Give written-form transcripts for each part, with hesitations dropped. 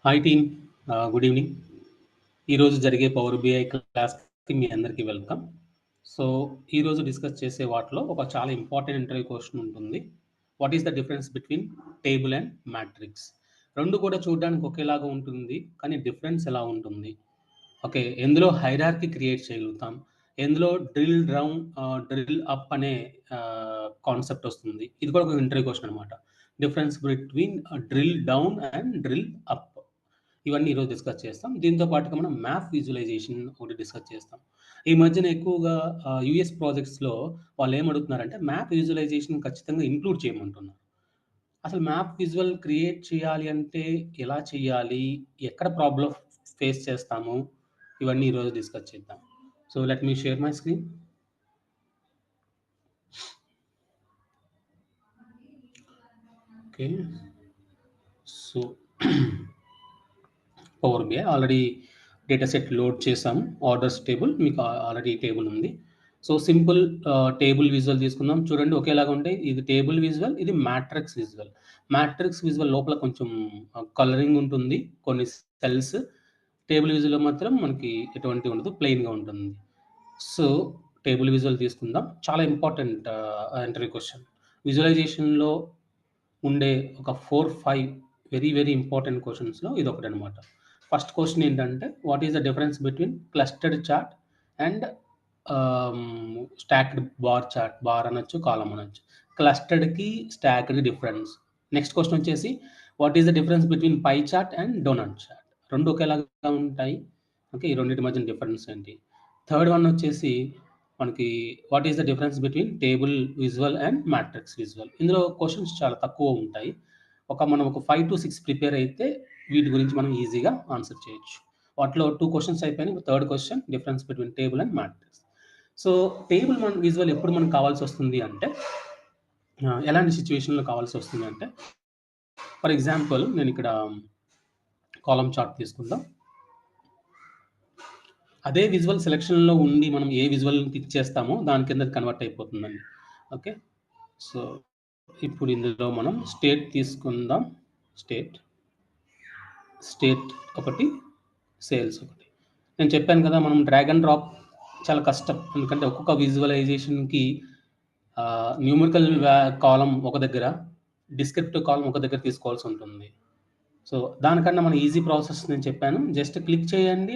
Hi team, good evening. ఈరోజు జరిగే power BI క్లాస్కి మీ అందరికీ వెల్కమ్. సో ఈరోజు డిస్కస్ చేసే వాటిలో ఒక చాలా ఇంపార్టెంట్ ఇంటర్వ్యూ క్వశ్చన్ ఉంటుంది. What is the difference between table and matrix? రెండు కూడా చూడడానికి ఒకేలాగా ఉంటుంది, కానీ డిఫరెన్స్ ఎలా ఉంటుంది? ఓకే, ఎందులో హైరార్కీ క్రియేట్ చేయగలుగుతాం, ఎందులో డ్రిల్ డౌన్ డ్రిల్ అప్ అనే కాన్సెప్ట్ వస్తుంది. ఇది కూడా ఒక ఇంటర్వ్యూ క్వశ్చన్ అనమాట. Difference between drill down and drill up, ఇవన్నీ ఈరోజు డిస్కస్ చేస్తాం. దీంతో పాటుగా మనం మ్యాప్ విజువలైజేషన్ ఒకటి డిస్కస్ చేస్తాం. ఈ మధ్యన ఎక్కువగా యూఎస్ ప్రాజెక్ట్స్లో వాళ్ళు ఏమడుగుతున్నారంటే మ్యాప్ విజువలైజేషన్ ఖచ్చితంగా ఇంక్లూడ్ చేయమంటున్నారు. అసలు మ్యాప్ విజువల్ క్రియేట్ చేయాలి అంటే ఎలా చేయాలి, ఎక్కడ ప్రాబ్లం ఫేస్ చేస్తాము, ఇవన్నీ ఈరోజు డిస్కస్ చేద్దాం. So let me share my screen. Okay, so power BI already data set load చేసాము. ఆర్డర్స్ టేబుల్ మీకు ఆల్రెడీ టేబుల్ ఉంది. సో సింపుల్ టేబుల్ విజువల్ తీసుకుందాం. చూడండి ఒకేలాగా ఉంటాయి. ఇది టేబుల్ విజువల్, ఇది మ్యాట్రిక్స్ విజువల్. మ్యాట్రిక్స్ విజువల్ లోపల కొంచెం కలరింగ్ ఉంటుంది, కొన్ని సెల్స్. టేబుల్ విజువల్ మాత్రం మనకి ఎటువంటి ఉండదు, ప్లెయిన్గా ఉంటుంది. సో టేబుల్ విజువల్ తీసుకుందాం. చాలా ఇంపార్టెంట్ ఇంటర్వ్యూ క్వశ్చన్. విజువలైజేషన్లో ఉండే ఒక 4-5 వెరీ వెరీ ఇంపార్టెంట్ క్వశ్చన్స్లో ఇది ఒకటి అనమాట. ఫస్ట్ క్వశ్చన్ ఏంటంటే what is the difference between clustered chart and stacked bar chart? Bar అనొచ్చు, కాలం అనొచ్చు. క్లస్టర్డ్కి స్టాక్డ్ డిఫరెన్స్. నెక్స్ట్ క్వశ్చన్ వచ్చేసి what is the difference between pie chart and donut chart? రెండు ఒకేలాగా ఉంటాయి. ఓకే, ఈ రెండింటి మధ్య డిఫరెన్స్ ఏంటి? థర్డ్ వన్ వచ్చేసి మనకి what is the difference between table visual and matrix visual? ఇందులో క్వశ్చన్స్ చాలా తక్కువ ఉంటాయి. మనం ఒక 5 to 6 ప్రిపేర్ అయితే వీటి గురించి మనం ఈజీగా ఆన్సర్ చేయొచ్చు. వాటిలో 2 క్వశ్చన్స్ అయిపోయినాయి. Third question difference between table and matrix. So table visual ఎప్పుడు మనకు కావాల్సి వస్తుంది అంటే, ఎలాంటి సిచ్యువేషన్లో కావాల్సి వస్తుంది అంటే, ఫర్ ఎగ్జాంపుల్ నేను ఇక్కడ కాలం చార్ట్ తీసుకుందాం. అదే విజువల్ సెలెక్షన్లో ఉండి మనం ఏ విజువల్ క్లిక్ చేస్తామో దాని కింద కన్వర్ట్ అయిపోతుందండి. ఓకే, సో ఇప్పుడు ఇందులో మనం స్టేట్ తీసుకుందాం. స్టేట్ ఒకటి, సేల్స్ ఒకటి. నేను చెప్పాను కదా, మనం డ్రాగ్ అండ్ డ్రాప్ చాలా కష్టం. ఎందుకంటే ఒక్కొక్క విజువలైజేషన్కి న్యూమరికల్ కాలం ఒక దగ్గర, డిస్క్రిప్టివ్ కాలం ఒక దగ్గర తీసుకోవాల్సి ఉంటుంది. సో దానికన్నా మన ఈజీ ప్రాసెస్ నేను చెప్పాను. జస్ట్ క్లిక్ చేయండి,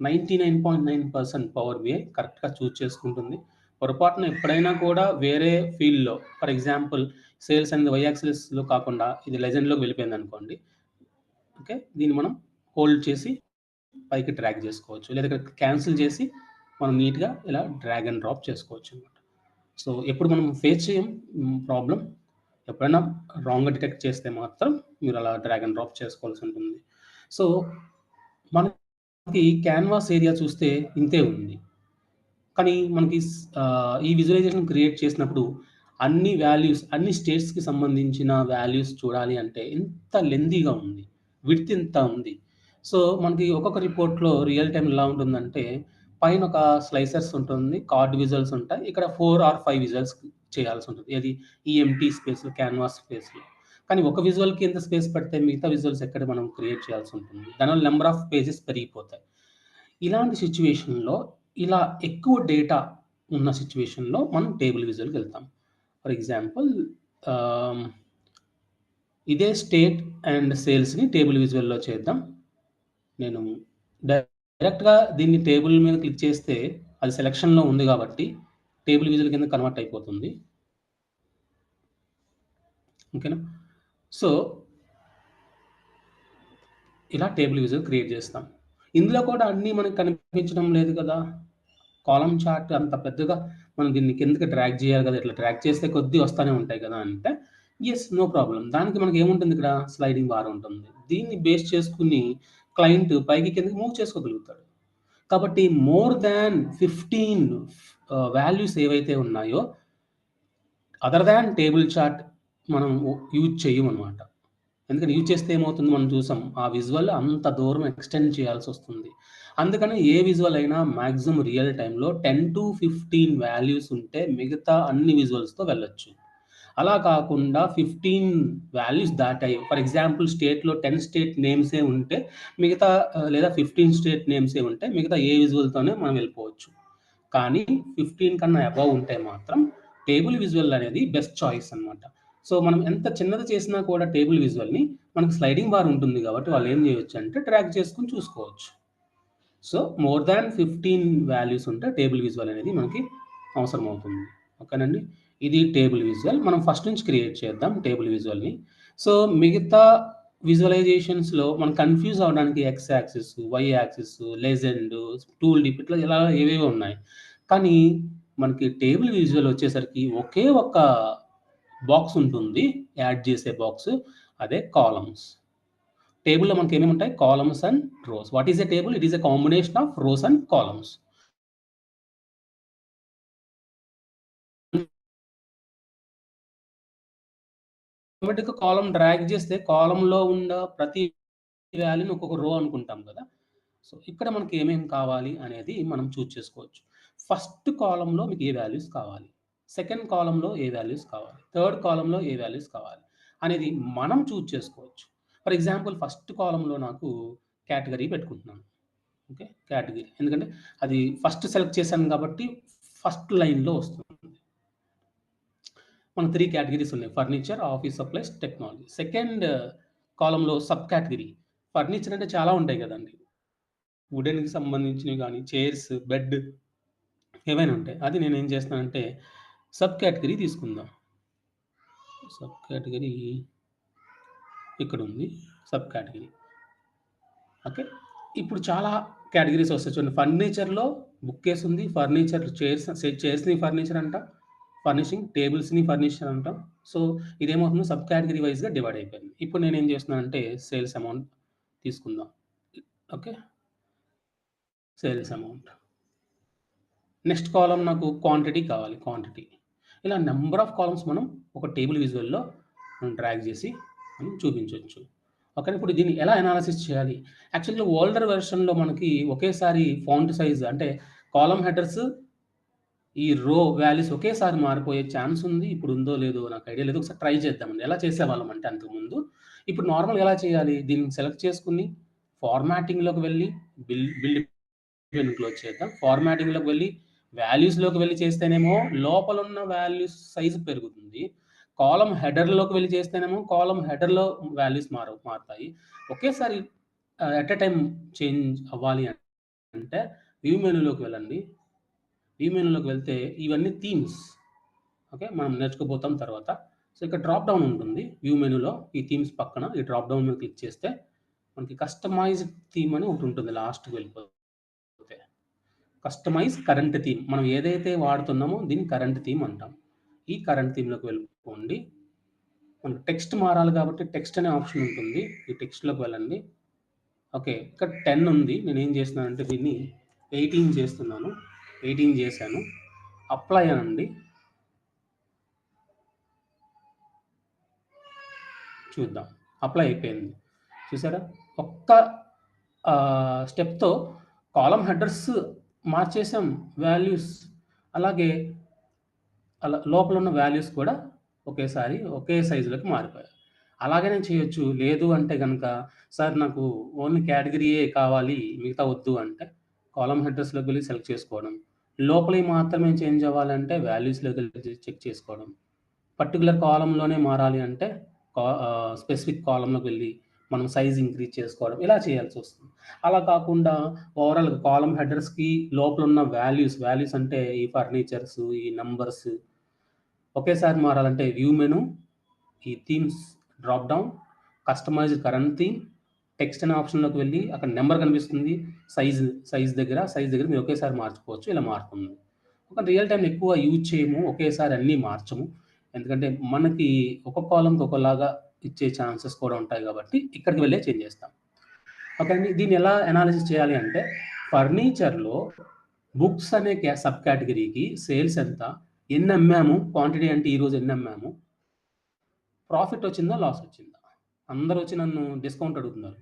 99.9% పవర్ బిఐ కరెక్ట్గా చూస్ చేసుకుంటుంది. పొరపాటున ఎప్పుడైనా కూడా వేరే ఫీల్డ్లో, ఫర్ ఎగ్జాంపుల్ సేల్స్ అనేది వై యాక్సిస్లో కాకుండా ఇది లెజెండ్లోకి వెళ్ళిపోయింది అనుకోండి. ఓకే, దీన్ని మనం హోల్డ్ చేసి పైకి డ్రాగ్ చేసుకోవచ్చు, లేదా ఇక్కడ క్యాన్సిల్ చేసి మనం నీట్గా ఇలా డ్రాగ్ అండ్ డ్రాప్ చేసుకోవచ్చు అనమాట. సో ఎప్పుడు మనం ఫేస్ చేయం ప్రాబ్లం, ఎప్పుడైనా రాంగ్గా డిటెక్ట్ చేస్తే మాత్రం మీరు అలా డ్రాగ్ అండ్ డ్రాప్ చేసుకోవాల్సి ఉంటుంది. సో మనకి క్యాన్వాస్ ఏరియా చూస్తే ఇంతే ఉంది, కానీ మనకి ఈ విజువలైజేషన్ క్రియేట్ చేసినప్పుడు అన్ని వాల్యూస్, అన్ని స్టేట్స్కి సంబంధించిన వాల్యూస్ చూడాలి అంటే ఎంత లెందీగా ఉంది, విడ్త్ ఇంత ఉంది. సో మనకి ఒక్కొక్క రిపోర్ట్లో రియల్ టైం ఎలా ఉంటుందంటే, పైన ఒక స్లైసర్స్ ఉంటుంది, కార్డ్ విజువల్స్ ఉంటాయి, ఇక్కడ 4 or 5 విజువల్స్ చేయాల్సి ఉంటుంది. ఏది ఈ ఎంటీ స్పేస్లో, క్యాన్వాస్ స్పేస్లో. కానీ ఒక విజువల్కి ఎంత స్పేస్ పెడితే మిగతా విజువల్స్ ఎక్కడ మనం క్రియేట్ చేయాల్సి ఉంటుంది, దానివల్ల నెంబర్ ఆఫ్ పేజెస్ పెరిగిపోతాయి. ఇలాంటి సిచ్యువేషన్లో, ఇలా ఎక్కువ డేటా ఉన్న సిచ్యువేషన్లో మనం టేబుల్ విజువల్కి వెళ్తాం. ఫర్ ఎగ్జాంపుల్ ఇదే స్టేట్ అండ్ సేల్స్ని టేబుల్ విజువల్లో చేద్దాం. నేను డైరెక్ట్గా దీన్ని టేబుల్ మీద క్లిక్ చేస్తే అది సెలక్షన్లో ఉంది కాబట్టి టేబుల్ విజువల్ కింద కన్వర్ట్ అయిపోతుంది. ఓకేనా? సో ఇలా టేబుల్ విజువల్ క్రియేట్ చేస్తాం. ఇందులో కూడా అన్నీ మనకు కనిపించడం లేదు కదా. కాలం చార్ట్ అంత పెద్దగా మనం దీన్ని కిందకి డ్రాగ్ చేయాలి కదా, ఇట్లా డ్రాగ్ చేస్తే కొద్దీ వస్తూనే ఉంటాయి కదా అంటే, ఎస్, నో ప్రాబ్లం. దానికి మనకి ఏముంటుంది, ఇక్కడ స్లైడింగ్ బార్ ఉంటుంది. దీన్ని బేస్ చేసుకుని క్లయింట్ పైకి కిందకి మూవ్ చేసుకోగలుగుతాడు. కాబట్టి మోర్ దాన్ 15 వాల్యూస్ ఏవైతే ఉన్నాయో అదర్ దాన్ టేబుల్ చార్ట్ మనం యూజ్ చేయమన్నమాట. ఎందుకంటే యూజ్ చేస్తే ఏమవుతుంది, మనం చూసాం ఆ విజువల్ అంత దూరం ఎక్స్టెండ్ చేయాల్సి వస్తుంది. అందుకని ఏ విజువల్ అయినా మ్యాక్సిమం రియల్ టైంలో 10 to 15 వాల్యూస్ ఉంటే మిగతా అన్ని విజువల్స్తో వెళ్ళొచ్చు. అలా కాకుండా 15 వాల్యూస్ దాటాయి. ఫర్ ఎగ్జాంపుల్ స్టేట్‌లో 10 స్టేట్ నేమ్సే ఉంటే మిగతా లేదా 15 స్టేట్ నేమ్సే ఉంటే మిగతా ఏ విజువల్‌తోనే మనం వెళ్ళిపోవచ్చు. కానీ 15 కన్నా అబోవ్ ఉంటే మాత్రం టేబుల్ విజువల్ అనేది బెస్ట్ చాయిస్ అన్నమాట. సో, మనం ఎంత చిన్నది చేసినా కూడా టేబుల్ విజువల్‌ని మనకు స్లైడింగ్ బార్ ఉంటుంది కాబట్టి వాళ్ళు ఏం చేయొచ్చంటే డ్రాగ్ చేసుకొని చూసుకోవచ్చు. సో, మోర్ థాన్ 15 వాల్యూస్ ఉంటే టేబుల్ విజువల్ అనేది మనకి అవసరమవుతుంది. ఓకేనండి. ఇది టేబుల్ విజువల్. మనం ఫస్ట్ నుంచి క్రియేట్ చేద్దాం టేబుల్ విజువల్‌ని. సో, మిగతా విజువలైజేషన్స్‌లో మనం కన్‌ఫ్యూజ్ అవ్వడానికి X axis, Y axis, legend, tooltip ఇట్లా ఇలా ఏవేవో ఉన్నాయి. కానీ మనకి టేబుల్ విజువల్ వచ్చేసరికి ఒకే ఒక్క బాక్స్ ఉంటుంది. యాడ్ చేసే బాక్స్. అదే కాలమ్స్. టేబుల్‌లో మనకేమేమి ఉంటాయి? Columns and rows. What is a table? It is a combination of rows and columns. ఆటోమేటిక్‌గా కాలమ్ డ్రాగ్ చేస్తే కాలమ్‌లో ఉన్న ప్రతి వాల్యూని ఒక్కొక్క రో అనుకుంటాం కదా! సో, ఇక్కడ మనకి ఏమేమి కావాలి అనేది మనం చూజ్ చేసుకోవచ్చు. ఫస్ట్ కాలమ్‌లో మీకు ఏ వాల్యూస్ కావాలి? సెకండ్ కాలమ్‌లో ఏ వాల్యూస్ కావాలి? థర్డ్ కాలమ్‌లో ఏ వాల్యూస్ కావాలి? అనేది మనం చూజ్ చేసుకోవచ్చు. ఫర్ ఎగ్జాంపుల్ ఫస్ట్ కాలమ్‌లో నాకు కేటగరీ పెట్టుకుంటున్నాను. ఓకే. కేటగరీ. ఎందుకంటే అది ఫస్ట్ సెలెక్ట్ చేశాను కాబట్టి ఫస్ట్ లైన్‌లో వస్తుంది. మనకు 3 కేటగరీస్ ఉన్నాయి. Furniture, office supplies, technology. Second కాలమ్‌లో సబ్ కేటగరీ. ఫర్నిచర్ అంటే చాలా ఉంటాయి గదండీ. వుడెన్‌కి సంబంధించినవి గానీ, చైర్స్, బెడ్ ఏవైనా ఉంటాయి. అది నేనేం చేస్తున్నానంటే సబ్ కేటగరీ తీసుకుందాం. సబ్ కేటగరీ ఇక్కడుంది. Sub category. ఓకే. ఇప్పుడు చాలా కేటగరీస్ వస్తాయి చూడండి. ఫర్నిచర్‌లో బుక్ కేస్ ఉంది. ఫర్నిచర్ చైర్స్‌ని ఫర్నిచర్ అంటాం. ఫర్నిషింగ్ టేబుల్స్‌ని ఫర్నిచర్ అంటాం. సో, ఇదేమవుతుంది సబ్ కేటగరీ వైస్‌గా డివైడ్ అయిపోయింది. ఇప్పుడు నేనేం చేస్తున్నానంటే సేల్స్ అమౌంట్ తీసుకుందాం. Okay. Sales amount. Next column నాకు క్వాంటిటీ కావాలి. క్వాంటిటీ. ఇలా నంబర్ ఆఫ్ కాలమ్స్ మనం ఒక టేబుల్ విజువల్‌లో మనం డ్రాగ్ చేసి మనం చూపించొచ్చు. ఓకే. ఇప్పుడు దీన్ని ఎలా అనాలిసిస్ చేయాలి? యాక్చువల్‌గా ఓల్డర్ వెర్షన్‌లో మనకి ఒకేసారి ఫాంట్ సైజ్ అంటే కాలమ్ హెడర్స్ ఈ రో వాల్యూస్ ఒకేసారి మారిపోయే ఛాన్స్ ఉంది. ఇప్పుడు ఉందో లేదో నాకు ఐడియా లేదు. ఒకసారి ట్రై చేద్దామండి. ఎలా చేసేవాళ్ళం అంటే అంతకుముందు. ఇప్పుడు నార్మల్‌గా ఎలా చేయాలి? దీన్ని సెలెక్ట్ చేసుకొని ఫార్మాటింగ్‌లోకి వెళ్లి బిల్డ్ మెనూ క్లోజ్ చేద్దాం. ఫార్మాటింగ్‌లోకి వెళ్లి వాల్యూస్‌లోకి వెళ్లి చేస్తేనేమో లోపలున్న వాల్యూస్ సైజ్ పెరుగుతుంది. కాలమ్ హెడర్‌లోకి వెళ్లి చేస్తేనేమో కాలమ్ హెడర్‌లో వాల్యూస్ మారుతాయి. ఒకేసారి ఎట్ ఎ టైమ్ చేంజ్ అవ్వాలి అంటే వ్యూ మెనూలోకి వెళ్ళండి. వ్యూ మెనూలోకి వెళ్తే ఇవన్నీ థీమ్స్. ఓకే. మనం నేర్చుకోబోతాం తర్వాత. సో, ఇక్కడ డ్రాప్ డౌన్ ఉంటుంది. వ్యూ మెనూలో ఈ థీమ్స్ పక్కన ఈ డ్రాప్ డౌన్ మీద క్లిక్ చేస్తే మనకి కస్టమైజ్డ్ థీమ్ అని ఒకటుంటుంది లాస్ట్‌కి వెళ్ళిపోతే. Customise current theme. మనం ఏదైతే వాడుతున్నామో దీన్ని కరెంట్ థీమ్ అంటాం. ఈ కరెంట్ థీమ్‌లోకి వెళ్ళిపోండి. మనకు టెక్స్ట్ మారాలి కాబట్టి టెక్స్ట్ అనే ఆప్షన్ ఉంటుంది. ఈ టెక్స్ట్‌లోకి వెళ్ళండి. ఓకే. ఇక్కడ 10 ఉంది. నేనేం చేస్తున్నానంటే దీన్ని 18 చేస్తున్నాను. 18 చేశాను. అప్లై అనండి. చూద్దాం. అప్లై అయిపోయింది. చూసారా? ఒక్క స్టెప్‌తో కాలమ్ హెడర్స్ మార్చేసాం వాల్యూస్. అలాగే లోపలున్న వాల్యూస్ కూడా ఒకేసారి ఒకే సైజులోకి మారిపోయాయి. అలాగనే చేయొచ్చు. లేదు అంటే గనక, సార్ నాకు ఓన్లీ కేటగరీయే కావాలి. మిగతా వద్దు అంటే, కాలమ్ హెడర్స్‌లోకి వెళ్లి సెలెక్ట్ చేసుకోవడం. లోపలియి మాత్రమే చేంజ్ అవ్వాలంటే వాల్యూస్‌లోకెళ్ళి చెక్ చేసుకోవడం. పర్టిక్యులర్ కాలమ్‌లోనే మారాలి అంటే స్పెసిఫిక్ కాలమ్‌లోకి వెళ్లి మనం సైజ్ ఇంక్రీజ్ చేసుకోవడం. ఇలా చేయాల్సొస్తుంది. అలా కాకుండా ఓవరాల్‌గా కాలమ్ హెడర్స్‌కి లోపలున్న వాల్యూస్ అంటే ఈ ఫర్నిచర్స్, ఈ నంబర్స్ ఒకేసారి మారాలంటే వ్యూ మెనూ, ఈ themes drop down, customise current theme, text అనే ఆప్షన్‌లోకి వెళ్లి అక్కడ నంబర్ కనిపిస్తుంది. సైజ్ దగ్గర మీరు ఒకేసారి మార్చుకోవచ్చు. ఇలా మారుతుంది. ఒక రియల్ టైమ్ ఎక్కువ యూజ్ చేయము. ఒకేసారి అన్నీ మార్చము. ఎందుకంటే మనకి ఒక కాలమ్‌కి ఒకలాగా ఇచ్చే ఛాన్సెస్ కూడా ఉంటాయి కాబట్టి ఇక్కడికి వెళ్ళే చేంజ్ చేస్తాం. ఓకే అండి. దీన్ని ఎలా అనాలిసిస్ చేయాలి అంటే ఫర్నిచర్‌లో బుక్స్ అనే సబ్ కేటగరీకి సేల్స్ ఎంత? ఎన్నమ్మాము? క్వాంటిటీ అంటే ఈరోజు ఎన్నమ్మాము? ప్రాఫిట్ వచ్చిందా? లాస్ వచ్చిందా? అందరొచ్చి నన్ను డిస్కౌంట్ అడుగుతున్నారు.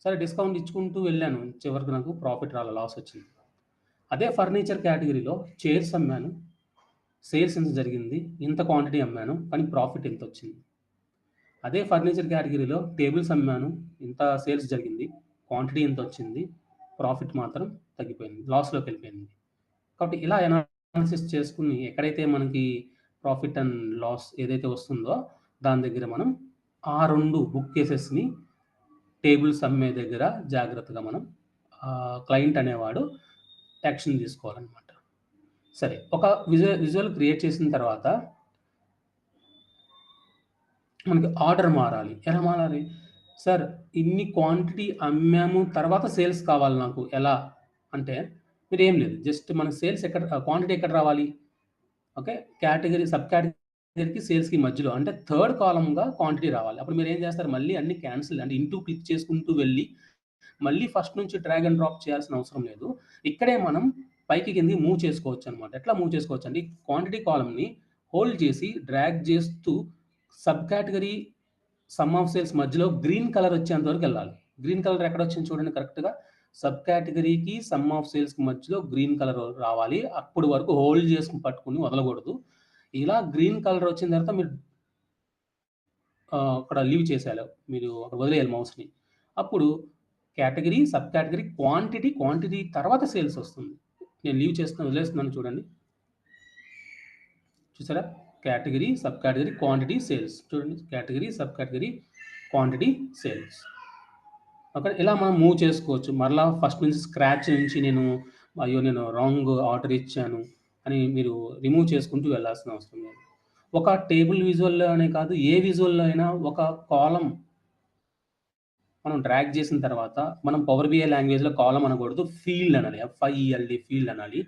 సరే డిస్కౌంట్ ఇచ్చుకుంటూ వెళ్ళాను. చివరికి నాకు ప్రాఫిట్ రాలా, లాస్ వచ్చింది. అదే ఫర్నిచర్ కేటగరీలో చైర్స్ అమ్మాను. సేల్స్ ఇంత జరిగింది, ఇంత క్వాంటిటీ అమ్మాను, కానీ ప్రాఫిట్ ఇంత వచ్చింది. అదే ఫర్నిచర్ కేటగిరీలో టేబుల్స్ అమ్మాను, ఇంత సేల్స్ జరిగింది, క్వాంటిటీ ఇంత వచ్చింది, ప్రాఫిట్ మాత్రం తగ్గిపోయింది, లాస్‌లోకి వెళ్ళిపోయింది. కాబట్టి ఇలా అనాలిసిస్ చేసుకుని ఎక్కడైతే మనకి ప్రాఫిట్ అండ్ లాస్ ఏదైతే వస్తుందో దాని దగ్గర మనం ఆ 2 బుక్ కేసెస్‌ని టేబుల్స్ అమ్మే దగ్గర జాగ్రత్తగా మనం క్లయింట్ అనేవాడు యాక్షన్ తీసుకోవాలన్నమాట. సరే, ఒక విజువల్ క్రియేట్ చేసిన తర్వాత మనకి ఆర్డర్ మారాలి. ఎలా మారాలి? సార్ ఇన్ని క్వాంటిటీ అమ్మాము, తర్వాత సేల్స్ కావాలి నాకు. ఎలా అంటే మీరేం లేదు. జస్ట్ మన సేల్స్ క్వాంటిటీ ఎక్కడ రావాలి? ఓకే. కేటగిరీ, సబ్ కేటగిరీకి, సేల్స్‌కి మధ్యలో అంటే థర్డ్ కాలమ్‌గా క్వాంటిటీ రావాలి. అప్పుడు మీరేం చేస్తారు? మళ్ళీ అన్ని క్యాన్సిల్ అంటే ఇంటూ క్లిక్ చేసుకుంటూ వెళ్ళి మళ్ళీ ఫస్ట్ నుంచి డ్రాగ్ అండ్ డ్రాప్ చేయాల్సిన అవసరం లేదు. ఇక్కడే మనం పైకి కిందకి మూవ్ చేసుకోవచ్చనమాట. ఎట్లా మూవ్ చేసుకోవచ్చంటే క్వాంటిటీ కాలమ్‌ని హోల్డ్ చేసి డ్రాగ్ చేస్తూ sub category, some of sales మధ్యలో గ్రీన్ కలర్ వచ్చేంత వరకు వెళ్ళాలి. గ్రీన్ కలర్ ఎక్కడొచ్చింది చూడండి కరెక్ట్‌గా. సబ్ కేటగిరీకి, సమ్ ఆఫ్ సేల్స్‌కి మధ్యలో గ్రీన్ కలర్ రావాలి. అప్పటి వరకు హోల్డ్ చేసుకొని పట్టుకొని వదలకూడదు. ఇలా గ్రీన్ కలర్ వచ్చిన తర్వాత మీరు అక్కడ లీవ్ చేసేయాలి. మీరు అక్కడ వదిలేయాలి మౌస్‌ని. అప్పుడు కేటగిరీ, సబ్ కేటగిరీ, క్వాంటిటీ తర్వాత సేల్స్ వస్తుంది. నేను లీవ్ చేస్తున్నా, వదిలేస్తున్నాను చూడండి. చూసారా? Category, sub category, quantity, sales. చూడండి, category, sub category, quantity, sales. Okay. ఇలా మనం మూవ్ చేసుకోవచ్చు. మరలా ఫస్ట్ నుంచి స్క్రాచ్ నుంచి నేను రాంగ్ ఆర్డర్ ఇచ్చాను అని మీరు రిమూవ్ చేసుకుంటూ వెళ్ళాల్సిన అవసరం లేదు. ఒక టేబుల్ విజువల్‌లో అనే కాదు, ఏ విజువల్‌లో అయినా ఒక కాలమ్ మనం డ్రాగ్ చేసిన తర్వాత మనం పవర్ బిఐ లాంగ్వేజ్‌లో కాలమ్ అనకూడదు. ఫీల్డ్ అనాలి. ఎఫ్ఐఈఎల్‌డి ఫీల్డ్ అనాలి.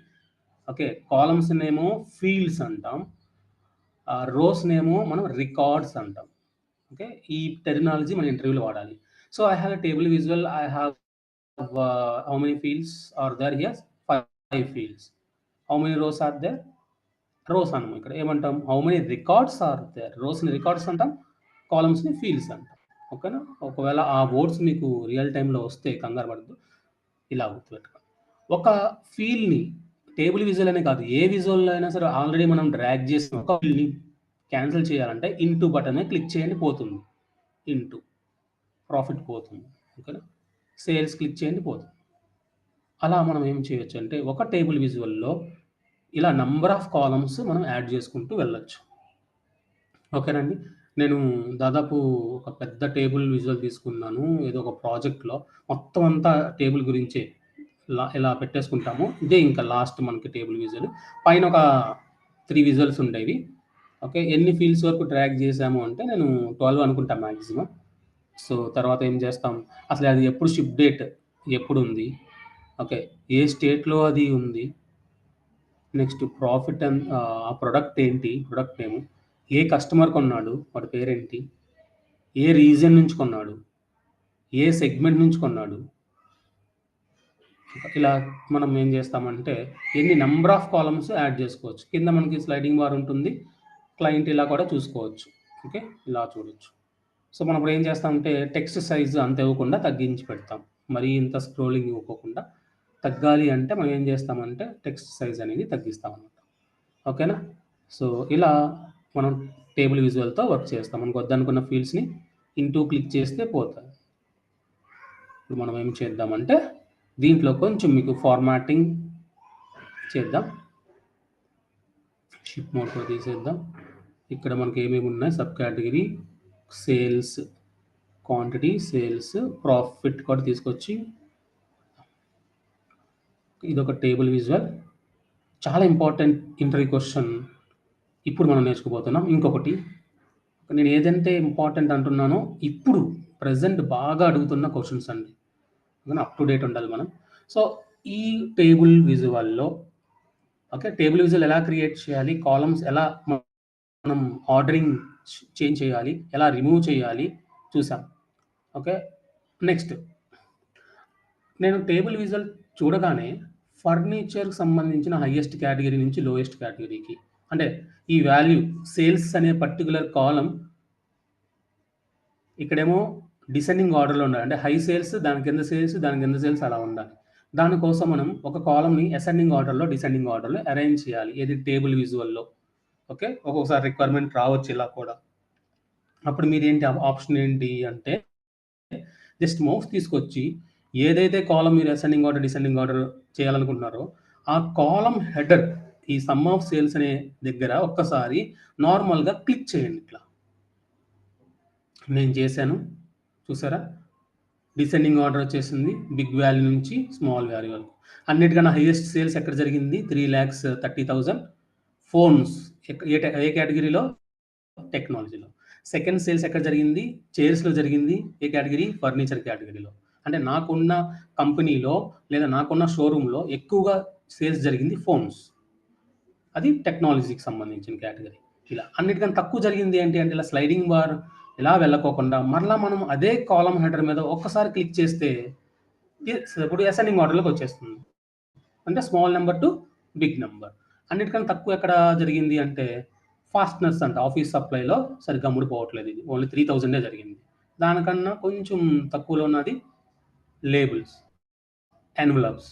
ఓకే. కాలమ్స్‌నేమో ఫీల్డ్స్ అంటాం. రోస్‌నేమో మనం రికార్డ్స్ అంటాం. ఓకే. ఈ టెర్మినాలజీ మన ఇంటర్వ్యూలో వాడాలి. So, I have a table visual. I have how many fields are there here? 5 fields. How many rows are there? Rows అనము. ఇక్కడ ఏమంటాం? How many records are there? రోస్‌ని రికార్డ్స్ అంటాం. కాలమ్స్‌ని ఫీల్డ్స్ అంటాం. ఓకేనా? ఒకవేళ ఆ వర్డ్స్ మీకు రియల్ టైమ్‌లో వస్తే కంగారు పడొద్దు. ఇలా గుర్తుపెట్టుకోండి. ఒక ఫీల్డ్‌ని టేబుల్ విజువల్ అనే కాదు, ఏ విజువల్‌లో అయినా సరే ఆల్రెడీ మనం డ్రాగ్ చేసిన ఒక ఫీల్డ్‌ని క్యాన్సిల్ చేయాలంటే ఇంటూ బటన్ క్లిక్ చేయండి, పోతుంది. ఇంటూ ప్రాఫిట్ పోతుంది. ఓకేనా? సేల్స్ క్లిక్ చేయండి, పోతుంది. అలా మనం ఏం చేయొచ్చంటే ఒక టేబుల్ విజువల్‌లో ఇలా నంబర్ ఆఫ్ కాలమ్స్ మనం యాడ్ చేసుకుంటూ వెళ్ళొచ్చు. ఓకేనండి. నేను దాదాపు ఒక పెద్ద టేబుల్ విజువల్ తీసుకున్నాను. ఏదో ఒక ప్రాజెక్ట్‌లో మొత్తం అంతా టేబుల్ గురించే. ఇలా పెట్టేసుకుంటాము. ఇదే ఇంకా లాస్ట్ మనకి టేబుల్ విజువల్. పైన ఒక 3 విజువల్స్ ఉండేవి. ఓకే. ఎన్ని ఫీల్డ్స్ వరకు డ్రాగ్ చేశాము అంటే నేను 12 అనుకుంటా మాక్సిమం. సో, తర్వాత ఏం చేస్తాం? అసలు అది ఎప్పుడు షిప్ డేట్ ఎప్పుడుంది? ఓకే. ఏ స్టేట్‌లో అది ఉంది? నెక్స్ట్ ప్రాఫిట్ ఆ ప్రొడక్ట్ ఏంటి? ప్రొడక్ట్ నేము. ఏ కస్టమర్ కొన్నాడు? వాడి పేరేంటి? ఏ రీజియన్ నుంచి కొన్నాడు? ఏ సెగ్మెంట్ నుంచి కొన్నాడు? ఇలా మనం ఏం చేస్తామంటే ఎన్ని నంబర్ ఆఫ్ కాలమ్స్ యాడ్ చేసుకోవచ్చు. కింద మనకి స్లైడింగ్ బార్ ఉంటుంది. క్లయింట్ ఇలా కూడా చూసుకోవచ్చు. ఓకే. ఇలా చూడొచ్చు. సో, మనం ఇప్పుడు ఏం చేస్తామంటే టెక్స్ట్ సైజ్ అంత ఇవ్వకుండా తగ్గించి పెడతాం. మరీ ఇంత స్క్రోలింగ్ ఇవ్వకోకుండా తగ్గాలి అంటే మనం ఏం చేస్తామంటే టెక్స్ట్ సైజ్ అనేది తగ్గిస్తామనమాట. ఓకేనా? సో, ఇలా మనం టేబుల్ విజువల్‌తో వర్క్ చేస్తాం. మనకు వద్దనుకున్న ఫీల్డ్స్‌ని ఇంటూ క్లిక్ చేస్తే పోతాయి. ఇప్పుడు మనం ఏం చేద్దామంటే దీంట్లో కొంచెం మీకు ఫార్మాటింగ్ చేద్దాం. షిప్ మోడ్ కూడా తీసేద్దాం. ఇక్కడ మనకి ఏమేమి ఉన్నాయి? Sub category, sales, quantity, sales, profit కూడా తీసుకొచ్చి ఇదొక టేబుల్ విజువల్. చాలా ఇంపార్టెంట్ ఇంటర్వ్యూ క్వెషన్ ఇప్పుడు మనం నేర్చుకోబోతున్నాం. ఇంకొకటి, నేను ఏదైతే ఇంపార్టెంట్ అంటున్నానో ఇప్పుడు ప్రెజెంట్ బాగా అడుగుతున్న క్వెషన్స్ అండి. అప్ టు డేట్ ఉండాలి మనం. సో, ఈ టేబుల్ విజువల్‌లో ఓకే. టేబుల్ విజువల్ ఎలా క్రియేట్ చేయాలి? కాలమ్స్ ఎలా మనం ఆర్డరింగ్ చేంజ్ చేయాలి? ఎలా రిమూవ్ చేయాలి? చూసాం. ఓకే. నెక్స్ట్ నేను టేబుల్ విజువల్ చూడగానే ఫర్నిచర్‌కి సంబంధించిన హైయెస్ట్ కేటగిరీ నుంచి లోయెస్ట్ కేటగిరీకి అంటే ఈ వాల్యూ సేల్స్ అనే పర్టిక్యులర్ కాలమ్ ఇక్కడేమో డిసెండింగ్ ఆర్డర్‌లో ఉండాలి. అంటే హై సేల్స్, దాని కింద సేల్స్, దాని కింద సేల్స్ అలా ఉండాలి. దానికోసం మనం ఒక కాలమ్‌ని అసెండింగ్ ఆర్డర్‌లో, డిసెండింగ్ ఆర్డర్‌లో అరేంజ్ చేయాలి. ఏది టేబుల్ విజువల్‌లో. ఓకే, ఒక్కొక్కసారి రిక్వైర్మెంట్ రావచ్చు ఇలా కూడా. అప్పుడు మీరేంటి ఆప్షన్ ఏంటి అంటే జస్ట్ మౌస్ తీసుకొచ్చి ఏదైతే కాలం మీరు అసెండింగ్ ఆర్డర్ డిసెండింగ్ ఆర్డర్ చేయాలనుకుంటున్నారో ఆ కాలం హెడర్ ఈ సమ్ ఆఫ్ సేల్స్ అనే దగ్గర ఒక్కసారి నార్మల్గా క్లిక్ చేయండి. ఇట్లా నేను చేశాను, చూసారా, డిసెండింగ్ ఆర్డర్ వచ్చేసింది బిగ్ వాల్యూ నుంచి స్మాల్ వాల్యూ వరకు. అన్నిటికన్నా హైయెస్ట్ సేల్స్ ఎక్కడ జరిగింది? 3,30,000 ఫోన్స్. ఏ కేటగిరీలో? టెక్నాలజీలో. సెకండ్ సేల్స్ ఎక్కడ జరిగింది? చైర్స్లో జరిగింది. ఏ కేటగిరీ? ఫర్నిచర్ కేటగిరీలో. అంటే నాకున్న కంపెనీలో లేదా నాకున్న షోరూంలో ఎక్కువగా సేల్స్ జరిగింది ఫోన్స్, అది టెక్నాలజీకి సంబంధించిన కేటగిరీ. ఇలా అన్నిటికన్నా తక్కువ జరిగింది ఏంటి అంటే ఇలా స్లైడింగ్ బార్ ఇలా వెళ్ళకోకుండా మరలా మనం అదే కాలం హెడర్ మీద ఒక్కసారి క్లిక్ చేస్తే ఇప్పుడు అసెండింగ్ ఆర్డర్లోకి వచ్చేస్తుంది. అంటే small number to big number. అన్నిటికన్నా తక్కువ ఎక్కడ జరిగింది అంటే ఫాస్ట్నర్స్ అంట, ఆఫీస్ సప్లైలో సరిగ్గా అమ్ముడుపోవట్లేదు, ఇది ఓన్లీ 3,000 జరిగింది. దానికన్నా కొంచెం తక్కువలో ఉన్నది లేబుల్స్, ఎన్వలప్స్.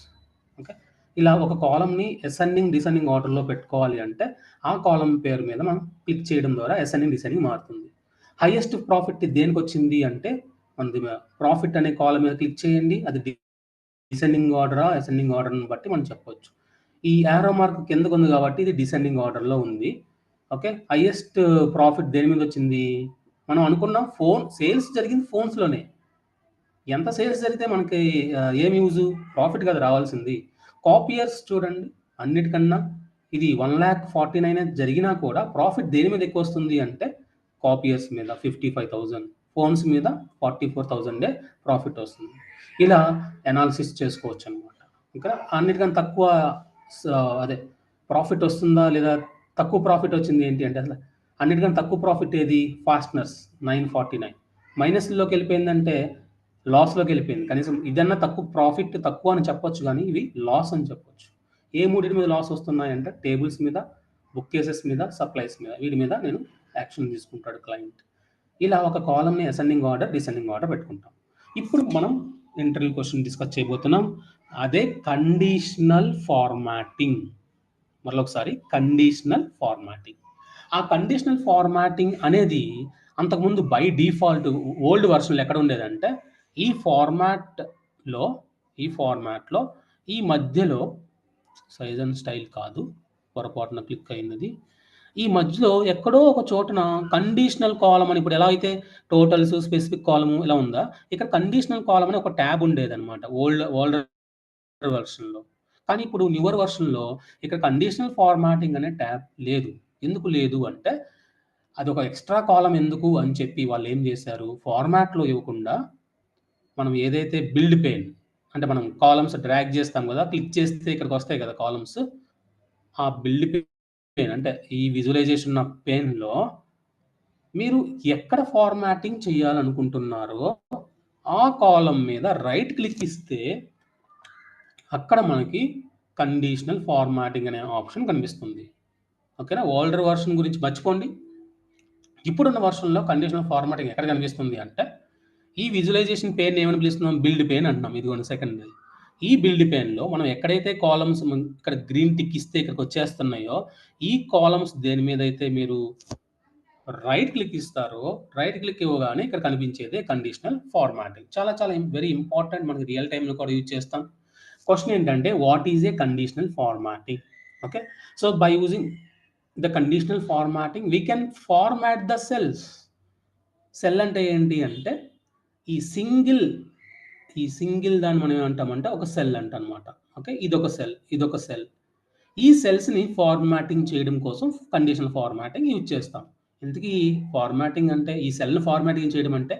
ఓకే, ఇలా ఒక కాలంని అసెండింగ్ డిసెండింగ్ ఆర్డర్లో పెట్టుకోవాలి అంటే ఆ కాలం పేరు మీద మనం క్లిక్ చేయడం ద్వారా అసెండింగ్ డిసెండింగ్ మారుతుంది. హైయెస్ట్ ప్రాఫిట్ దేనికి వచ్చింది అంటే మనది ప్రాఫిట్ అనే కాలం మీద క్లిక్ చేయండి, అది డిసెండింగ్ ఆర్డరా అసెండింగ్ ఆర్డర్ని బట్టి మనం చెప్పొచ్చు. ఈ యారో మార్క్ కిందకు ఉంది కాబట్టి ఇది డిసెండింగ్ ఆర్డర్లో ఉంది. ఓకే, హైయెస్ట్ ప్రాఫిట్ దేని మీద వచ్చింది? మనం అనుకున్నాం ఫోన్ సేల్స్ జరిగింది ఫోన్స్లోనే. ఎంత సేల్స్ జరిగితే మనకి ఏం యూజు? ప్రాఫిట్ కదా రావాల్సింది. కాపియర్స్ చూడండి, అన్నిటికన్నా ఇది 1,49,000 జరిగినా కూడా ప్రాఫిట్ దేని మీద ఎక్కువ వస్తుంది అంటే కాపియర్స్ మీద 55,000, ఫోన్స్ మీద 44,000 ప్రాఫిట్ వస్తుంది. ఇలా అనాలిసిస్ చేసుకోవచ్చు అనమాట. ఇంకా అన్నిటికన్నా తక్కువ అదే ప్రాఫిట్ వస్తుందా లేదా తక్కువ ప్రాఫిట్ వచ్చింది ఏంటి అంటే అసలు అన్నిటికన్నా తక్కువ ప్రాఫిట్ ఏది? ఫాస్ట్నర్స్ 949 మైనస్లోకి వెళ్ళిపోయిందంటే లాస్లోకి వెళ్ళిపోయింది. కనీసం ఇదన్నా తక్కువ ప్రాఫిట్ తక్కువ అని చెప్పొచ్చు, కానీ ఇవి లాస్ అని చెప్పొచ్చు. ఏ మూడింటి మీద లాస్ వస్తున్నాయంటే టేబుల్స్ మీద, బుక్ కేసెస్ మీద, సప్లైస్ మీద, వీటి మీద నేను యాక్షన్ తీసుకుంటాడు క్లయింట్. ఇలా ఒక కాలంని అసెండింగ్ ఆర్డర్ డిసెండింగ్ ఆర్డర్ పెట్టుకుంటాం. ఇప్పుడు మనం ఇంటర్వ్యూ క్వశ్చన్ డిస్కస్ చేయబోతున్నాం, అదే కండిషనల్ ఫార్మాటింగ్. మరొకసారి కండిషనల్ ఫార్మాటింగ్. ఆ కండిషనల్ ఫార్మాటింగ్ అనేది అంతకుముందు బై డిఫాల్ట్ ఓల్డ్ వర్షన్లో ఎక్కడ ఉండేదంటే ఈ ఫార్మాట్లో ఈ మధ్యలో సైజ్ అండ్ స్టైల్ కాదు, పొరపాటున క్లిక్ అయినది. ఈ మధ్యలో ఎక్కడో ఒక చోటన కండిషనల్ కాలం అని, ఇప్పుడు ఎలా అయితే టోటల్స్ స్పెసిఫిక్ కాలము ఇలా ఉందా, ఇక్కడ కండిషనల్ కాలం అని ఒక ట్యాబ్ ఉండేదన్నమాట ఓల్డర్ వర్షన్లో. కానీ ఇప్పుడు న్యూవర్ వర్షన్లో ఇక్కడ కండిషనల్ ఫార్మాటింగ్ అనే ట్యాబ్ లేదు. ఎందుకు లేదు అంటే అది ఒక ఎక్స్ట్రా కాలం ఎందుకు అని చెప్పి వాళ్ళు ఏం చేశారు, ఫార్మాట్లో ఇవ్వకుండా మనం ఏదైతే బిల్డ్ పెయిన్ అంటే మనం కాలమ్స్ డ్రాగ్ చేస్తాం కదా, క్లిక్ చేస్తే ఇక్కడికి వస్తాయి కదా కాలమ్స్, ఆ బిల్డ్ పెయిన్ అంటే ఈ విజువలైజేషన్ ఆఫ్ పెయిన్లో మీరు ఎక్కడ ఫార్మాటింగ్ చేయాలనుకుంటున్నారో ఆ కాలం మీద రైట్ క్లిక్ ఇస్తే అక్కడ మనకి కండిషనల్ ఫార్మాటింగ్ అనే ఆప్షన్ కనిపిస్తుంది. ఓకేనా, ఓల్డర్ వర్షన్ గురించి మర్చిపోండి. ఇప్పుడున్న వర్షన్లో కండిషనల్ ఫార్మాటింగ్ ఎక్కడ కనిపిస్తుంది అంటే ఈ విజువలైజేషన్ పెయిన్ ఏమని పిలుస్తున్నాం? బిల్డ్ పెయిన్ అంటున్నాం. ఇదిగోండి సెకండ్. ఈ బిల్డ్ పెయిన్లో మనం ఎక్కడైతే కాలమ్స్ ఇక్కడ గ్రీన్ టిక్ ఇస్తే ఇక్కడికి వచ్చేస్తున్నాయో ఈ కాలమ్స్ దేని మీద అయితే మీరు రైట్ క్లిక్ ఇస్తారో రైట్ క్లిక్ ఇవ్వగానే ఇక్కడ కనిపించేదే కండిషనల్ ఫార్మాటింగ్. చాలా చాలా వెరీ ఇంపార్టెంట్, మనకి రియల్ టైంలో కూడా యూజ్ చేస్తాం. క్వశ్చన్ ఏంటంటే what is a conditional formatting? Okay, so by using the conditional formatting we can format the cells. Cell అంటే ఏంటి అంటే ఈ సింగిల్ దాన్ని మనం ఏమంటామంటే ఒక సెల్ అంటనమాట. ఓకే, ఇదొక సెల్. ఈ సెల్స్ని ఫార్మాటింగ్ చేయడం కోసం కండిషనల్ ఫార్మాటింగ్ యూజ్ చేస్తాం. ఇంతకీ ఫార్మాటింగ్ అంటే ఈ సెల్ని ఫార్మాటింగ్ చేయడం అంటే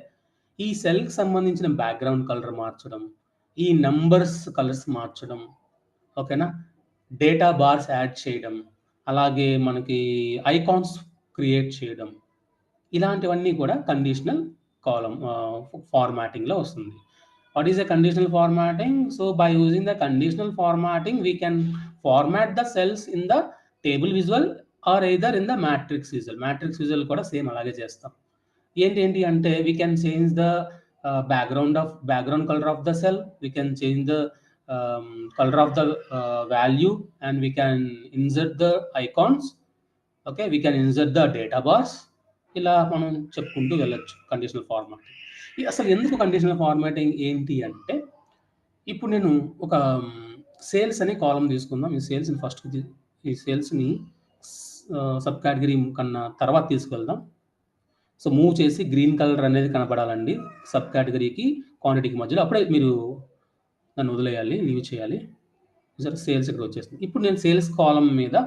ఈ సెల్కి సంబంధించిన బ్యాక్గ్రౌండ్ కలర్ మార్చడం, ఈ నంబర్స్ కలర్స్ మార్చడం, ఓకేనా, డేటా బార్స్ యాడ్ చేయడం, అలాగే మనకి ఐకాన్స్ క్రియేట్ చేయడం, ఇలాంటివన్నీ కూడా కండిషనల్ కాలం ఫార్మాటింగ్లో వస్తుంది. What is a conditional formatting? So by using the conditional formatting we can format the cells in the table visual or either in the matrix visual. Matrix visual కూడా same అలాగే చేస్తాం. ఏంటి అంటే we can change the background color of the cell, we can change the color of the value, and we can insert the icons, okay, we can insert the data bars. ఇలా మనం చెప్పుకుంటూ వెళ్ళొచ్చు conditional formatting. అసలు ఎందుకు conditional formatting ఏంటి అంటే, ఇప్పుడు నేను ఒక సేల్స్ అనే కాలం తీసుకుందాం. ఈ సేల్స్ని సబ్ కేటగిరీ కన్నా తర్వాత తీసుకెళ్దాం. సో మూవ్ చేసి గ్రీన్ కలర్ అనేది కనపడాలండి సబ్ కేటగిరీకి క్వాంటిటీకి మధ్యలో. అప్పుడే మీరు దాన్ని వదిలేయాలి, లీవ్ చేయాలి. సరే, సేల్స్ ఇక్కడ వచ్చేస్తుంది. ఇప్పుడు నేను సేల్స్ కాలం మీద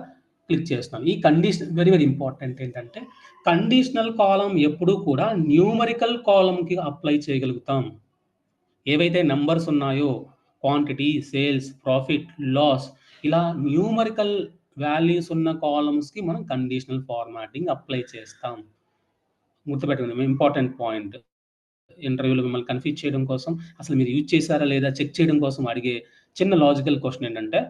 క్లిక్ చేస్తున్నాను. ఈ కండిషన్ వెరీ వెరీ ఇంపార్టెంట్. ఏంటంటే కండిషనల్ కాలం ఎప్పుడూ కూడా న్యూమరికల్ కాలంకి అప్లై చేయగలుగుతాం. ఏవైతే నంబర్స్ ఉన్నాయో క్వాంటిటీ, సేల్స్, ప్రాఫిట్, లాస్, ఇలా న్యూమరికల్ వాల్యూస్ ఉన్న కాలమ్స్కి మనం కండిషనల్ ఫార్మాటింగ్ అప్లై చేస్తాం. గుర్తుపెట్టుకోండి, ఇంపార్టెంట్ పాయింట్. ఇంటర్వ్యూలో మిమ్మల్ని కన్ఫ్యూజ్ చేయడం కోసం, అసలు మీరు యూజ్ చేశారా లేదా చెక్ చేయడం కోసం అడిగే చిన్న లాజికల్ క్వశ్చన్ ఏంటంటే,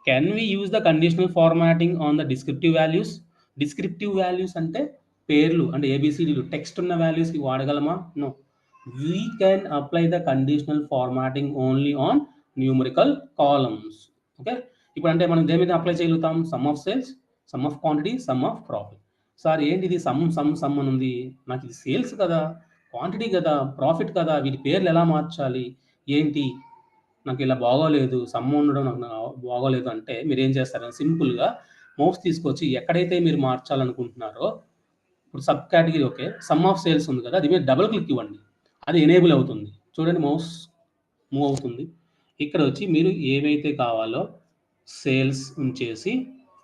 can we use the conditional formatting on the descriptive values? Descriptive values అంటే పేర్లు, అంటే ఏబిసిడీలు, టెక్స్ట్ ఉన్న వాల్యూస్కి వాడగలమా? No. We can apply the conditional formatting only on numerical columns. Okay, ఇప్పుడు అంటే మనం దేని మీద అప్లై చేయగలుగుతాం? Sum of sales, sum of quantity, sum of profit. Sir ఏంటి ఇది సమ్ అని ఉంది, నాకు ఇది సేల్స్ కదా, క్వాంటిటీ కదా, ప్రాఫిట్ కదా, వీటి పేర్లు ఎలా మార్చాలి ఏంటి, నాకు ఇలా బాగోలేదు, సమ్ ఉండడం నాకు బాగోలేదు అంటే మీరు ఏం చేస్తారంటే సింపుల్గా మౌస్ తీసుకొచ్చి ఎక్కడైతే మీరు మార్చాలనుకుంటున్నారో, ఇప్పుడు sub category okay, some of sales ఉంది కదా, అది మీరు డబుల్ క్లిక్ ఇవ్వండి, అది ఎనేబుల్ అవుతుంది. చూడండి, మౌస్ మూవ్ అవుతుంది. ఇక్కడ వచ్చి మీరు ఏవైతే కావాలో సేల్స్ ఉంచేసి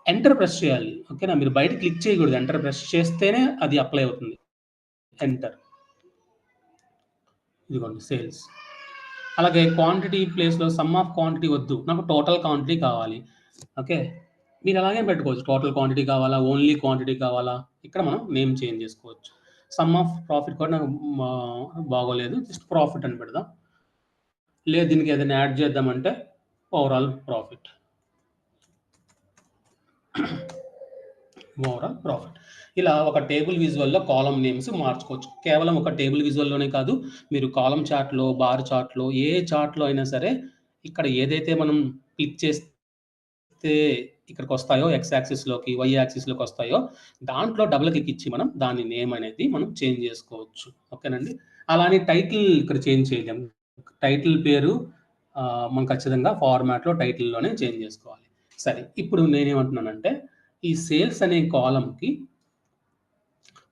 ఎంటర్ ప్రెస్ చేయాలి. ఓకేనా, మీరు బయట క్లిక్ చేయకూడదు, ఎంటర్ ప్రెస్ చేస్తేనే అది అప్లై అవుతుంది. ఎంటర్, ఇదిగోండి సేల్స్. అలాగే క్వాంటిటీ ప్లేస్లో సమ్ ఆఫ్ క్వాంటిటీ వద్దు, నాకు టోటల్ క్వాంటిటీ కావాలి. ఓకే, మీరు అలాగే పెట్టుకోవచ్చు, టోటల్ క్వాంటిటీ కావాలా, ఓన్లీ క్వాంటిటీ కావాలా, ఇక్కడ మనం నేమ్ చేంజ్ చేసుకోవచ్చు. సమ్ ఆఫ్ ప్రాఫిట్ కూడా నాకు బాగోలేదు, జస్ట్ ప్రాఫిట్ అని పెడదాం. లేదు దీనికి ఏదైనా యాడ్ చేద్దామంటే ఓవరాల్ ప్రాఫిట్. Overall profit. ఇలా ఒక టేబుల్ విజువల్లో కాలం నేమ్స్ మార్చుకోవచ్చు. కేవలం ఒక టేబుల్ విజువల్లోనే కాదు, మీరు కాలం చార్ట్లో, బార్ చార్ట్లో, ఏ చార్ట్లో అయినా సరే, ఇక్కడ ఏదైతే మనం క్లిక్ చేస్తే ఇక్కడికి వస్తాయో, ఎక్స్ యాక్సిస్లోకి, వై యాక్సిస్లోకి వస్తాయో, దాంట్లో డబుల్ క్లిక్ ఇచ్చి మనం దాని నేమ్ అనేది మనం చేంజ్ చేసుకోవచ్చు. ఓకేనండి. అలానే టైటిల్ ఇక్కడ చేంజ్ చేయలేము. టైటిల్ పేరు మనం ఖచ్చితంగా ఫార్మాట్లో టైటిల్లోనే చేంజ్ చేసుకోవాలి. సరే, ఇప్పుడు నేనేమంటున్నానంటే ఈ సేల్స్ అనే కాలంకి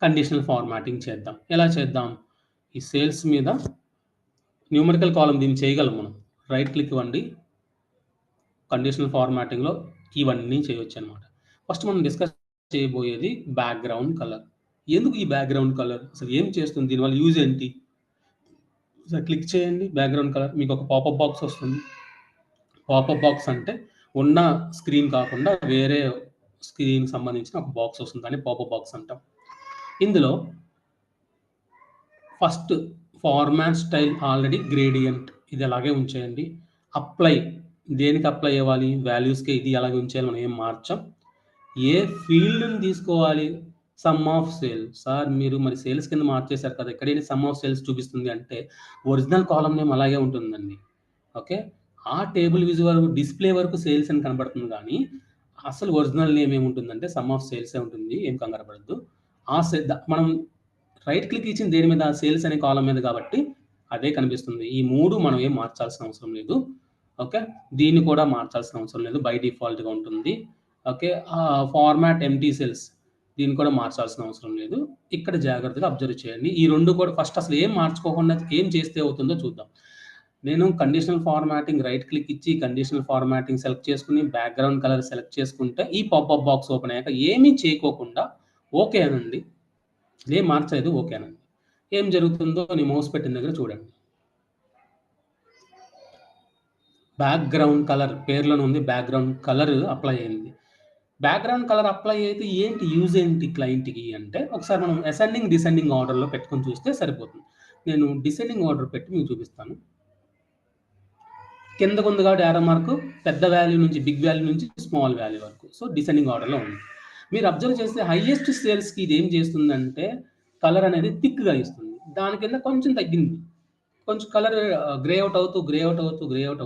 కండిషనల్ ఫార్మాటింగ్ చేద్దాం. ఎలా చేద్దాం? ఈ సేల్స్ మీద న్యూమరికల్ కాలం దీన్ని చేయగలం మనం. రైట్ క్లిక్ ఇవ్వండి, కండిషనల్ ఫార్మాటింగ్లో ఇవన్నీ చేయొచ్చు అనమాట. ఫస్ట్ మనం డిస్కస్ చేయబోయేది బ్యాక్గ్రౌండ్ కలర్. ఎందుకు ఈ బ్యాక్గ్రౌండ్ కలర్, అసలు ఏం చేస్తుంది, దీనివల్ల యూజ్ ఏంటి? సార్ క్లిక్ చేయండి, బ్యాక్గ్రౌండ్ కలర్, మీకు ఒక పాపప్ బాక్స్ వస్తుంది. పాపప్ బాక్స్ అంటే ఉన్న స్క్రీన్ కాకుండా వేరే స్క్రీన్ సంబంధించిన ఒక బాక్స్ వస్తుంది, దాన్ని పాపప్ బాక్స్ అంటాం. ఇందులో first format style already gradient, ఇది అలాగే ఉంచేయండి. అప్లై, దేనికి అప్లై అవ్వాలి? వాల్యూస్కి, ఇది అలాగే ఉంచేయాలి, మనం ఏం మార్చాం. ఏ ఫీల్డ్ని తీసుకోవాలి? Some of sale. సార్ మీరు మరి సేల్స్ కింద మార్చేశారు కదా, ఎక్కడైనా సమ్ ఆఫ్ సేల్స్ చూపిస్తుంది అంటే ఒరిజినల్ కాలం నేమ్ అలాగే ఉంటుందండి. ఓకే, ఆ టేబుల్ విజువల్ డిస్ప్లే వరకు సేల్స్ అని కనబడుతుంది, కానీ అసలు ఒరిజినల్ నేమ్ ఏముంటుందంటే సమ్ ఆఫ్ సేల్సే ఉంటుంది. ఏం కంగారు పడద్దు. మనం రైట్ క్లిక్ ఇచ్చింది దేని మీద? సేల్స్ అనే కాలం మీద, కాబట్టి అదే కనిపిస్తుంది. ఈ మూడు మనం ఏం మార్చాల్సిన అవసరం లేదు. ఓకే, దీన్ని కూడా మార్చాల్సిన అవసరం లేదు, బై డిఫాల్ట్గా ఉంటుంది. ఓకే, ఫార్మాట్ ఎంటీ సెల్స్, దీన్ని కూడా మార్చాల్సిన అవసరం లేదు. ఇక్కడ జాగ్రత్తగా అబ్జర్వ్ చేయండి. ఈ రెండు కూడా ఫస్ట్ అసలు ఏం మార్చుకోకుండా ఏం చేస్తే అవుతుందో చూద్దాం. నేను కండిషనల్ ఫార్మాటింగ్ రైట్ క్లిక్ ఇచ్చి కండిషనల్ ఫార్మాటింగ్ సెలెక్ట్ చేసుకుని బ్యాక్గ్రౌండ్ కలర్ సెలెక్ట్ చేసుకుంటే ఈ పాపప్ బాక్స్ ఓపెన్ అయ్యాక ఏమీ చేయకోకుండా ఓకే అనండి, ఏం మార్చలేదు, ఓకే అనండి. ఏం జరుగుతుందో నేను మౌస్ పెట్టిన దగ్గర చూడండి. బ్యాక్గ్రౌండ్ కలర్ పేర్లోనే ఉంది, బ్యాక్గ్రౌండ్ కలర్ అప్లై అయింది. బ్యాక్గ్రౌండ్ కలర్ అప్లై అయితే ఏంటి యూజ్ ఏంటి క్లయింట్కి అంటే, ఒకసారి మనం అసెండింగ్ డిసెండింగ్ ఆర్డర్లో పెట్టుకొని చూస్తే సరిపోతుంది. నేను డిసెండింగ్ ఆర్డర్ పెట్టి మీకు చూపిస్తాను. కిందకు ఉంది కాబట్టి యారో మార్కు పెద్ద వాల్యూ నుంచి, బిగ్ వాల్యూ నుంచి స్మాల్ వాల్యూ వరకు, సో డిసెండింగ్ ఆర్డర్లో ఉంది. మీరు అబ్జర్వ్ చేస్తే హైయెస్ట్ సేల్స్కి ఇది ఏం చేస్తుందంటే కలర్ అనేది థిక్గా ఇస్తుంది, దాని కింద కొంచెం తగ్గింది, కొంచెం కలర్ గ్రే అవుట్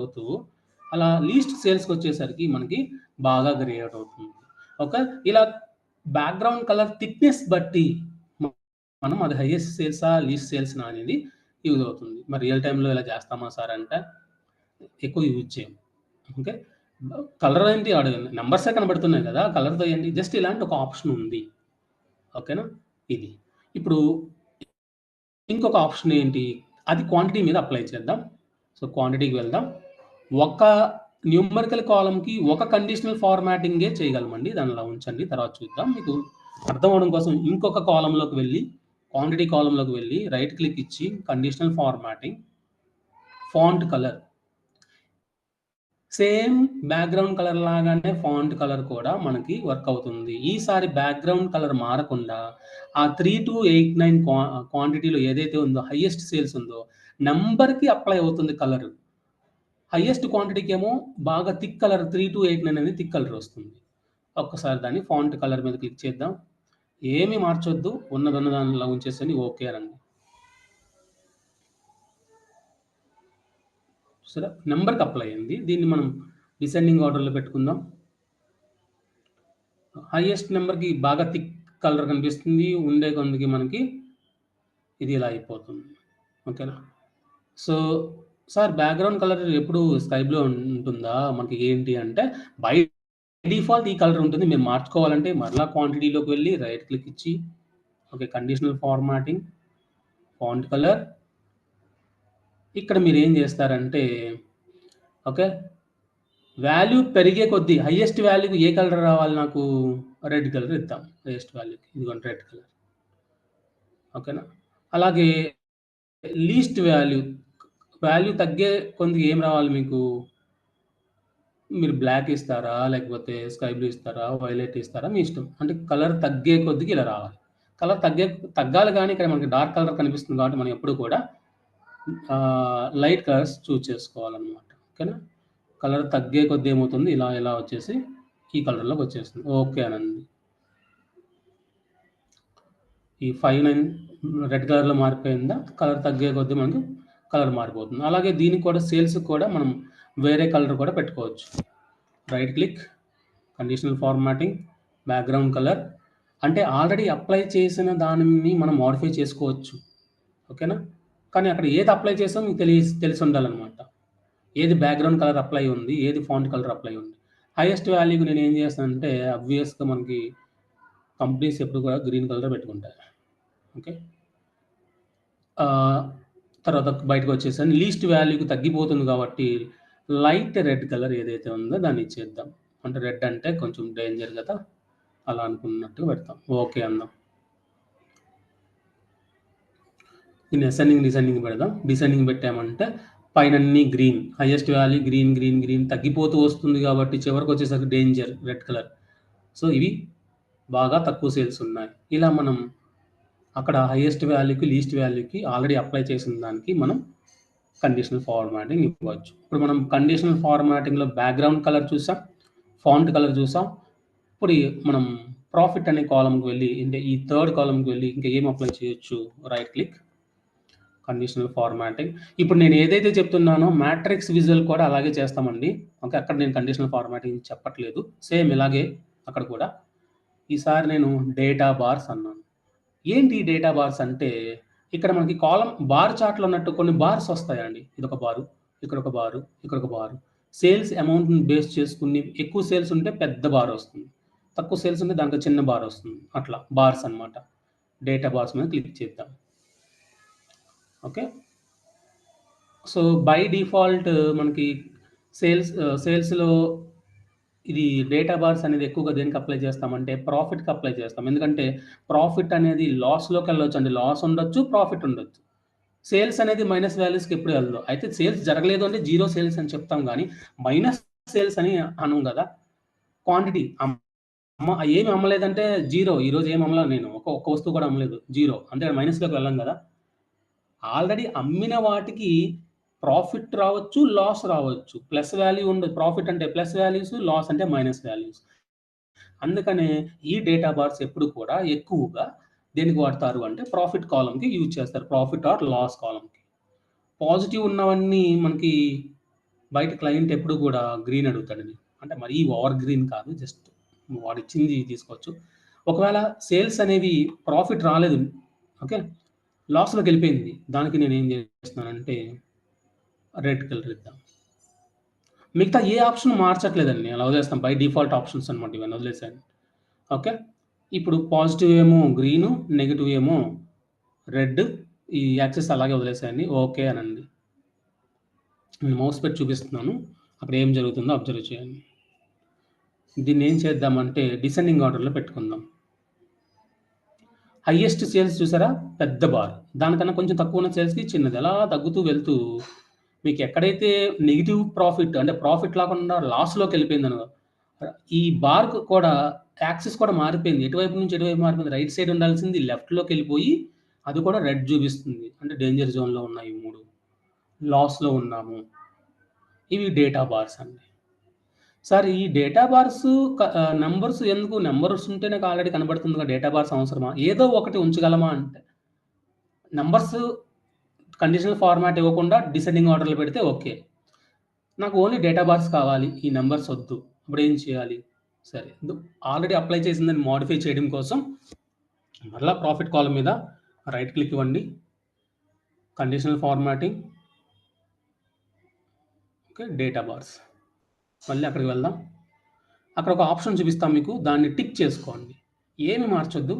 అవుతూ అలా లీస్ట్ సేల్స్కి వచ్చేసరికి మనకి బాగా గ్రే అవుట్ అవుతుంది. ఓకే, ఇలా బ్యాక్‌గ్రౌండ్ కలర్ థిక్‌నెస్ బట్టి మనం అది హైయెస్ట్ సేల్సా, లీస్ట్ సేల్స్‌నా అనేది యూజ్ అవుతుంది. మరి రియల్ టైమ్‌లో ఇలా చేస్తామా సార్ అంటే ఎక్కువ యూజ్ చేయం. ఓకే. కలర్ ఏంటి నంబర్సే కనబడుతున్నాయి కదా! కలర్‌తో ఏంటి జస్ట్ ఇలాంటి ఒక ఆప్షన్ ఉంది. ఓకేనా? ఇది. ఇప్పుడు ఇంకొక ఆప్షన్ ఏంటి? అది క్వాంటిటీ మీద అప్లై చేద్దాం. సో, క్వాంటిటీకి వెళ్దాం. ఒక న్యూమరికల్ కాలమ్‌కి ఒక కండిషనల్ ఫార్మాటింగే చేయగలమండి. దాన్ని అలా ఉంచండి. తర్వాత చూద్దాం. మీకు అర్థం అవ్వడం కోసం ఇంకొక కాలమ్‌లోకి వెళ్లి, క్వాంటిటీ కాలమ్‌లోకి వెళ్లి రైట్ క్లిక్ ఇచ్చి conditional formatting, font colour. Same background colour లాగానే ఫాంట్ కలర్ కూడా మనకి వర్క్ అవుతుంది. ఈసారి బ్యాక్‌గ్రౌండ్ కలర్ మారకుండా ఆ 3289 క్వాంటిటీలో ఏదైతే ఉందో హైయెస్ట్ సేల్స్ ఉందో నంబర్‌కి అప్లై అవుతుంది కలర్. హైయెస్ట్ క్వాంటిటీకేమో బాగా థిక్ కలర్ 3289 అనేది థిక్ కలర్ వస్తుంది. ఒక్కసారి దాన్ని ఫాంట్ కలర్ మీద క్లిక్ చేద్దాం. ఏమి మార్చొద్దు. ఉన్నదున్న దానిలా ఉంచేసని ఓకే అనండి. చూసారా? నంబర్‌కి అప్లై అయింది. దీన్ని మనం డిసెండింగ్ ఆర్డర్‌లో పెట్టుకుందాం. హైయెస్ట్ నంబర్‌కి బాగా థిక్ కలర్ కనిపిస్తుంది. ఉండే కొందికి మనకి ఇది ఇలా అయిపోతుంది. ఓకేనా? సో, సార్ బ్యాక్‌గ్రౌండ్ కలర్ ఎప్పుడు స్కై బ్లూ ఉంటుందా? మనకి ఏంటి అంటే బై డిఫాల్ట్ ఈ కలర్ ఉంటుంది. మేము మార్చుకోవాలంటే మరలా క్వాంటిటీలోకి వెళ్లి రైట్ క్లిక్ ఇచ్చి okay. Conditional formatting, font colour. ఇక్కడ మీరేం చేస్తారంటే ఓకే. వాల్యూ పెరిగే కొద్దీ హైయెస్ట్ వాల్యూకి ఏ కలర్ రావాలి నాకు? రెడ్ కలర్ ఇద్దాం. హైయెస్ట్ వాల్యూకి. ఇదిగోండి రెడ్ కలర్. ఓకేనా? అలాగే లీస్ట్ వాల్యూ, వాల్యూ తగ్గే కొద్దిగా ఏం రావాలి మీకు? మీరు బ్లాక్ ఇస్తారా? లేకపోతే స్కై బ్లూ ఇస్తారా? వైలెట్ ఇస్తారా? మీ ఇష్టం. అంటే కలర్ తగ్గే కొద్దిగా ఇలా రావాలి. కలర్ తగ్గాలి గానీ ఇక్కడ మనకి డార్క్ కలర్ కనిపిస్తుంది కాబట్టి మనం ఎప్పుడు కూడా లైట్ కలర్స్ చూజ్ చేసుకోవాలనమాట. ఓకేనా? కలర్ తగ్గే కొద్దీ ఏమవుతుంది? ఇలా ఇలా వచ్చేసి ఈ కలర్‌లోకి వచ్చేస్తుంది. ఓకే అనండి. ఈ 59 రెడ్ కలర్‌లో మారిపోయిందా? కలర్ తగ్గే కొద్దీ మనకు కలర్ మారిపోతుంది. అలాగే దీనికి కూడా సేల్స్‌కి కూడా మనం వేరే కలర్ కూడా పెట్టుకోవచ్చు. Right click, conditional formatting, background colour. అంటే ఆల్రెడీ అప్లై చేసిన దానిని మనం మోడిఫై చేసుకోవచ్చు. ఓకేనా? కానీ అక్కడ ఏది అప్లై చేసామో మీకు తెలిసుండాలనమాట. ఏది బ్యాక్‌గ్రౌండ్ కలర్ అప్లై ఉంది, ఏది ఫాంట్ కలర్ అప్లై ఉంది. హైయెస్ట్ వాల్యూకి నేనేం చేస్తానంటే ఆబ్వియస్‌గా మనకి కంపెనీస్ ఎప్పుడు కూడా గ్రీన్ కలరే పెట్టుకుంటాయి. ఓకే. తర్వాత బయటకొచ్చేసాను. లీస్ట్ వాల్యూకి తగ్గిపోతుంది కాబట్టి లైట్ రెడ్ కలర్ ఏదైతే ఉందో దాన్ని ఇచ్చేద్దాం. అంటే రెడ్ అంటే కొంచెం డేంజర్ కదా! అలా అనుకున్నట్టుగా పెడతాం. ఓకే అందాం. దీన్ని అసెండింగ్, డిసెండింగ్ పెడదాం. డిసెండింగ్ పెట్టామంటే పైనన్నీ green. Highest value green, green, green తగ్గిపోతూ వస్తుంది కాబట్టి చివరికొచ్చేసరికి డేంజర్ రెడ్ కలర్. సో, ఇవి బాగా తక్కువ సేల్స్ ఉన్నాయి. ఇలా మనం అక్కడ హైయెస్ట్ వాల్యూకి, లీస్ట్ వాల్యూకి ఆల్రెడీ అప్లై చేసిన దానికి మనం కండిషనల్ ఫార్మాటింగ్ ఇవ్వచ్చు. ఇప్పుడు మనం కండిషనల్ ఫార్మాటింగ్‌లో బ్యాక్‌గ్రౌండ్ కలర్ చూసాం. ఫాంట్ కలర్ చూసాం. ఇప్పుడు మనం ప్రాఫిట్ అనే కాలమ్‌కి వెళ్లి అంటే ఈ థర్డ్ కాలమ్‌కి వెళ్లి ఇంకా ఏం అప్లై చేయొచ్చు? Right click, conditional formatting. ఇప్పుడు నేను ఏదైతే చెప్తున్నానో మ్యాట్రిక్స్ విజువల్ కూడా అలాగే చేస్తామండి. ఓకే. అక్కడ నేను కండిషనల్ ఫార్మాటింగ్ చెప్పట్లేదు. సేమ్ ఇలాగే అక్కడ కూడా. ఈసారి నేను డేటా బార్స్ అన్నాను. ఏంటి డేటా బార్స్ అంటే, ఇక్కడ మనకి కాలమ్ బార్ చార్ట్‌లో ఉన్నట్టు కొన్ని బార్స్ వస్తాయండి. ఇదొక బారు, ఇక్కడొక బారు, ఇక్కడొక బారు. సేల్స్ అమౌంట్‌ని బేస్ చేసుకొని ఎక్కువ సేల్స్ ఉంటే పెద్ద బార్ వస్తుంది. తక్కువ సేల్స్ ఉంటే దాంట్లో చిన్న బార్ వస్తుంది. అట్లా బార్స్ అన్నమాట. డేటా బార్స్ మీద క్లిక్ చేద్దాం. ఓకే. సో, బై డిఫాల్ట్ మనకి సేల్స్‌లో ఇది డేటా బార్స్ అనేది ఎక్కువగా దేనికి అప్లై చేస్తామంటే ప్రాఫిట్‌కి అప్లై చేస్తాం. ఎందుకంటే ప్రాఫిట్ అనేది లాస్‌లోకెళ్ళొచ్చండి. లాస్ ఉండొచ్చు, ప్రాఫిట్ ఉండొచ్చు. సేల్స్ అనేది మైనస్ వాల్యూస్‌కి ఎప్పుడు వెళ్ళదు. అయితే సేల్స్ జరగలేదు అంటే జీరో సేల్స్ అని చెప్తాం గానీ, మైనస్ సేల్స్ అని అనం గదా! క్వాంటిటీ ఏమి అమ్మలేదంటే జీరో. ఈరోజు ఏమి అమ్మలా నేను. ఒక్క వస్తువు కూడా అమ్మలేదు. జీరో. అంతే మైనస్‌లోకి వెళ్ళం గదా! ఆల్రెడీ అమ్మిన వాటికి ప్రాఫిట్ రావచ్చు, లాస్ రావచ్చు. ప్లస్ వాల్యూ ఉండదు. ప్రాఫిట్ అంటే ప్లస్ వాల్యూస్, లాస్ అంటే మైనస్ వాల్యూస్. అందుకనే ఈ డేటా బార్స్ ఎప్పుడు కూడా ఎక్కువగా దేనికి వాడతారు అంటే ప్రాఫిట్ కాలమ్‌కి యూజ్ చేస్తారు. ప్రాఫిట్ ఆర్ లాస్ కాలమ్‌కి. పాజిటివ్ ఉన్నవన్నీ మనకి బయట క్లయింట్ ఎప్పుడు కూడా గ్రీన్ అడుగుతాడండి. అంటే మరీ ఓవర్ గ్రీన్ కాదు. జస్ట్ వాడిచ్చింది తీసుకోవచ్చు. ఒకవేళ సేల్స్ అనేవి ప్రాఫిట్ రాలేదు, ఓకే, లాస్‌లోకి వెళ్ళిపోయింది. దానికి నేను ఏం చేస్తున్నానంటే రెడ్ కలర్ ఇద్దాం. మిగతా ఏ ఆప్షన్ మార్చట్లేదండి. అలా వదిలేస్తాం. బై డిఫాల్ట్ ఆప్షన్స్ అనమాట ఇవన్నీ వదిలేసాను. ఓకే. ఇప్పుడు పాజిటివ్ ఏమో గ్రీను, నెగెటివ్ ఏమో రెడ్. ఈ యాక్సెస్ అలాగే వదిలేసేయండి. ఓకే అనండి. నేను మౌస్ పెట్టి చూపిస్తున్నాను. అక్కడ ఏం జరుగుతుందో అబ్జర్వ్ చేయండి. దీన్ని ఏం చేద్దామంటే డిసెండింగ్ ఆర్డర్‌లో పెట్టుకుందాం. హైయెస్ట్ సేల్స్ చూసారా? పెద్ద బార్. దానికన్నా కొంచెం తక్కువ ఉన్న సేల్స్‌కి చిన్నది. అలా తగ్గుతూ వెళ్తూ మీకు ఎక్కడైతే నెగెటివ్ ప్రాఫిట్ అంటే ప్రాఫిట్ లేకుండా లాస్‌లోకెళ్ళిపోయిందనో ఈ బార్‌కు కూడా యాక్సిస్ కూడా మారిపోయింది. ఎటువైపు నుంచి ఎటువైపు మారిపోయింది. రైట్ సైడ్ ఉండాల్సింది లెఫ్ట్‌లోకెళ్ళిపోయి అది కూడా రెడ్ చూపిస్తుంది. అంటే డేంజర్ జోన్‌లో ఉన్నాయి ఈ 3. లాస్‌లో ఉన్నాము. ఇవి డేటా బార్స్ అండి. సార్ ఈ డేటా బార్స్ నంబర్స్ ఎందుకు? నంబర్స్ ఉంటే నాకు ఆల్రెడీ కనబడుతుందిగా డేటా బార్స్ అవసరమా? ఏదో ఒకటి ఉంచగలమా అంటే నంబర్స్ కండిషనల్ ఫార్మాట్ ఇవ్వకుండా డిసెండింగ్ ఆర్డర్‌లో పెడితే ఓకే. నాకు ఓన్లీ డేటా బార్స్ కావాలి. ఈ నంబర్స్ వద్దు. అప్పుడేం చేయాలి? సరే. ఆల్రెడీ అప్లై చేసిందాన్ని మోడిఫై చేయడం కోసం మరలా ప్రాఫిట్ కాలమ్ మీద రైట్ క్లిక్ ఇవ్వండి. Conditional formatting. Okay. Data bars. మళ్ళీ అక్కడికి వెళ్దాం. అక్కడ ఒక ఆప్షన్ చూపిస్తాం మీకు. దాన్ని టిక్ చేసుకోండి. ఏమి మార్చొద్దు.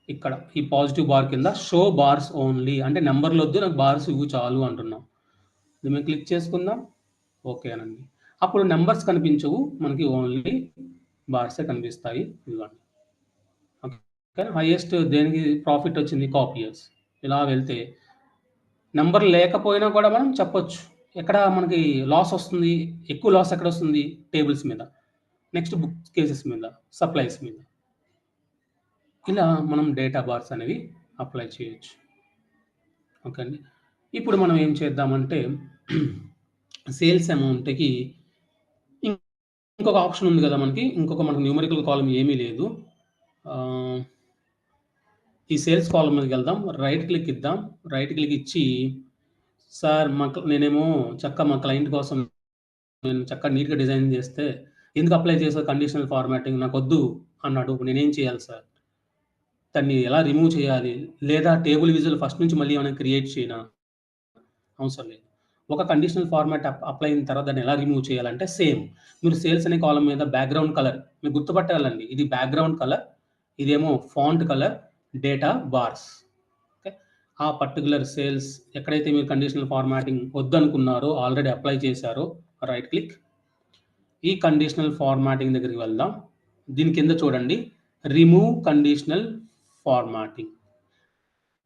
ఇక్కడ ఈ పాజిటివ్ బార్ కింద షో బార్స్ ఓన్లీ అంటే నంబర్‌లొద్దు నాకు బార్స్ ఇవ్వు చాలు అంటున్నాం. దీని మీద క్లిక్ చేసుకుందాం. ఓకే అనండి. అప్పుడు నంబర్స్ కనిపించవు. మనకి ఓన్లీ బార్సే కనిపిస్తాయి. ఇదిగోండి. ఓకే. హైయెస్ట్ దేనికి ప్రాఫిట్ వచ్చింది? కాపీయర్స్. ఇలా వెళ్తే నంబర్ లేకపోయినా కూడా మనం చెప్పొచ్చు. ఎక్కడ మనకి లాస్ వస్తుంది? ఎక్కువ లాస్ ఎక్కడొస్తుంది? టేబుల్స్ మీద. నెక్స్ట్ బుక్ కేసెస్ మీద, సప్లైస్ మీద. ఇలా మనం డేటా బార్స్ అనేవి అప్లై చేయొచ్చు. ఓకే అండి. ఇప్పుడు మనం ఏం చేద్దామంటే సేల్స్ అమౌంట్‌కి ఇంకొక ఆప్షన్ ఉంది కదా మనకి. మనకు న్యూమరికల్ కాలమ్ ఏమీ లేదు. ఈ సేల్స్ కాలమ్ మీదకెళ్దాం. రైట్ క్లిక్ ఇద్దాం. రైట్ క్లిక్ ఇచ్చి సార్ నేనేమో మా క్లయింట్ కోసం నేను చక్కగా నీట్‌గా డిజైన్ చేస్తే ఎందుకు అప్లై చేసావు కండిషనల్ ఫార్మాటింగ్ నాకొద్దు అన్నాడు. నేనేం చేయాలి సార్? దాన్ని ఎలా రిమూవ్ చేయాలి? లేదా టేబుల్ విజువల్ ఫస్ట్ నుంచి మళ్ళీ ఏమైనా క్రియేట్ చేయనా? అవసరం లేదు. ఒక కండిషనల్ ఫార్మాట్ అప్లై అయిన తర్వాత దాన్ని ఎలా రిమూవ్ చేయాలంటే సేమ్. మీరు సేల్స్ అనే కాలమ్ మీద బ్యాక్‌గ్రౌండ్ కలర్ మీరు గుర్తుపట్టాలండి. ఇది బ్యాక్‌గ్రౌండ్ కలర్, ఇదేమో font colour, data bars. Okay. ఆ పర్టిక్యులర్ సేల్స్ ఎక్కడైతే మీరు కండిషనల్ ఫార్మాటింగ్ వద్దనుకున్నారో ఆల్రెడీ అప్లై చేశారో రైట్ క్లిక్. ఈ కండిషనల్ ఫార్మాటింగ్ దగ్గరికి వెళ్దాం. దీని కింద చూడండి రిమూవ్ కండిషనల్ ఫార్మాటింగ్.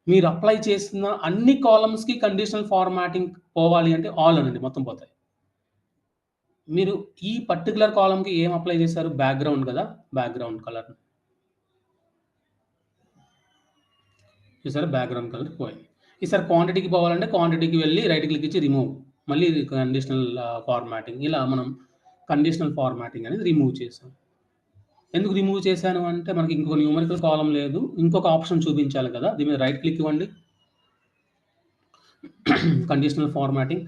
మీరు అప్లై చేసిన అన్ని కాలమ్స్‌కి కండిషనల్ ఫార్మాటింగ్ పోవాలి అంటే ఆల్ అనండి మొత్తం పోతాయి. మీరు ఈ పర్టిక్యులర్ కాలమ్‌కి ఏం అప్లై చేశారు? బ్యాక్‌గ్రౌండ్ కదా! Background colour. చూసారా? బ్యాక్‌గ్రౌండ్ కలర్ పోయింది. ఈసారి క్వాంటిటీకి పోవాలంటే క్వాంటిటీకి వెళ్లి రైట్ క్లిక్ ఇచ్చి రిమూవ్. మళ్ళీ కండిషనల్ ఫార్మాటింగ్. ఇలా మనం కండిషనల్ ఫార్మాటింగ్ అనేది రిమూవ్ చేసాం. ఎందుకు రిమూవ్ చేశాను అంటే మనకి ఇంకో న్యూమరికల్ కాలమ్ లేదు. ఇంకొక ఆప్షన్ చూపించాలి కదా! దీని మీద రైట్ క్లిక్ ఇవ్వండి. Conditional formatting.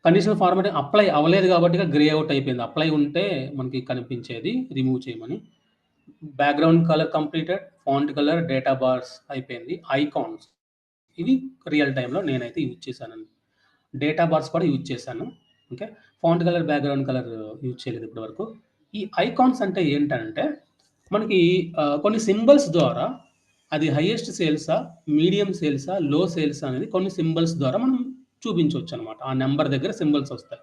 Conditional formatting apply అవ్వలేదు కాబట్టిగా గ్రే అవుట్ అయిపోయింది. అప్లై ఉంటే మనకి కనిపించేది రిమూవ్ చేయమని. Background colour completed. Font colour, data bars అయిపోయింది. ఐకాన్స్ ఇవి రియల్ టైమ్‌లో నేనైతే యూజ్ చేశానండి. డేటా బార్స్ కూడా యూజ్ చేశాను. Okay. Font colour, background colour use చేయలేదు ఇప్పటి వరకు. ఈ ఐకాన్స్ అంటే ఏంటంటే మనకి కొన్ని సింబల్స్ ద్వారా అది హైయెస్ట్ సేల్సా, మీడియం సేల్సా, లో సేల్సా అనేది కొన్ని సింబల్స్ ద్వారా మనం చూపించొచ్చనమాట. ఆ నంబర్ దగ్గర సింబల్స్ వస్తాయి.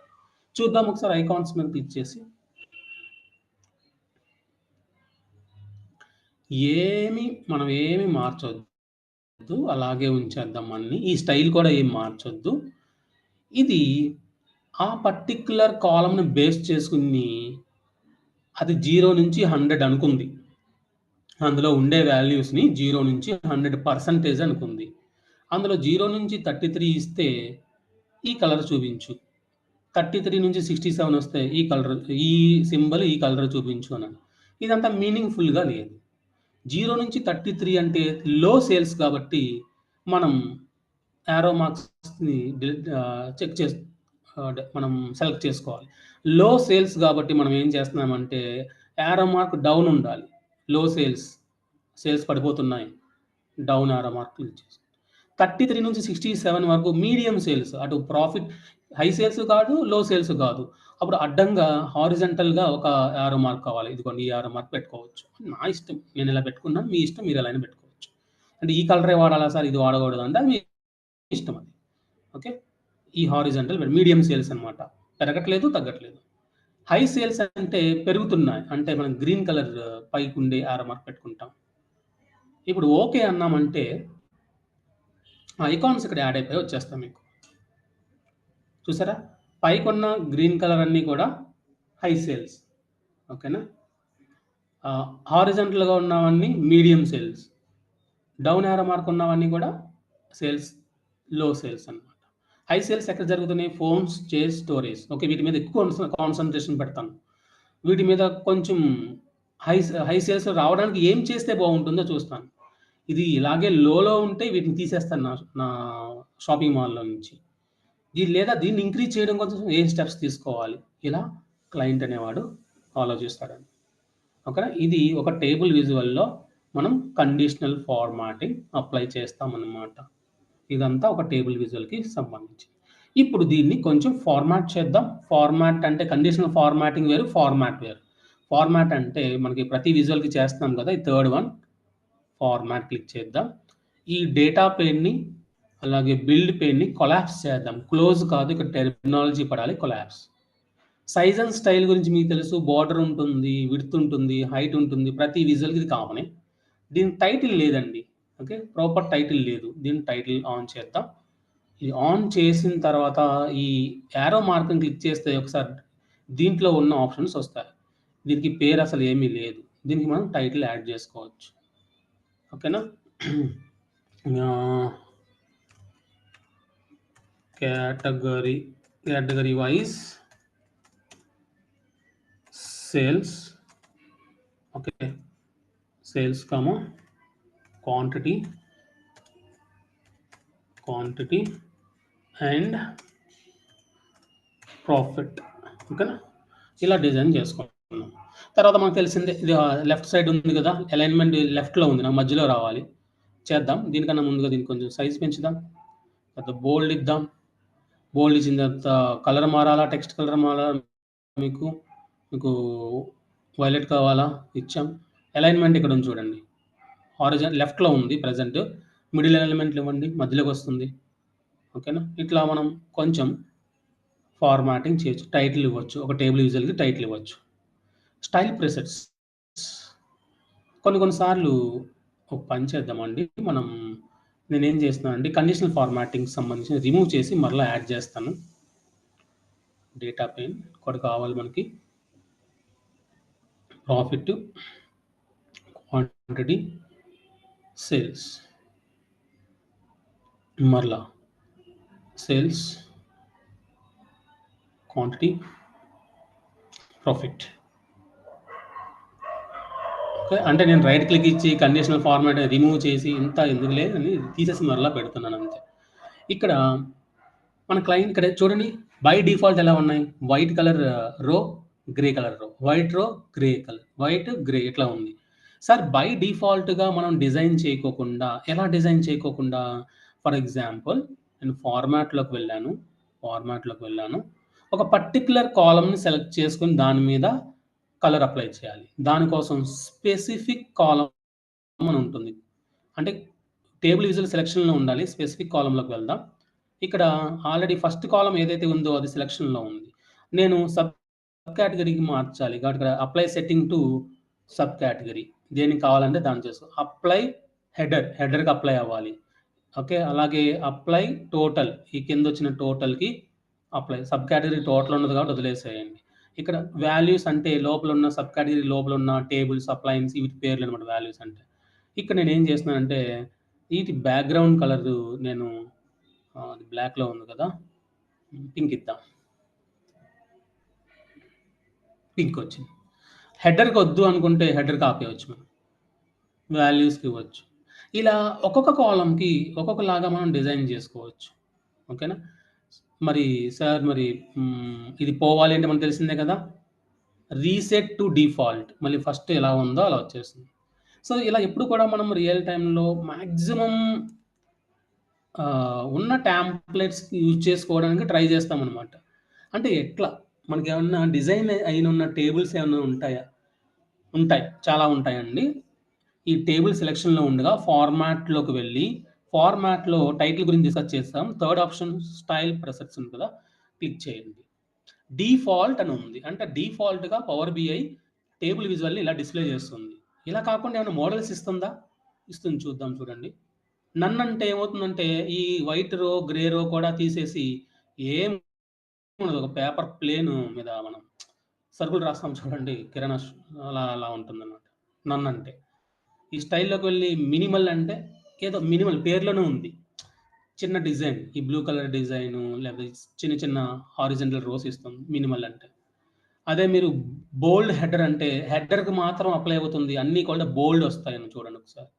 చూద్దాం ఒకసారి ఐకాన్స్ మీద క్లిక్ చేసి. మనం ఏమి మార్చొద్దు. అలాగే ఉంచేద్దాం అన్నీ. ఈ స్టైల్ కూడా ఏం మార్చొద్దు. ఇది ఆ పర్టిక్యులర్ కాలమ్‌ని బేస్ చేసుకొని అది 0 నుంచి 100 అనుకుంది. అందులో ఉండే వాల్యూస్‌ని 0 నుంచి 100% అనుకుంది. అందులో 0 నుంచి 33 ఇస్తే ఈ కలర్ చూపించు. 33 నుంచి 67 వస్తే ఈ కలర్, ఈ సింబల్, ఈ కలర్ చూపించు అన్నాను. ఇదంతా మీనింగ్‌ఫుల్‌గా లేదు. 0 నుంచి 33 అంటే లో సేల్స్ కాబట్టి మనం యారో మార్క్స్‌ని చెక్ చేసి అంటే మనం సెలెక్ట్ చేసుకోవాలి. లో సేల్స్ కాబట్టి మనం ఏం చేస్తున్నామంటే యారో మార్క్ డౌన్ ఉండాలి. లో సేల్స్. సేల్స్ పడిపోతున్నాయి, డౌన్ ఆరో మార్క్ క్లిక్ చేసి 33 నుంచి 67 వరకు మీడియం సేల్స్, అటు ప్రాఫిట్ హై సేల్స్ కాదు, లో సేల్స్ కాదు. అప్పుడు అడ్డంగా హారిజంటల్గా ఒక యారో మార్క్ కావాలి. ఇదిగోండి ఈ యారో మార్క్ పెట్టుకోవచ్చు. నా ఇష్టం, నేను ఇలా పెట్టుకున్నాను, మీ ఇష్టం మీరు ఎలా అయినా పెట్టుకోవచ్చు. అంటే ఈ కలరే వాడాలా సార్, ఇది వాడకూడదు అంటే అది మీ ఇష్టం అది. ఓకే, ఈ హారిజంటల్ మీడియం సేల్స్ అనమాట, పెరగట్లేదు తగ్గట్లేదు. హై సేల్స్ అంటే పెరుగుతున్నాయి, అంటే మనం గ్రీన్ కలర్ పైకి ఉండే యారో మార్క్ పెట్టుకుంటాం. ఇప్పుడు ఓకే అన్నామంటే ఐకాన్స్ ఇక్కడ యాడ్ అయిపోయి వచ్చేస్తాం మీకు. చూసారా, పైకున్న గ్రీన్ కలర్ అన్నీ కూడా హై సేల్స్. ఓకేనా, హారిజంటల్గా ఉన్నవన్నీ medium sales, down arrow mark ఉన్నవన్నీ కూడా సేల్స్, లో సేల్స్ అనమాట. హై సేల్స్ ఎక్కడ జరుగుతున్నాయి, ఫోన్స్, చేస్, స్టోరేజ్. ఓకే, వీటి మీద ఎక్కువ కాన్సన్ట్రేషన్ పెడతాను. వీటి మీద కొంచెం హై సేల్స్ రావడానికి ఏం చేస్తే బాగుంటుందో చూస్తాను. ఇది ఇలాగే లోలో ఉంటే వీటిని తీసేస్తాను నా షాపింగ్ మాల్లో నుంచి. లేదా దీన్ని ఇంక్రీజ్ చేయడం కోసం ఏ స్టెప్స్ తీసుకోవాలి, ఇలా క్లయింట్ అనేవాడు ఆలోచిస్తాడని. ఓకేనా, ఇది ఒక టేబుల్ విజువల్లో మనం కండిషనల్ ఫార్మాటింగ్ అప్లై చేస్తామన్నమాట. ఇదంతా ఒక టేబుల్ విజువల్కి సంబంధించి. ఇప్పుడు దీన్ని కొంచెం ఫార్మాట్ చేద్దాం. ఫార్మాట్ అంటే కండిషనల్ ఫార్మాటింగ్ వేరు, ఫార్మాట్ వేరు. ఫార్మాట్ అంటే మనకి ప్రతి విజువల్కి చేస్తున్నాం కదా, ఈ థర్డ్ వన్ ఫార్మాట్ క్లిక్ చేద్దాం. ఈ డేటా పెయిన్ని అలాగే బిల్డ్ పెయిన్ని కొలాప్స్ చేద్దాం. క్లోజ్ కాదు, ఇక్కడ టెర్మినాలజీ పడాలి, కొలాప్స్. సైజ్ అండ్ స్టైల్ గురించి మీకు తెలుసు, బార్డర్ ఉంటుంది, విడ్త్ ఉంటుంది, హైట్ ఉంటుంది, ప్రతి విజువల్కి ఇది కామనే. దీని టైటిల్ లేదండి. ఓకే, ప్రాపర్ టైటిల్ లేదు. దీని టైటిల్ ఆన్ చేద్దాం. ఇది ఆన్ చేసిన తర్వాత ఈ యారో మార్క్ని క్లిక్ చేస్తే ఒకసారి దీంట్లో ఉన్న ఆప్షన్స్ వస్తాయి. దీనికి పేరు అసలు ఏమీ లేదు, దీనికి మనం టైటిల్ యాడ్ చేసుకోవచ్చు. ఓకేనా, category wise sales. Okay, sales comma quantity and profit. ఓకేనా, ఇలా డిజైన్ చేసుకుంటున్నాం. తర్వాత మనకు తెలిసిందే, ఇది లెఫ్ట్ సైడ్ ఉంది కదా, అలైన్మెంట్ లెఫ్ట్లో ఉంది, నాకు మధ్యలో రావాలి. చేద్దాం. దీనికన్నా ముందుగా దీనికి కొంచెం సైజ్ పెంచుదాం, తర్వాత బోల్డ్ ఇద్దాం. బోల్డ్ ఇచ్చిన తర్వాత కలర్ మారాలా, టెక్స్ట్ కలర్ మారాలా, మీకు వైలెట్ కావాలా, ఇచ్చాం. అలైన్మెంట్ ఇక్కడ ఉంది చూడండి, హారిజాంటల్ లెఫ్ట్లో ఉంది ప్రజెంట్, మిడిల్ ఎలిమెంట్లు ఇవ్వండి, మధ్యలోకి వస్తుంది. ఓకేనా, ఇట్లా మనం కొంచెం ఫార్మాటింగ్ చేయొచ్చు. టైటిల్ ఇవ్వచ్చు, ఒక టేబుల్ విజువల్కి టైటిల్ ఇవ్వచ్చు. స్టైల్ ప్రెసెట్స్ కొన్నిసార్లు ఒక పని చేద్దామండి, నేనేం చేస్తున్నానండి, కండిషనల్ ఫార్మాటింగ్ సంబంధించి రిమూవ్ చేసి మరలా యాడ్ చేస్తాను. డేటా పెయిన్ ఒకటి కావాలి మనకి, ప్రాఫిట్, క్వాంటిటీ, సేల్స్, మరలా సేల్స్, క్వాంటిటీ, ప్రాఫిట్. ఓకే, అంటే నేను రైట్ క్లిక్ ఇచ్చి కండిషనల్ ఫార్మాట్ రిమూవ్ చేసి ఇంత ఎందుకు లేదని తీసేసి మరలా పెడుతున్నాను అంతే. ఇక్కడ మన క్లయింట్ ఇక్కడ చూడండి, బై డిఫాల్ట్ ఎలా ఉన్నాయి, వైట్ కలర్ రో, గ్రే కలర్ రో, వైట్ రో, గ్రే కలర్, వైట్ గ్రే ఇట్లా ఉంది. సార్ బై డిఫాల్ట్గా మనం డిజైన్ చేయకోకుండా ఫర్ ఎగ్జాంపుల్ నేను ఫార్మాట్లోకి వెళ్ళాను, ఒక పర్టికులర్ కాలమ్ని సెలెక్ట్ చేసుకుని దాని మీద కలర్ అప్లై చేయాలి. దానికోసం స్పెసిఫిక్ కాలమ్ అని ఉంటుంది, అంటే టేబుల్ విజువల్ సెలెక్షన్లో ఉండాలి. స్పెసిఫిక్ కాలంలోకి వెళ్దాం. ఇక్కడ ఆల్రెడీ ఫస్ట్ కాలం ఏదైతే ఉందో అది సెలెక్షన్లో ఉంది. నేను సబ్ కేటగిరీకి మార్చాలి కాబట్టి ఇక్కడ apply setting to sub category, దేనికి కావాలంటే దాన్ని చేసుకో. అప్లై హెడర్కి అప్లై అవ్వాలి. ఓకే, అలాగే అప్లై టోటల్, ఈ కింద వచ్చిన టోటల్కి అప్లై. సబ్ కేటగిరీ టోటల్ ఉన్నది కాబట్టి వదిలేసేయండి. ఇక్కడ వాల్యూస్ అంటే లోపల ఉన్న సబ్ కేటగిరీ లోపల ఉన్న టేబుల్స్, అప్లయన్స్, వీటి పేర్లు అనమాట వాల్యూస్ అంటే. ఇక్కడ నేను ఏం చేస్తున్నానంటే వీటి బ్యాక్గ్రౌండ్ కలర్ నేను బ్లాక్లో ఉంది కదా, పింక్ ఇద్దాం. పింక్ వచ్చింది. హెడర్కి వద్దు అనుకుంటే హెడర్కి ఆపేయచ్చు, మనం వాల్యూస్కి ఇవ్వచ్చు. ఇలా ఒక్కొక్క కాలంకి ఒక్కొక్కలాగా మనం డిజైన్ చేసుకోవచ్చు. ఓకేనా, మరి సార్ ఇది పోవాలి అంటే మనకు తెలిసిందే కదా, రీసెట్ టు డిఫాల్ట్, మళ్ళీ ఫస్ట్ ఎలా ఉందో అలా వచ్చేస్తుంది. సో, ఇలా ఎప్పుడు కూడా మనం రియల్ టైమ్‌లో మాక్సిమం ఉన్న టెంప్లేట్స్ యూజ్ చేసుకోవడానికి ట్రై చేస్తామనమాట. అంటే ఎట్లా? మనకేమన్నా డిజైన్ అయినున్న టేబుల్స్ ఏమన్నా ఉంటాయా? ఉంటాయి. చాలా ఉంటాయండి. ఈ టేబుల్ సెలక్షన్‌లో ఉండగా ఫార్మాట్‌లోకి వెళ్ళి, ఫార్మాట్‌లో టైటిల్ గురించి డిస్కస్ చేసాం. థర్డ్ ఆప్షన్ స్టైల్ ప్రెసెట్స్ ఉంది కదా! క్లిక్ చేయండి. డిఫాల్ట్ అని ఉంది. అంటే డిఫాల్ట్‌గా పవర్ బిఐ టేబుల్ విజువల్‌ని ఇలా డిస్‌ప్లే చేస్తుంది. ఇలా కాకుండా ఏమైనా మోడల్స్ ఇస్తుందా? ఇస్తుంది చూద్దాం చూడండి. నన్ అంటే ఏమవుతుందంటే, ఈ వైట్ రో, గ్రే రో కూడా తీసేసి ఏం ఉండదు. ఒక పేపర్ ప్లేన్ మీద మనం సరుకులు రాస్తాం చూడండి. కిరాణా అలా ఉంటుందన్నమాట. నన్ అంటే. ఈ స్టైల్‌లోకి వెళ్ళి మినిమల్ అంటే ఏదో మినిమల్ పేరులోనే ఉంది. చిన్న డిజైన్. ఈ బ్లూ కలర్ డిజైను లేకపోతే చిన్న చిన్న హారిజాంటల్ రోస్ ఇస్తాం మినిమల్ అంటే. అదే మీరు బోల్డ్ హెడర్ అంటే హెడర్‌కి మాత్రం అప్లై అవుతుంది. అన్నీ కూడా బోల్డ్ వస్తాయని చూడండి ఒకసారి.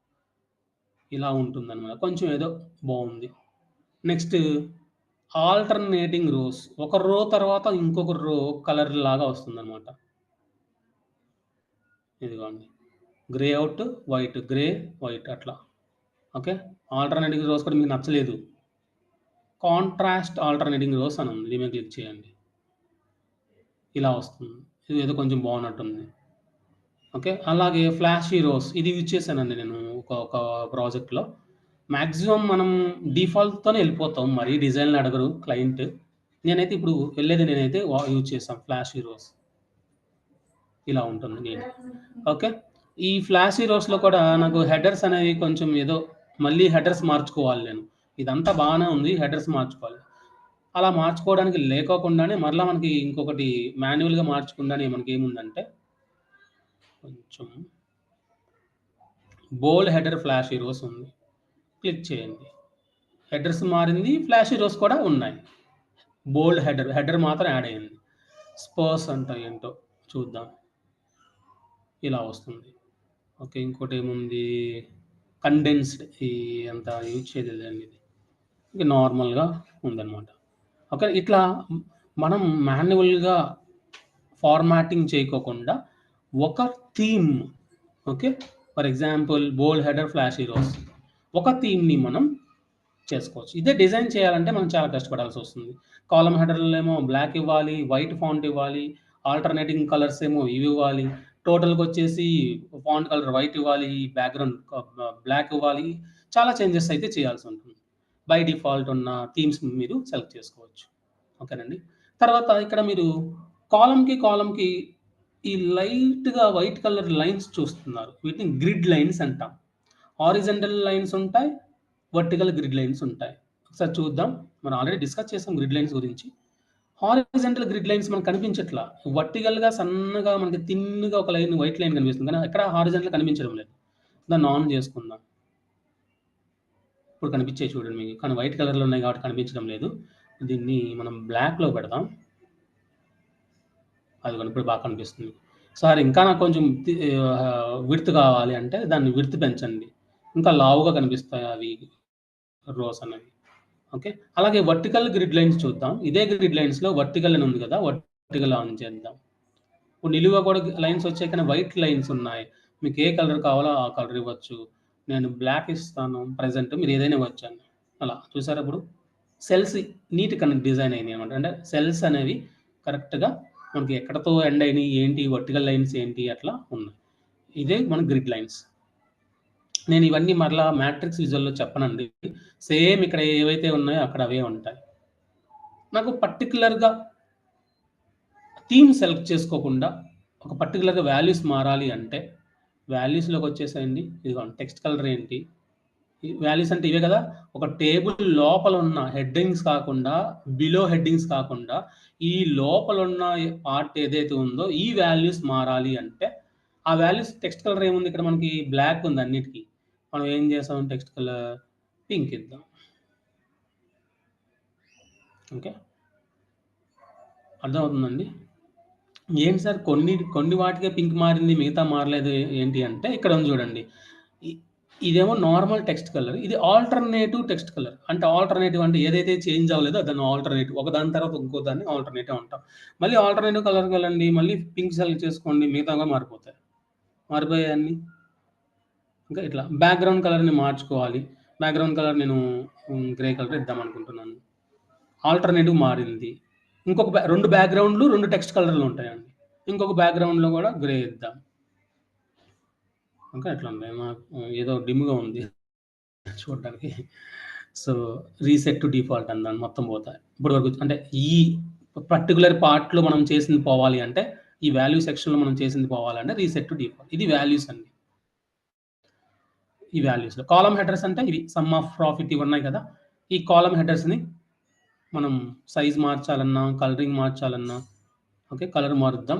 ఇలా ఉంటుందన్నమాట. కొంచెం ఏదో బావుంది. Next alternating rows. ఒక రో తర్వాత ఇంకొక రో కలర్ లాగా వస్తుందన్నమాట. ఇదిగోండి. Grey out, white, grey, white అట్లా. ఓకే. ఆల్టర్‌నేటింగ్ రోస్ కూడా మీకు నచ్చలేదు. కాంట్రాస్ట్ ఆల్టర్‌నేటింగ్ రోస్ అని ఉంది. దీని మీద క్లిక్ చేయండి. ఇలా వస్తుంది. ఇదేదో కొంచెం బాగున్నట్టుంది. ఓకే. అలాగే ఫ్లాషీ రోస్ ఇది యూజ్ చేశానండి నేను ఒక ప్రాజెక్ట్‌లో. మాక్సిమం మనం డిఫాల్ట్‌తోనే ఎళ్ళిపోతాం. మరీ డిజైన్‌లు అడగరు క్లయింట్. నేనైతే యూజ్ చేశాను ఫ్లాషీ రోస్. ఇలా ఉంటుంది నీట్‌గా. ఓకే. ఈ ఫ్లాషీ రోస్‌లో కూడా నాకు హెడర్స్ అనేవి కొంచెం ఏదో మళ్ళీ హెడర్స్ మార్చుకోవాలి నేను. ఇదంతా బానే ఉంది. హెడర్స్ మార్చుకోవాలి. అలా మార్చుకోవడానికి లేకోకుండానే మరలా మనకి ఇంకొకటి మాన్యువల్‌గా మార్చకుండానే మనకేముందంటే కొంచెం బోల్డ్ హెడర్ ఫ్లాషీ రోస్ ఉంది. క్లిక్ చేయండి. హెడర్స్ మారింది. ఫ్లాషీ రోస్ కూడా ఉన్నాయి. బోల్డ్ హెడర్ మాత్రం యాడ్ అయింది. స్పర్స్ అంట ఏంటో చూద్దాం. ఇలా వస్తుంది. ఓకే. ఇంకోటేముంది కండెన్స్డ్ అంత యూజ్ చేయలేదండి ఇది. ఇది నార్మల్‌గా ఉందన్నమాట. ఓకే. ఇట్లా మనం మాన్యువల్‌గా ఫార్మాటింగ్ చేయకోకుండా ఒక theme okay. For example bold header, flashy rows. ఒక థీమ్‌ని మనం చేసుకోవచ్చు. ఇదే డిజైన్ చేయాలంటే మనం చాలా కష్టపడాల్సొస్తుంది. కాలమ్ హెడర్‌లో ఏమో బ్లాక్ ఇవ్వాలి, వైట్ ఫాంట్ ఇవ్వాలి, ఆల్టర్‌నేటింగ్ కలర్స్ ఏమో ఇవి ఇవ్వాలి. టోటల్‌గొచ్చేసి ఫాంట్ కలర్ వైట్ ఇవ్వాలి, బ్యాక్‌గ్రౌండ్ బ్లాక్ ఇవ్వాలి. చాలా చేంజెస్ అయితే చేయాల్సుంటుంది. బై డిఫాల్ట్ ఉన్న థీమ్స్ మీరు సెలెక్ట్ చేసుకోవచ్చు. ఓకేనండి. తర్వాత ఇక్కడ మీరు కాలమ్‌కి ఈ లైట్‌గా వైట్ కలర్ లైన్స్ చూస్తున్నారు. వీటిని గ్రిడ్ లైన్స్ అంటాం. హారిజాంటల్ లైన్స్ ఉంటాయి. వర్టికల్ గ్రిడ్ లైన్స్ ఉంటాయి. ఒకసారి చూద్దాం. మనం ఆల్రెడీ డిస్కస్ చేసాం గ్రిడ్ లైన్స్ గురించి. హారిజాంటల్ గ్రిడ్ లైన్స్ మనకు కనిపించట్లా. వర్టికల్‌గా సన్నగా మనకి థిన్‌గా ఒక లైన్ వైట్ లైన్ కనిపిస్తుంది. కానీ ఎక్కడ హారిజాంటల్ కనిపించడం లేదు. దాన్ని ఆన్ చేసుకుందాం. ఇప్పుడు కనిపించాయి చూడండి మీకు. కానీ వైట్ కలర్‌లో ఉన్నాయి కాబట్టి కనిపించడం లేదు. దీన్ని మనం బ్లాక్‌లో పెడదాం. అదిగోండి ఇప్పుడు బాగా కనిపిస్తుంది. సార్ ఇంకా నాకు కొంచెం విడ్త్ కావాలి అంటే దాన్ని విడ్త్ పెంచండి. ఇంకా లావుగా కనిపిస్తాయి అవి రోస్ అనేవి. ఓకే. అలాగే వర్టికల్ గ్రిడ్ లైన్స్ చూద్దాం. ఇదే గ్రిడ్ లైన్స్‌లో వర్టికల్ అని ఉంది కదా! వర్టికల్ ఆన్ చేద్దాం. ఇప్పుడు నిలువుగా కూడా లైన్స్ వచ్చాయి కానీ వైట్ లైన్స్ ఉన్నాయి. మీకు ఏ కలర్ కావాలో ఆ కలర్ ఇవ్వచ్చు. నేను బ్లాక్ ఇస్తాను ప్రెజెంట్. మీరు ఏదైనా ఇవ్వచ్చండి. అలా చూసారా ఇప్పుడు? సెల్స్ నీట్‌గా డిజైన్ అయినాయన్నమాట. అంటే సెల్స్ అనేవి కరెక్ట్‌గా మనకి ఎక్కడితో ఎండ్ అయినాయి, ఏంటి వర్టికల్ లైన్స్ ఏంటి అట్లా ఉన్నాయి. ఇదే మన గ్రిడ్ లైన్స్. నేను ఇవన్నీ మరలా మ్యాట్రిక్స్ విజువల్‌లో చెప్పనండి. సేమ్ ఇక్కడ ఏవైతే ఉన్నాయో అక్కడ అవే ఉంటాయి. నాకు పర్టిక్యులర్‌గా థీమ్ సెలెక్ట్ చేసుకోకుండా ఒక పర్టిక్యులర్‌గా వాల్యూస్ మారాలి అంటే వాల్యూస్‌లోకొచ్చేసేయండి. ఇదిగోండి టెక్స్ట్ కలర్ ఏంటి? ఈ వాల్యూస్ అంటే ఇవే కదా! ఒక టేబుల్ లోపల ఉన్న హెడ్డింగ్స్ కాకుండా, బిలో హెడ్డింగ్స్ కాకుండా, ఈ లోపలున్న పార్ట్ ఏదైతే ఉందో ఈ వాల్యూస్ మారాలి అంటే, ఆ వాల్యూస్ టెక్స్ట్ కలర్ ఏముంది ఇక్కడ మనకి బ్లాక్ ఉంది అన్నిటికి. మనం ఏం చేసాం టెక్స్ట్ కలర్ పింక్ ఇద్దాం. ఓకే. అర్థమవుతుందండి? ఏంటి సార్ కొన్ని వాటికే పింక్ మారింది. మిగతా మారలేదు ఏంటి అంటే ఇక్కడ ఉంది చూడండి. ఇ ఇదేమో నార్మల్ టెక్స్ట్ కలర్. ఇది ఆల్టర్‌నేటివ్ టెక్స్ట్ కలర్. అంటే ఆల్టర్‌నేటివ్ అంటే ఏదైతే చేంజ్ అవ్వలేదో దాన్ని ఆల్టర్‌నేటివ్. ఒక దాని తర్వాత ఇంకో దాన్ని ఆల్టర్‌నేటివ్ అంటాం. మళ్ళీ ఆల్టర్‌నేటివ్ కలర్‌కెళ్ళండి. మళ్ళీ పింక్ సెలెక్ట్ చేసుకోండి. మిగతావి కూడా మారిపోతాయి. మారిపోయాయా అన్నీ? ఇంకా ఇట్లా బ్యాక్గ్రౌండ్ కలర్ని మార్చుకోవాలి. బ్యాక్గ్రౌండ్ కలర్ నేను గ్రే కలర్ ఇద్దాం అనుకుంటున్నాను. ఆల్టర్నేటివ్ మారింది. ఇంకొక 2 బ్యాక్గ్రౌండ్లు 2 టెక్స్ట్ కలర్లు ఉంటాయండి. ఇంకొక బ్యాక్గ్రౌండ్లో కూడా గ్రే ఇద్దాం. ఇంకా ఎట్లా ఉంది ఏదో డిమ్గా ఉంది చూడడానికి. సో రీసెట్ టు డిఫాల్ట్ అందాం, మొత్తం పోతాయి ఇప్పుడు వరకు. అంటే ఈ పర్టికులర్ పార్ట్లో మనం చేసింది పోవాలి అంటే, ఈ వాల్యూ సెక్షన్లో మనం చేసింది పోవాలంటే రీసెట్ టు డిఫాల్ట్. ఇది వాల్యూస్ అండి. ఈ వాల్యూస్లో కాలమ్ హెడర్స్ అంటే ఇవి సమ్ ఆఫ్ ప్రాఫిట్ ఇవి ఉన్నాయి కదా. ఈ కాలమ్ హెడర్స్ని మనం సైజ్ మార్చాలన్నా, కలరింగ్ మార్చాలన్నా, ఓకే కలర్ మారుద్దాం.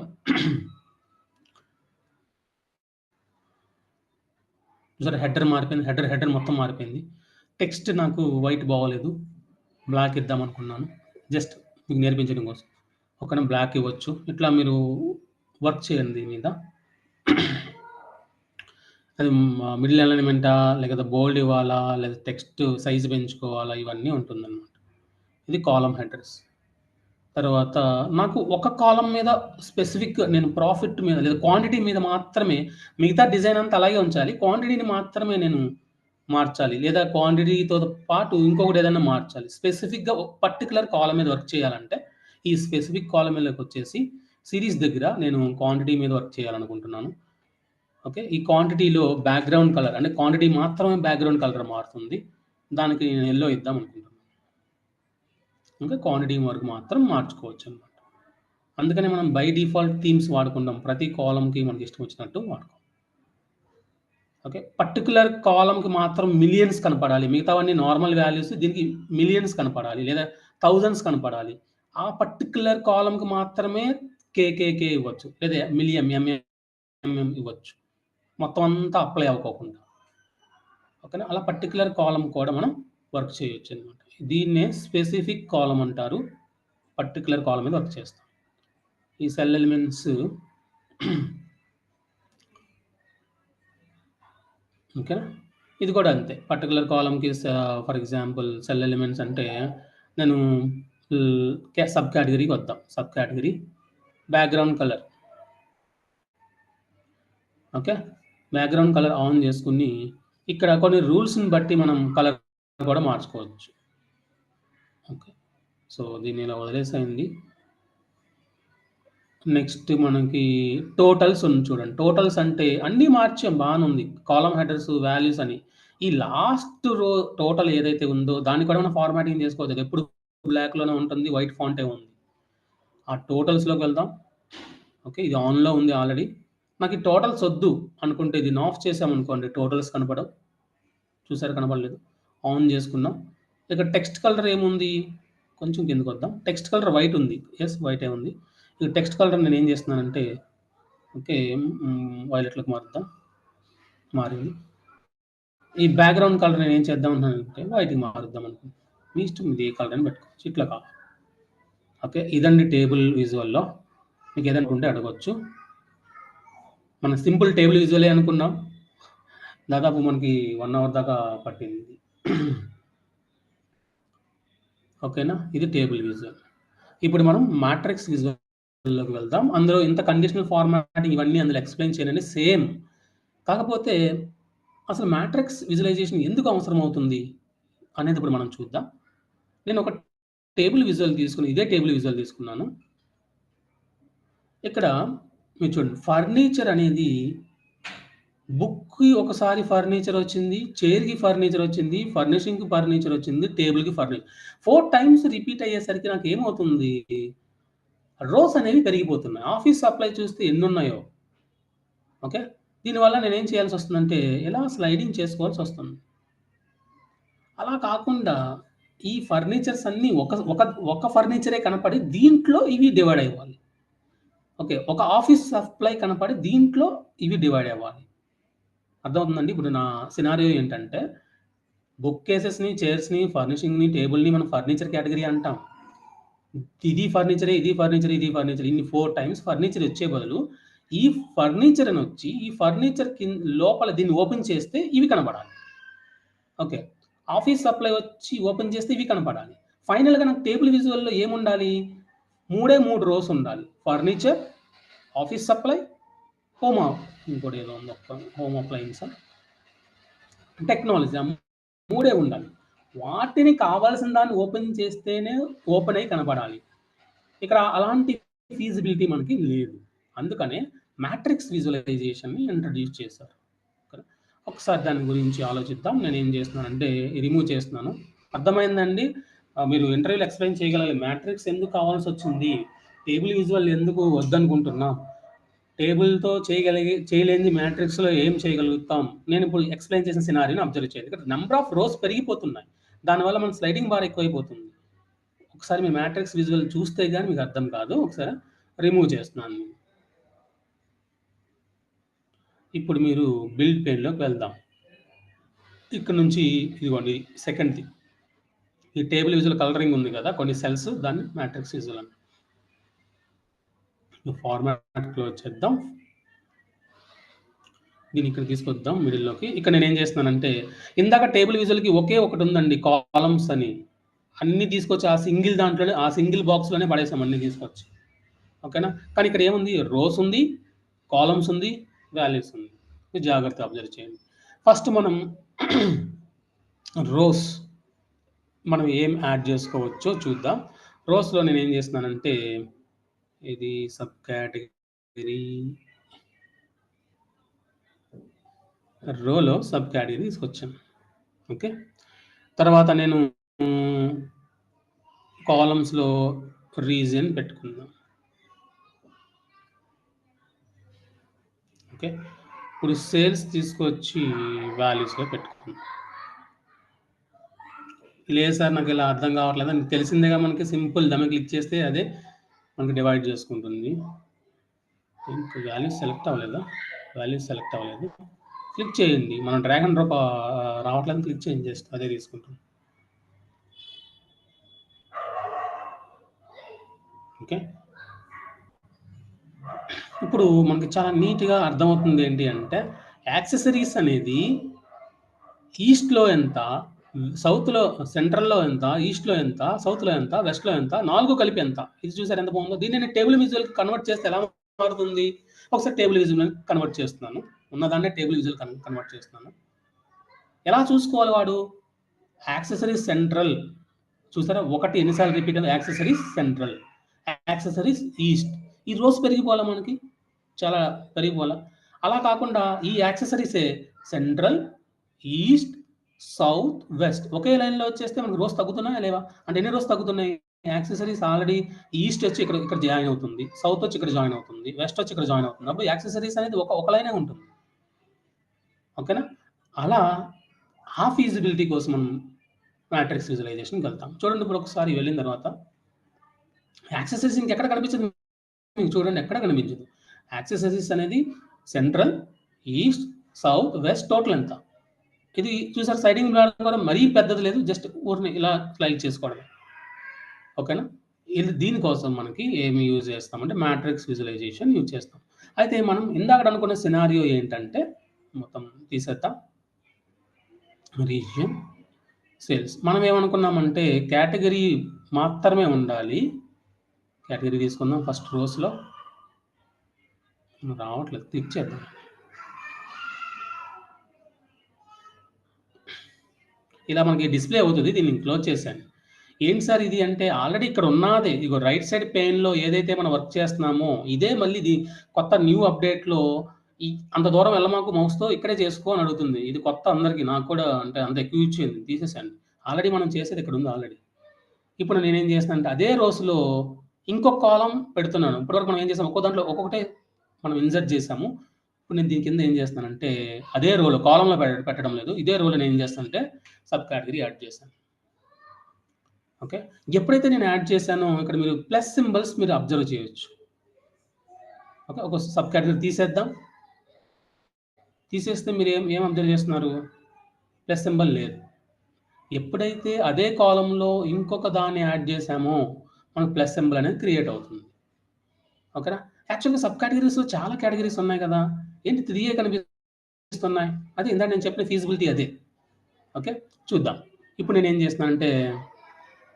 చూసారా హెడర్ మారిపోయింది, హెడర్ మొత్తం మారిపోయింది. టెక్స్ట్ నాకు వైట్ బాగోలేదు, బ్లాక్ ఇద్దాం అనుకున్నాను, జస్ట్ మీకు నేర్పించడం కోసం. ఒకనే బ్లాక్ ఇవ్వచ్చు. ఇట్లా మీరు వర్క్ చేయండి దీని మీద. అది మిడిల్ అలైన్మెంటా, లేకపోతే బోల్డ్ ఇవ్వాలా, లేదా టెక్స్ట్ సైజ్ పెంచుకోవాలా, ఇవన్నీ ఉంటుందన్నమాట. ఇది కాలమ్ హెడర్స్. తర్వాత నాకు ఒక కాలమ్ మీద స్పెసిఫిక్ నేను ప్రాఫిట్ మీద లేదా క్వాంటిటీ మీద మాత్రమే, మిగతా డిజైన్ అంతా అలాగే ఉంచాలి. క్వాంటిటీని మాత్రమే నేను మార్చాలి, లేదా క్వాంటిటీతో పాటు ఇంకొకటి ఏదైనా మార్చాలి. స్పెసిఫిక్‌గా ఒక పర్టిక్యులర్ కాలమ్ మీద వర్క్ చేయాలంటే, ఈ స్పెసిఫిక్ కాలమ్ మీదకి వచ్చేసి సిరీస్ దగ్గర నేను క్వాంటిటీ మీద వర్క్ చేయాలనుకుంటున్నాను. ఓకే. ఈ క్వాంటిటీలో బ్యాక్‌గ్రౌండ్ కలర్ అంటే క్వాంటిటీ మాత్రమే బ్యాక్‌గ్రౌండ్ కలర్ మారుతుంది. దానికి నేను యెల్లో ఇద్దాం అనుకుంటున్నాను. ఇంకా క్వాంటిటీ వరకు మాత్రం మార్చుకోవచ్చు అనమాట. అందుకనే మనం బై డిఫాల్ట్ థీమ్స్ వాడుకుంటాం. ప్రతి కాలమ్‌కి మనకి ఇష్టం వచ్చినట్టు వాడుకోం. ఓకే. పర్టిక్యులర్ కాలమ్‌కి మాత్రం మిలియన్స్ కనపడాలి. మిగతావన్నీ నార్మల్ వాల్యూస్, దీనికి మిలియన్స్ కనపడాలి, లేదా థౌసండ్స్ కనపడాలి. ఆ పర్టిక్యులర్ కాలమ్‌కి మాత్రమే కేకేకే ఇవ్వచ్చు, లేదా మిలియన్ ఎంఎం ఇవ్వచ్చు. మొత్తం అంతా అప్లై అవ్వకోకుండా. ఓకేనా. అలా పర్టిక్యులర్ కాలమ్ కూడా మనం వర్క్ చేయొచ్చు అనమాట. దీన్నే స్పెసిఫిక్ కాలమ్ అంటారు. పర్టిక్యులర్ కాలమ్ మీద వర్క్ చేస్తాం. ఈ సెల్ ఎలిమెంట్స్ ఓకేనా. ఇది కూడా అంతే. పర్టిక్యులర్ కాలమ్‌కి ఫర్ ఎగ్జాంపుల్ సెల్ ఎలిమెంట్స్ అంటే నేను సబ్ కేటగిరీకి వద్దాం. Sub category background colour. Okay. Background colour on చేసుకొని ఇక్కడ కొన్ని రూల్స్‌ని బట్టి మనం కలర్ కూడా మార్చుకోవచ్చు. ఓకే. సో దీన్ని ఇలా వదిలేసేయండి. నెక్స్ట్ మనకి టోటల్స్ ఉంది చూడండి. టోటల్స్ అంటే అన్నీ మార్చాం, బానే ఉంది. కాలమ్ హెడర్స్, వాల్యూస్ అని. ఈ లాస్ట్ రో టోటల్ ఏదైతే ఉందో దాన్ని కూడా మనం ఫార్మాటింగ్ చేసుకోవచ్చు. అది ఎప్పుడు బ్లాక్‌లోనే ఉంటుంది, వైట్ ఫాంటే ఉంది. ఆ టోటల్స్‌లోకి వెళ్దాం. ఓకే. ఇది ఆన్‌లో ఉంది ఆల్రెడీ. నాకు ఈ టోటల్స్ వద్దు అనుకుంటే దీన్ని ఆఫ్ చేసామనుకోండి, టోటల్స్ కనపడవు. చూసారా కనపడలేదు. ఆన్ చేసుకున్నాం. ఇక్కడ టెక్స్ట్ కలర్ ఏముంది? కొంచెం కిందకొద్దాం. టెక్స్ట్ కలర్ వైట్ ఉంది. యెస్, వైటే ఉంది. ఈ టెక్స్ట్ కలర్ నేనేం చేస్తున్నానంటే, ఓకే, వైలెట్‌లోకి మారుద్దాం. మారింది. ఈ బ్యాక్‌గ్రౌండ్ కలర్ నేనేం చేద్దాం అనుకుంటే వైట్‌కి మారుద్దాం అనుకుంటున్నా. మీ ఇష్టం, ఇది ఏ కలర్ అయినా పెట్టుకోవచ్చు. ఇట్లా కాదు. ఓకే. ఇదండి టేబుల్ విజువల్‌లో. మీకు ఏదైనా ఉంటే అడగొచ్చు. మనం సింపుల్ టేబుల్ విజువలే అనుకున్నాం. దాదాపు మనకి 1 అవర్ దాకా పట్టింది. ఓకేనా. ఇది టేబుల్ విజువల్. ఇప్పుడు మనం మాట్రిక్స్ విజువల్‌లోకి వెళ్దాం. అందులో ఇంత కండిషనల్ ఫార్మాటింగ్ ఇవన్నీ అందులో ఎక్స్‌ప్లెయిన్ చేయనండి, సేమ్. కాకపోతే అసలు మాట్రిక్స్ విజువలైజేషన్ ఎందుకు అవసరం అవుతుంది అనేది ఇప్పుడు మనం చూద్దాం. నేను ఒక టేబుల్ విజువల్ తీసుకొని, ఇదే టేబుల్ విజువల్ తీసుకున్నాను. ఇక్కడ మీరు చూడండి, ఫర్నిచర్ అనేది బుక్‌కి ఒకసారి ఫర్నిచర్ వచ్చింది, చైర్‌కి ఫర్నిచర్ వచ్చింది, ఫర్నిషింగ్‌కి ఫర్నిచర్ వచ్చింది, టేబుల్‌కి 4 టైమ్స్ రిపీట్ అయ్యేసరికి నాకేమవుతుంది, రోస్ అనేవి పెరిగిపోతున్నాయి. ఆఫీస్ సప్లై చూస్తే ఎన్నున్నాయో. ఓకే. దీనివల్ల నేనేం చేయాల్సొస్తుందంటే, ఇలా స్లైడింగ్ చేసుకోవాల్సొస్తుంది. అలా కాకుండా ఈ ఫర్నిచర్స్ అన్నీ ఒక ఫర్నిచరే కనపడి దీంట్లో ఇవి డివైడ్ అవ్వాలి. ఓకే. ఒక ఆఫీస్ సప్లై కనపడి దీంట్లో ఇవి డివైడ్ అవ్వాలి. అర్థమవుతుందండి? ఇప్పుడు నా సినారియో ఏంటంటే, బుక్ కేసెస్‌ని, చైర్స్‌ని, ఫర్నిషింగ్‌ని, టేబుల్‌ని మనం ఫర్నిచర్ కేటగరీ అంటాం. ఇది ఫర్నిచరే, ఇది ఫర్నిచర్, ఇది ఫర్నిచర్. ఇన్ని 4 టైమ్స్ ఫర్నిచర్ వచ్చే బదులు, ఈ ఫర్నిచర్ అనొచ్చి, ఈ ఫర్నిచర్ లోపల దీన్ని ఓపెన్ చేస్తే ఇవి కనపడాలి. ఓకే. ఆఫీస్ సప్లై వచ్చి ఓపెన్ చేస్తే ఇవి కనపడాలి. ఫైనల్‌గా నాకు టేబుల్ విజువల్‌లో ఏముండాలి? 3 రోస్ ఉండాలి. ఫర్నిచర్, ఆఫీస్ సప్లై, హోమ్ ఇంకోటి ఏదో ఉంది, హోమ్ అప్లయన్సా? టెక్నాలజీ. ఆ 3 ఉండాలి. వాటిని కావాల్సిన దాన్ని ఓపెన్ చేస్తేనే ఓపెన్ అయ్యి కనపడాలి. ఇక్కడ అలాంటి ఫీజిబిలిటీ మనకి లేదు. అందుకనే మ్యాట్రిక్స్ విజువలైజేషన్‌ని ఇంట్రొడ్యూస్ చేశారు. ఓకేనా? ఒకసారి దాని గురించి ఆలోచిద్దాం. నేనేం చేస్తున్నానంటే రిమూవ్ చేస్తున్నాను. అర్థమైందండి? మీరు ఇంటర్వ్యూలో ఎక్స్‌ప్లెయిన్ చేయగలగాలి. మ్యాట్రిక్స్ ఎందుకు కావాల్సొచ్చింది? టేబుల్ విజువల్ ఎందుకు వద్దనుకుంటున్నాం? టేబుల్‌తో చేయలేనిది మ్యాట్రిక్స్‌లో ఏం చేయగలుగుతాం? నేనిప్పుడు ఎక్స్‌ప్లెయిన్ చేసిన సినారియోని అబ్జర్వ్ చేయండి. ఇక్కడ నంబర్ ఆఫ్ రోస్ పెరిగిపోతున్నాయి. దానివల్ల మన స్లైడింగ్ బార్ ఎక్కువైపోతుంది. ఒకసారి మీ మ్యాట్రిక్స్ విజువల్ చూస్తే గాని మీకు అర్థం కాదు. ఒకసారి రిమూవ్ చేస్తున్నాను. ఇప్పుడు మీరు బిల్డ్ పేన్‌లోకి వెళ్దాం. ఇక్కడ నుంచి ఇదిగోండి సెకండ్‌ది. ఈ టేబుల్ విజువల్ కలరింగ్ ఉంది కదా! కొన్ని సెల్స్ దాన్ని మ్యాట్రిక్స్ విజువల్ అంటాం. ఫార్మాట్ క్లోజ్ చేద్దాం. దీన్ని ఇక్కడ తీసుకొద్దాం మిడిల్‌లోకి. ఇక్కడ నేనేం చేస్తున్నానంటే ఇందాక టేబుల్ విజువల్‌కి ఒకే ఒకటి ఉందండి కాలమ్స్ అని. అన్నీ తీసుకొచ్చి ఆ సింగిల్ దాంట్లోనే ఆ సింగిల్ బాక్స్‌లోనే పడేసాం అన్నీ తీసుకొచ్చి. ఓకేనా? కానీ ఇక్కడ ఏముంది రోస్ ఉంది, కాలమ్స్ ఉంది, వాల్యూస్ ఉంది. ఇది జాగ్రత్తగా అబ్జర్వ్ చేయండి. ఫస్ట్ మనం రోస్ మనం ఏం యాడ్ చేసుకోవచ్చో చూద్దాం. రోస్‌లో నేనేం చేస్తున్నానంటే ఇది సబ్ కేటగిరీ రోలో సబ్ కేటగిరీ తీసుకొచ్చాను. ఓకే. తర్వాత నేను కాలమ్స్‌లో రీజియన్ పెట్టుకుందాం. ఓకే. ఇప్పుడు సేల్స్ తీసుకొచ్చి వాల్యూస్‌లో పెట్టుకుందాం. లేదు సార్ నాకు ఇలా అర్థం కావట్లేదు. మీకు తెలిసిందేగా మనకి సింపుల్ దాని మీద క్లిక్ చేస్తే అదే మనకి డివైడ్ చేసుకుంటుంది. ఇంకా వాల్యూస్ సెలెక్ట్ అవ్వలేదా? వాల్యూస్ సెలెక్ట్ అవ్వలేదు. క్లిక్ చేయండి. మనం డ్రాగ్ అండ్ డ్రాప్ రావట్లేదని క్లిక్ చేయండి జస్ట్ అదే తీసుకుంటాం. ఓకే. ఇప్పుడు మనకి చాలా నీట్‌గా అర్థమవుతుంది ఏంటి అంటే యాక్సెసరీస్ అనేది ఈస్ట్‌లో ఎంత, సౌత్‌లో సెంట్రల్‌లో ఎంత, ఈస్ట్‌లో ఎంత, సౌత్‌లో ఎంత, వెస్ట్‌లో ఎంత, 4 కలిపి ఎంత. ఇది చూసారా ఎంత బాగుందో? దీన్ని నేను టేబుల్ విజువల్‌కి కన్వర్ట్ చేస్తే ఎలా మారుతుంది? ఒకసారి టేబుల్ విజువల్‌ని కన్వర్ట్ చేస్తున్నాను. ఉన్నదాన్నే టేబుల్ విజువల్ కన్వర్ట్ చేస్తున్నాను. ఎలా చూసుకోవాలి వాడు? యాక్సెసరీస్ సెంట్రల్ చూసారా? ఒకటి ఎన్నిసార్లు రిపీట్ అయింది? Accessories central, accessories east. ఈ రోస్ పెరిగిపోవాలా మనకి? చాలా పెరిగిపోవాలా? అలా కాకుండా ఈ యాక్సెసరీసే సెంట్రల్, ఈస్ట్, సౌత్, వెస్ట్ ఒకే లైన్‌లో వచ్చేస్తే మనకు రోస్ తగ్గుతున్నాయా లేవా? అంటే ఎన్ని రోస్ తగ్గుతున్నాయి? యాక్సెసరీస్ ఆల్రెడీ ఈస్ట్ వచ్చి ఇక్కడ ఇక్కడ జాయిన్ అవుతుంది. సౌత్ వచ్చి ఇక్కడ జాయిన్ అవుతుంది. వెస్ట్ వచ్చి ఇక్కడ జాయిన్ అవుతుంది. అప్పుడు యాక్సెసరీస్ అనేది ఒక లైనే ఉంటుంది. ఓకేనా? అలా ఆ ఫీజిబిలిటీ కోసం మనం మ్యాట్రిక్స్ విజువలైజేషన్‌కి వెళ్తాం. చూడండి ఇప్పుడు ఒకసారి వెళ్ళిన తర్వాత యాక్సెసరీస్ ఇంకెక్కడ కనిపించదు. మీకు చూడండి ఎక్కడ కనిపించదు. యాక్సెసరీస్ అనేది central, east, south, west total ఎంత? ఇది చూసారా సైడింగ్ బార్ కూడా మరీ పెద్దది లేదు. జస్ట్ ఊరినే ఇలా స్లైడ్ చేసుకోవడమే. ఓకేనా? దీనికోసం మనకి ఏమి యూజ్ చేస్తామంటే మ్యాట్రిక్స్ విజువలైజేషన్ యూజ్ చేస్తాం. అయితే మనం ఇందాకడ అనుకున్న సినారియో ఏంటంటే మొత్తం తీసేద్దాం. Region, sales. మనం ఏమనుకున్నామంటే కేటగిరీ మాత్రమే ఉండాలి. కేటగిరీ తీసుకుందాం ఫస్ట్ రోస్‌లో. రావట్లేదు. క్లిక్ చేద్దాం. ఇలా మనకి డిస్‌ప్లే అవుతది. దీన్ని క్లోజ్ చేశాను. ఏంటి సార్ ఇది అంటే ఆల్రెడీ ఇక్కడ ఉన్నాదే. ఇగో రైట్ సైడ్ పేన్‌లో ఏదైతే మనం వర్క్ చేస్తున్నామో ఇదే మళ్ళీ ఇది కొత్త న్యూ అప్‌డేట్‌లో అంత దూరం వెళ్ళమాకు మౌస్‌తో ఇక్కడే చేసుకో అని అడుగుతుంది. ఇది కొత్త అందరికి. నాకు కూడా అంటే అంత ఎక్కువ ఇచ్చింది. తీసేసాను. ఆల్రెడీ మనం చేసేది ఇక్కడ ఉంది ఆల్రెడీ. ఇప్పుడు నేనేం చేస్తున్నానంటే అదే రోస్‌లో ఇంకొక కాలమ్ పెడుతున్నాను. ఇప్పటివరకు మనం ఏం చేసాం ఒక్కో దాంట్లో ఒక్కొక్కటే మనం ఇన్సర్ట్ చేసాము. ఇప్పుడు నేను దీని కింద ఏం చేస్తున్నానంటే అదే రోలో కాలమ్‌లో పెట్టడం లేదు. ఇదే రోలో నేను ఏం చేస్తానంటే సబ్ కేటగరీ యాడ్ చేశాను. ఓకే. ఎప్పుడైతే నేను యాడ్ చేశానో ఇక్కడ మీరు ప్లస్ సింబల్స్ మీరు అబ్జర్వ్ చేయొచ్చు. ఓకే. ఒక సబ్ కేటగరీ తీసేద్దాం. తీసేస్తే మీరు ఏం అబ్జర్వ్ చేస్తున్నారు? ప్లస్ సింబల్ లేదు. ఎప్పుడైతే అదే కాలమ్‌లో ఇంకొక దాన్ని యాడ్ చేశామో మనకు ప్లస్ సింబల్ అనేది క్రియేట్ అవుతుంది. ఓకేనా? యాక్చువల్‌గా సబ్ కేటగరీస్‌లో చాలా కేటగరీస్ ఉన్నాయి కదా! ఏంటి 3 కనిపిస్తున్నాయి? అదే ఇందాక నేను చెప్పిన ఫీజిబిలిటీ అదే. ఓకే. చూద్దాం. ఇప్పుడు నేనేం చేస్తున్నానంటే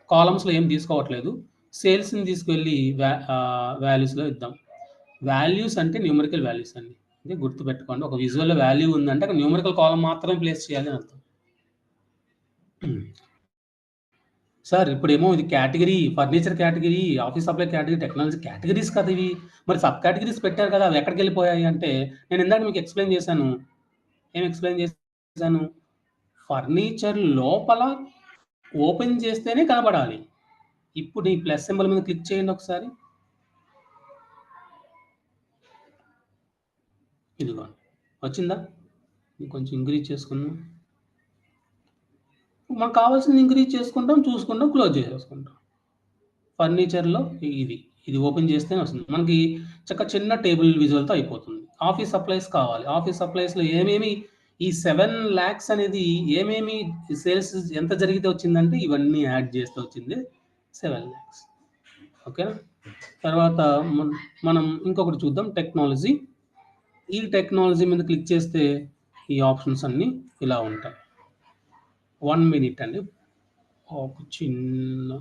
కాలమ్స్‌లో ఏం తీసుకోవట్లేదు. సేల్స్‌ని తీసుకెళ్ళి వాల్యూస్‌లో ఇద్దాం. వాల్యూస్ అంటే న్యూమరికల్ వాల్యూస్ అండి. అంటే గుర్తుపెట్టుకోండి. ఒక విజువల్ వాల్యూ ఉందంటే అక్కడ న్యూమరికల్ కాలమ్ మాత్రమే ప్లేస్ చేయాలి అని అర్థం. సార్ ఇప్పుడేమో ఇది category, furniture category, office supply category, technology categories కదా ఇవి. మరి సబ్ కేటగిరీస్ పెట్టారు కదా! అవి ఎక్కడికెళ్ళిపోయాయి అంటే, నేను ఇందాక మీకు ఎక్స్‌ప్లెయిన్ చేశాను. ఏం ఎక్స్‌ప్లెయిన్ చేశాను? ఫర్నిచర్ లోపల ఓపెన్ చేస్తేనే కనపడాలి. ఇప్పుడు ఈ ప్లస్ సింబల్ మీద క్లిక్ చేయండి ఒకసారి. ఇదిగోండి. వచ్చిందా? కొంచెం ఇంక్రీజ్ చేసుకుందాం. మనకు కావాల్సింది ఇంక్రీజ్ చేసుకుంటాం, చూసుకుంటాం, క్లోజ్ చేసేసుకుంటాం. ఫర్నిచర్‌లో ఇది. ఇది ఓపెన్ చేస్తేనే వస్తుంది. మనకి చిన్న టేబుల్ విజువల్‌తో అయిపోతుంది. ఆఫీస్ సప్లైస్ కావాలి. ఆఫీస్ సప్లైస్‌లో ఏమేమి ఈ 7,00,000 అనేది ఏమేమి సేల్స్ ఎంత జరిగితే వచ్చిందంటే ఇవన్నీ యాడ్ చేస్తే వచ్చింది 7,00,000. ఓకేనా? తర్వాత మనం ఇంకొకటి చూద్దాం టెక్నాలజీ. ఈ టెక్నాలజీ మీద క్లిక్ చేస్తే ఈ ఆప్షన్స్ అన్నీ ఇలా ఉంటాయి. 1 మినిట్ అండి. ఒక చిన్న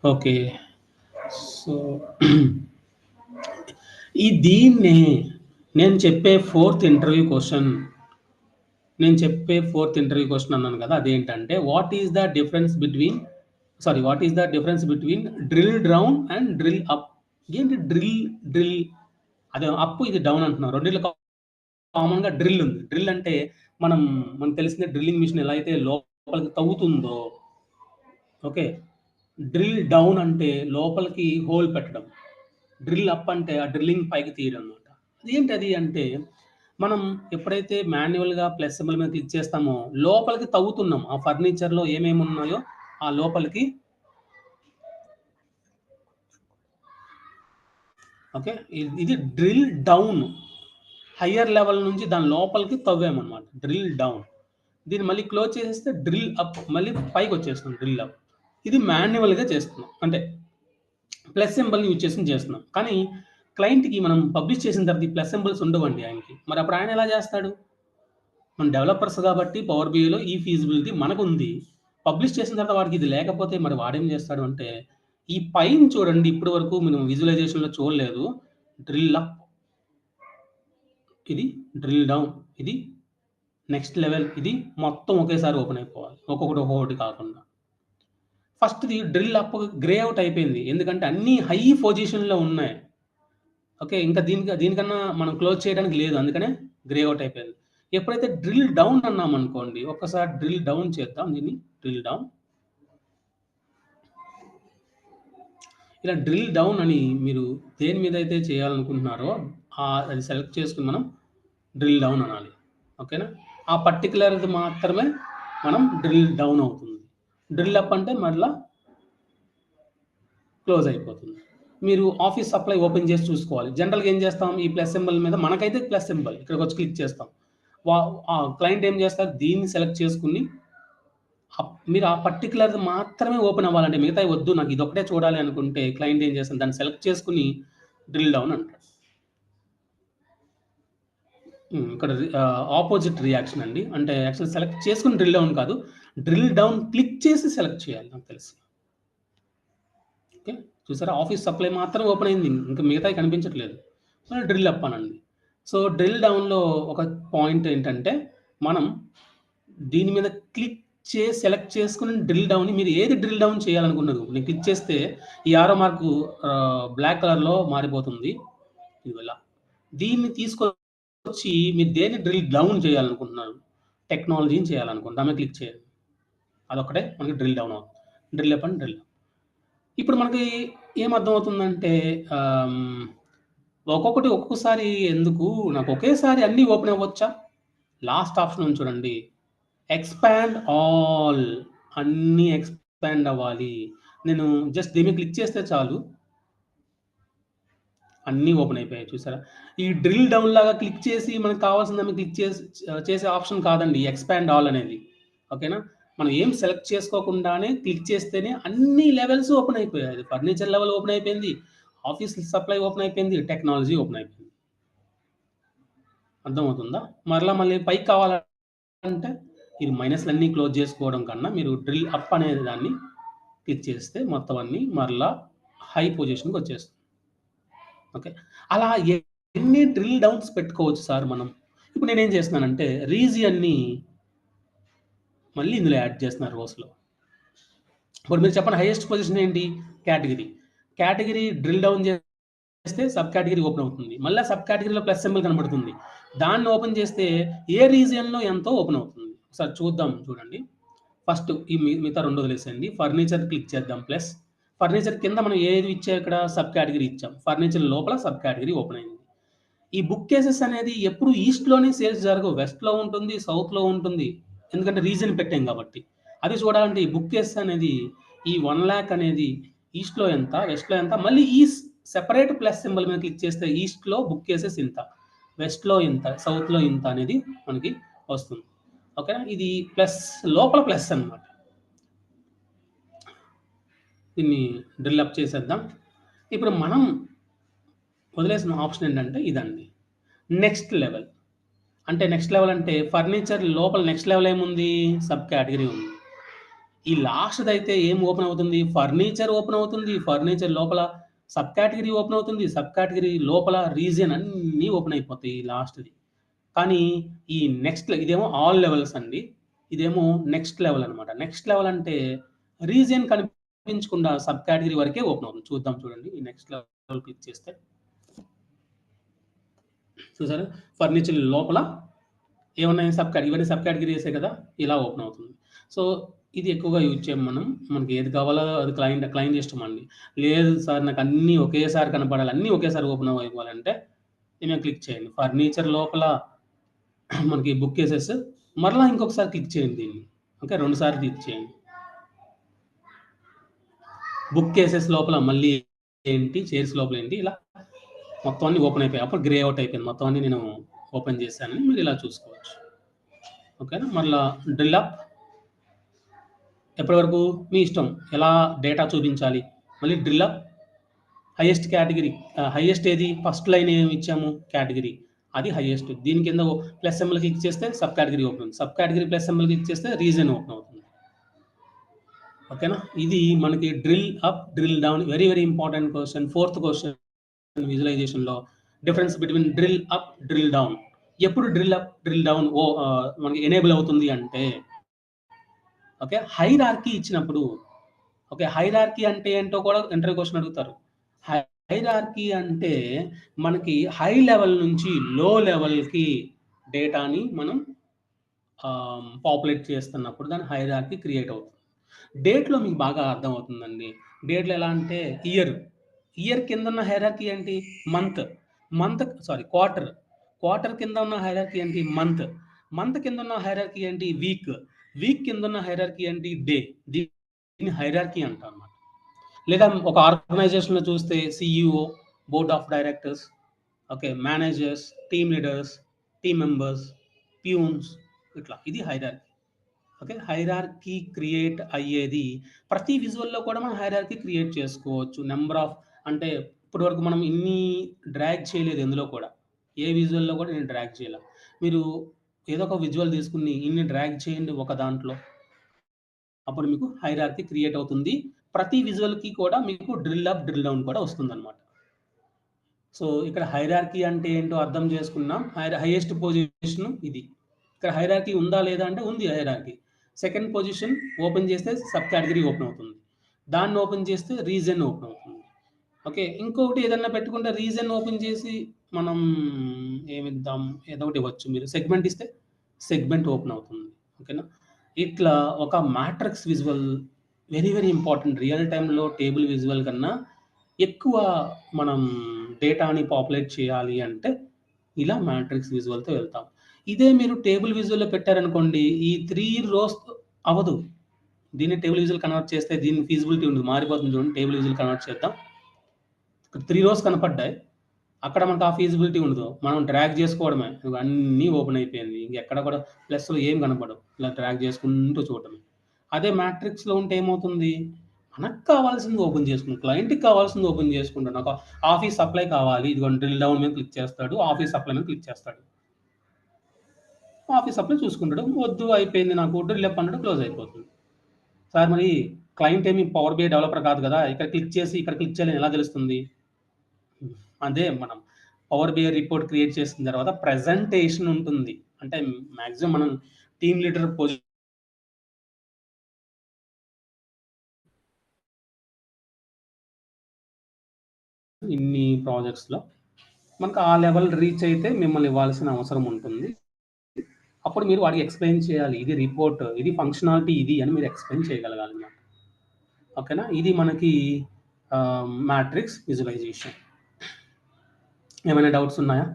ఓకే. సో దీన్నే నేను చెప్పే ఫోర్త్ ఇంటర్వ్యూ క్వెషన్ అన్నాను కదా! అదేంటంటే what is the difference between drill down and drill up? ఏంటి డ్రిల్ అదే అప్, ఇది డౌన్ అంటున్నారు. రెండిట్లో కామన్‌గా డ్రిల్ ఉంది. డ్రిల్ అంటే మనకు తెలిసిందే డ్రిల్లింగ్ మిషన్ ఎలా అయితే లోపలికి తవ్వుతుందో, ఓకే. డ్రిల్ డౌన్ అంటే లోపలికి హోల్ పెట్టడం. డ్రిల్ అప్ అంటే ఆ డ్రిల్లింగ్ పైకి తీయడం అనమాట. అదేంటది అంటే, మనం ఎప్పుడైతే మాన్యువల్‌గా ప్లస్ సింబల్ మీద క్లిక్ చేస్తామో, లోపలికి తవ్వుతున్నాం. ఆ ఫర్నిచర్‌లో ఏమేమి ఉన్నాయో ఆ లోపలికి, ఓకే. ఇది డ్రిల్ డౌన్. హయ్యర్ లెవెల్ నుంచి దాని లోపలికి తవ్వామనమాట. Drill down. దీన్ని మళ్ళీ క్లోజ్ చేసేస్తే డ్రిల్ అప్, మళ్ళీ పైకొచ్చేస్తుంది డ్రిల్ అప్. ఇది మాన్యువల్‌గా చేస్తున్నాం. అంటే ప్లస్ సింబల్‌ని యూజ్ చేసుకొని చేస్తున్నాం. కానీ క్లయింట్‌కి మనం పబ్లిష్ చేసిన తర్వాత ఈ ప్లస్ సింబల్స్ ఉండవండి ఆయనకి. మరి అప్పుడు ఆయన ఎలా చేస్తాడు? మనం డెవలపర్స్ కాబట్టి పవర్ బిఐలో ఈ ఫీజిబిలిటీ మనకుంది. పబ్లిష్ చేసిన తర్వాత వాడికి ఇది లేకపోతే మరి వాడేం చేస్తాడు అంటే, ఈ పైన చూడండి ఇప్పటి వరకు మనం విజువలైజేషన్‌లో చూడలేదు. డ్రిల్ అప్, ఇది డ్రిల్ డౌన్, ఇది నెక్స్ట్ లెవెల్, ఇది మొత్తం ఒకేసారి ఓపెన్ అయిపోవాలి. ఒక్కొక్కటి కాకుండా. ఫస్ట్‌ది డ్రిల్ అప్ గ్రే ఔట్ అయిపోయింది. ఎందుకంటే అన్నీ హై పొజిషన్‌లో ఉన్నాయి. ఓకే. ఇంకా దీనికన్నా మనం క్లోజ్ చేయడానికి లేదు. అందుకనే గ్రే ఔట్ అయిపోయింది. ఎప్పుడైతే డ్రిల్ డౌన్ అన్నామనుకోండి, ఒక్కసారి డ్రిల్ డౌన్ చేద్దాం దీన్ని. Drill down. ఇలా డ్రిల్ డౌన్ అని మీరు దేని మీద అయితే చేయాలనుకుంటున్నారో అది సెలెక్ట్ చేసుకొని మనం డ్రిల్ డౌన్ అనాలి. ఓకేనా? ఆ పర్టిక్యులర్‌ది మాత్రమే మనం డ్రిల్ డౌన్ అవుతుంది. డ్రిల్ అప్ అంటే మరలా క్లోజ్ అయిపోతుంది. మీరు ఆఫీస్ సప్లై ఓపెన్ చేసి చూసుకోవాలి. జనరల్‌గా ఏం చేస్తాం? ఈ ప్లస్ సింబల్ మీద మనకైతే ప్లస్ సింబల్ ఇక్కడికొచ్చి క్లిక్ చేస్తాం. క్లయింట్ ఏం చేస్తారు? దీన్ని సెలెక్ట్ చేసుకొని మీరు ఆ పర్టిక్యులర్‌ది మాత్రమే ఓపెన్ అవ్వాలంటే మిగతాయి వద్దు, నాకు ఇదొక్కటే చూడాలి అనుకుంటే క్లయింట్ ఏం చేస్తాడు? దాన్ని సెలెక్ట్ చేసుకొని డ్రిల్ డౌన్ అంటాడు. ఇక్కడ ఆపోజిట్ రియాక్షన్ అండి. అంటే యాక్చువల్లీ సెలెక్ట్ చేసుకొని డ్రిల్ డౌన్ కాదు. డ్రిల్ డౌన్ క్లిక్ చేసి సెలెక్ట్ చేయాలి నాకు తెలిసి. ఓకే. చూసారా? ఆఫీస్ సప్లై మాత్రం ఓపెన్ అయింది. ఇంకా మిగతాయి కనిపించట్లేదు. డ్రిల్ అప్ అనండి. సో, డ్రిల్ డౌన్‌లో ఒక పాయింట్ ఏంటంటే, మనం దీని మీద క్లిక్ సెలెక్ట్ చేసుకొని డ్రిల్ డౌన్‌ని మీరు ఏది డ్రిల్ డౌన్ చేయాలనుకున్నారు. నేను క్లిక్ చేస్తే ఈ యారో మార్క్ బ్లాక్ కలర్‌లో మారిపోతుంది. ఇదిగో. దీన్ని తీసుకొచ్చి మీరు దేన్ని డ్రిల్ డౌన్ చేయాలనుకుంటున్నారు. టెక్నాలజీని చేయాలనుకోండి. దాని మీద క్లిక్ చేయండి. అదొక్కటే మనకి డ్రిల్ డౌన్ అవుతుంది. Drill up and drill down. ఇప్పుడు మనకి ఏమర్థమవుతుందంటే, ఒక్కొక్కసారి ఎందుకు నాకు ఒకేసారి అన్నీ ఓపెన్ అవ్వచ్చా? లాస్ట్ ఆప్షన్ ఉంది చూడండి. ఎక్స్‌పాండ్ ఆల్, అన్నీ ఎక్స్‌పాండ్ అవ్వాలి. నేను జస్ట్ దీని మీద క్లిక్ చేస్తే చాలు. అన్నీ ఓపెన్ అయిపోయాయి చూసారా? ఈ డ్రిల్ డౌన్ లాగా క్లిక్ చేసి మనకు కావాల్సిన దాన్ని క్లిక్ చేసే ఆప్షన్ కాదండి ఎక్స్‌పాండ్ ఆల్ అనేది. ఓకేనా? మనం ఏం సెలెక్ట్ చేసుకోకుండానే క్లిక్ చేస్తేనే అన్ని లెవెల్స్ ఓపెన్ అయిపోయాయి. ఫర్నిచర్ లెవెల్ ఓపెన్ అయిపోయింది. ఆఫీస్ సప్లై ఓపెన్ అయిపోయింది. టెక్నాలజీ ఓపెన్ అయిపోయింది. అర్థమవుతుందా? మళ్ళీ పైకి కావాలంటే ఇది మైనస్‌లన్నీ క్లోజ్ చేసుకోవడం కన్నా మీరు డ్రిల్ అప్ అనే దాన్ని క్లిక్ చేస్తే మొత్తం అన్నీ మరలా హై పొజిషన్‌కి వచ్చేస్తుంది. ఓకే. అలా ఎన్ని డ్రిల్ డౌన్స్ పెట్టుకోవచ్చు సార్ మనం. ఇప్పుడు నేనేం చేస్తున్నానంటే రీజియన్‌ని మళ్ళీ ఇందులో యాడ్ చేస్తున్నాను రోస్‌లో. ఇప్పుడు మీరు చెప్పండి హైయెస్ట్ పొజిషన్ ఏంటి? కేటగిరీ. కేటగిరీ డ్రిల్ డౌన్ చేస్తే సబ్ కేటగిరీ ఓపెన్ అవుతుంది. మళ్ళా సబ్ కేటగిరీలో ప్లస్ సింబల్ కనబడుతుంది. దాన్ని ఓపెన్ చేస్తే ఏ రీజియన్‌లో ఎంతో ఓపెన్ అవుతుంది. ఒకసారి చూద్దాం చూడండి. ఫస్ట్ ఈ మిగతా 2 వదిలేసేయండి. ఫర్నిచర్ క్లిక్ చేద్దాం ప్లస్. ఫర్నిచర్ కింద మనం ఏది ఇచ్చాం ఇక్కడ సబ్ కేటగిరీ ఇచ్చాం. ఫర్నిచర్ లోపల సబ్ కేటగిరీ ఓపెన్ అయింది. ఈ బుక్ కేసెస్ అనేది ఎప్పుడు ఈస్ట్‌లోనే సేల్స్ జరగవు. వెస్ట్‌లో ఉంటుంది, సౌత్‌లో ఉంటుంది. ఎందుకంటే రీజన్ పెట్టాం కాబట్టి. అది చూడాలంటే ఈ బుక్ కేసెస్ అనేది ఈ 1,00,000 అనేది ఈస్ట్‌లో ఎంత, వెస్ట్‌లో ఎంత, మళ్ళీ ఈ సెపరేట్ ప్లస్ సింబల్ మీద క్లిక్ చేస్తే ఈస్ట్‌లో బుక్ కేసెస్ ఇంత, వెస్ట్‌లో ఇంత, సౌత్‌లో ఇంత అనేది మనకి వస్తుంది. ఓకేనా? ఇది ప్లస్ లోపల ప్లస్ అన్నమాట. దీన్ని డ్రిల్ అప్ చేసేద్దాం. ఇప్పుడు మనం వదిలేసిన ఆప్షన్ ఏంటంటే ఇదండి. Next level. అంటే నెక్స్ట్ లెవెల్ అంటే ఫర్నిచర్ లోపల నెక్స్ట్ లెవెల్ ఏముంది? సబ్ కేటగిరీ ఉంది. ఈ లాస్ట్‌దైతే ఏం ఓపెన్ అవుతుంది? ఫర్నిచర్ ఓపెన్ అవుతుంది. ఫర్నిచర్ లోపల సబ్ కేటగిరీ ఓపెన్ అవుతుంది. సబ్ కేటగిరీ లోపల రీజియన్ అన్నీ ఓపెన్ అయిపోతాయి ఈ లాస్ట్‌ది. కానీ ఈ నెక్స్ట్ ఇదేమో ఆల్ లెవెల్స్ అండి. ఇదేమో నెక్స్ట్ లెవెల్ అన్నమాట. నెక్స్ట్ లెవెల్ అంటే రీజియన్ కనిపించకుండా సబ్ కేటగిరీ వరకే ఓపెన్ అవుతుంది. చూద్దాం చూడండి. ఈ నెక్స్ట్ లెవెల్ క్లిక్ చేస్తే చూసారా? ఫర్నిచర్ లోపల ఏమున్నాయి సబ్ కేటగిరీ ఇవన్నీ సబ్ కేటగిరీసే కదా! ఇలా ఓపెన్ అవుతుంది. సో, ఇది ఎక్కువగా యూజ్ చేయం మనం. మనకి ఏది కావాలో అది క్లయింట్ ఇష్టం అండి. లేదు సార్ నాకు అన్నీ ఒకేసారి కనపడాలి, అన్నీ ఒకేసారి ఓపెన్ అవ్వాలంటే దీని మీద క్లిక్ చేయండి. ఫర్నిచర్ లోపల మనకి బుక్ కేసెస్ మరలా ఇంకొకసారి క్లిక్ చేయండి దీన్ని. ఓకే. 2 సార్లు క్లిక్ చేయండి. బుక్ కేసెస్ లోపల మళ్ళీ ఏంటి, చైర్స్ లోపల ఏంటి ఇలా మొత్తం అన్నీ ఓపెన్ అయిపోయాయి. అప్పుడు గ్రే అవుట్ అయిపోయింది. మొత్తం అన్నీ నేను ఓపెన్ చేశానని మీరు ఇలా చూసుకోవచ్చు. ఓకేనా? మరలా డ్రిల్ అప్ ఎప్పటి వరకు మీ ఇష్టం. ఎలా డేటా చూపించాలి. మళ్ళీ drill up highest category highest ఏది ఫస్ట్ లైన్ ఏమి ఇచ్చాము కేటగిరీ అది హైయెస్ట్. దీని కింద ప్లస్ సింబల్ క్లిక్ చేస్తే సబ్ కేటగిరీ ఓపెన్ అవుతుంది. Sub category plus symbol click చేస్తే రీజన్ ఓపెన్ అవుతుంది. ఓకేనా? ఇది మనకి drill up, drill down very very important question. 4th question విజువలైజేషన్‌లో difference between drill up, drill down. ఎప్పుడు డ్రిల్ అప్, డ్రిల్ డౌన్ మనకి ఎనేబుల్ అవుతుంది అంటే ఓకే. హైరార్కీ ఇచ్చినప్పుడు ఓకే. హైరార్కీ అంటే ఏంటో కూడా ఇంటర్వ్యూ క్వెషన్ అడుగుతారు. హైరార్కీ అంటే మనకి హై లెవెల్ నుంచి లో లెవెల్‌కి డేటాని మనం పాపులేట్ చేస్తున్నప్పుడు దాని హైరార్కీ క్రియేట్ అవుతుంది. డేట్‌లో మీకు బాగా అర్థమవుతుందండి. డేట్‌లో ఎలా అంటే ఇయర్. ఇయర్ కింద ఉన్న హైరార్కీ ఏంటి? మంత్. క్వార్టర్. క్వార్టర్ కింద ఉన్న హైరార్కీ ఏంటి? మంత్. మంత్ కింద ఉన్న హైరార్కీ ఏంటి? వీక్. వీక్ కింద ఉన్న హైరార్కీ ఏంటి? డే. దీన్ని హైరార్కీ అంటామన్నమాట. లేదా ఒక ఆర్గనైజేషన్‌లో చూస్తే CEO, board of directors, okay. Managers, team leaders, team members, peons ఇట్లా. ఇది హైరార్కీ. ఓకే. హైరార్కీ క్రియేట్ అయ్యేది ప్రతి విజువల్‌లో కూడా మనం హైరార్కీ క్రియేట్ చేసుకోవచ్చు. నంబర్ ఆఫ్ అంటే ఇప్పటి వరకు మనం ఇన్ని డ్రాగ్ చేయలేదు ఎందులో కూడా. ఏ విజువల్‌లో కూడా నేను డ్రాగ్ చేయలా. మీరు ఏదో ఒక విజువల్ తీసుకొని ఇన్ని డ్రాగ్ చేయండి ఒక దాంట్లో. అప్పుడు మీకు హైరార్కీ క్రియేట్ అవుతుంది. ప్రతి విజువల్‌కి కూడా మీకు డ్రిల్ అప్, డ్రిల్ డౌన్ కూడా వస్తుందన్నమాట. సో, ఇక్కడ హైరార్కీ అంటే ఏంటో అర్థం చేసుకున్నాం. హైయెస్ట్ పొజిషన్ ఇది. ఇక్కడ హైరార్కీ ఉందా లేదా అంటే ఉంది హైరార్కీ. సెకండ్ పొజిషన్ ఓపెన్ చేస్తే సబ్ కేటగరీ ఓపెన్ అవుతుంది. దాన్ని ఓపెన్ చేస్తే రీజియన్ ఓపెన్ అవుతుంది. ఓకే. ఇంకొకటి ఏదన్నా పెట్టుకుంటే రీజియన్ ఓపెన్ చేసి మనం ఏమిద్దాం? ఏదో ఒకటి ఇవ్వచ్చు మీరు. సెగ్మెంట్ ఇస్తే సెగ్మెంట్ ఓపెన్ అవుతుంది. ఓకేనా? ఇట్లా ఒక matrix visual very very important. Real టైమ్‌లో టేబుల్ విజువల్ కన్నా ఎక్కువ మనం డేటాని పాపులేట్ చేయాలి అంటే ఇలా మ్యాట్రిక్స్ విజువల్‌తో వెళ్తాం. ఇదే మీరు టేబుల్ విజువల్‌లో పెట్టారనుకోండి ఈ 3 రోస్ అవ్వదు. దీన్ని టేబుల్ విజువల్ కన్వర్ట్ చేస్తే దీని ఫీజిబిలిటీ ఉండదు. మారిపోతుంది చూడండి. టేబుల్ విజువల్ కన్వర్ట్ చేద్దాం. ఇక్కడ 3 రోస్ కనపడ్డాయి. అక్కడ మనకు ఆ ఫీజిబిలిటీ ఉండదు. మనం డ్రాగ్ చేసుకోవడమే. అన్నీ ఓపెన్ అయిపోయింది. ఇంకెక్కడ కూడా ప్లస్‌లు ఏం కనపడవు. ఇలా డ్రాగ్ చేసుకుంటూ చూడటమే. అదే మ్యాట్రిక్స్‌లో ఉంటే ఏమవుతుంది? మనకు కావాల్సింది ఓపెన్ చేసుకుంటాం. క్లయింట్‌కి కావాల్సింది ఓపెన్ చేసుకుంటాడు. నాకు ఆఫీస్ సప్లై కావాలి. ఇదిగోండి డ్రిల్ డౌన్ మీద క్లిక్ చేస్తాడు. ఆఫీస్ సప్లై మీద క్లిక్ చేస్తాడు. ఆఫీస్ సప్లై చూసుకుంటాడు. వద్దు అయిపోయింది నాకు డ్రిల్ అప్ అన్నాడు క్లోజ్ అయిపోతుంది. సార్ మరి క్లయింట్ ఏమి పవర్ బిఐ డెవలపర్ కాదు కదా! ఇక్కడ క్లిక్ చేసి ఇక్కడ క్లిక్ చేయాలని ఎలా తెలుస్తుంది? అదే మనం పవర్ బిఐ రిపోర్ట్ క్రియేట్ చేసిన తర్వాత ప్రెజెంటేషన్ ఉంటుంది. అంటే మాక్సిమం మనం టీమ్ లీడర్ ఇన్ని ప్రాజెక్ట్స్‌లో మనకు ఆ లెవెల్ రీచ్ అయితే మిమ్మల్ని ఇవ్వాల్సిన అవసరం ఉంటుంది. అప్పుడు మీరు వాడికి ఎక్స్‌ప్లెయిన్ చేయాలి. ఇది రిపోర్ట్, ఇది ఫంక్షనాలిటీ ఇది అని మీరు ఎక్స్‌ప్లెయిన్ చేయగలగాలన్నమాట. ఓకేనా? ఇది మనకి మ్యాట్రిక్స్ విజువలైజేషన్. ఏమైనా డౌట్స్ ఉన్నాయా?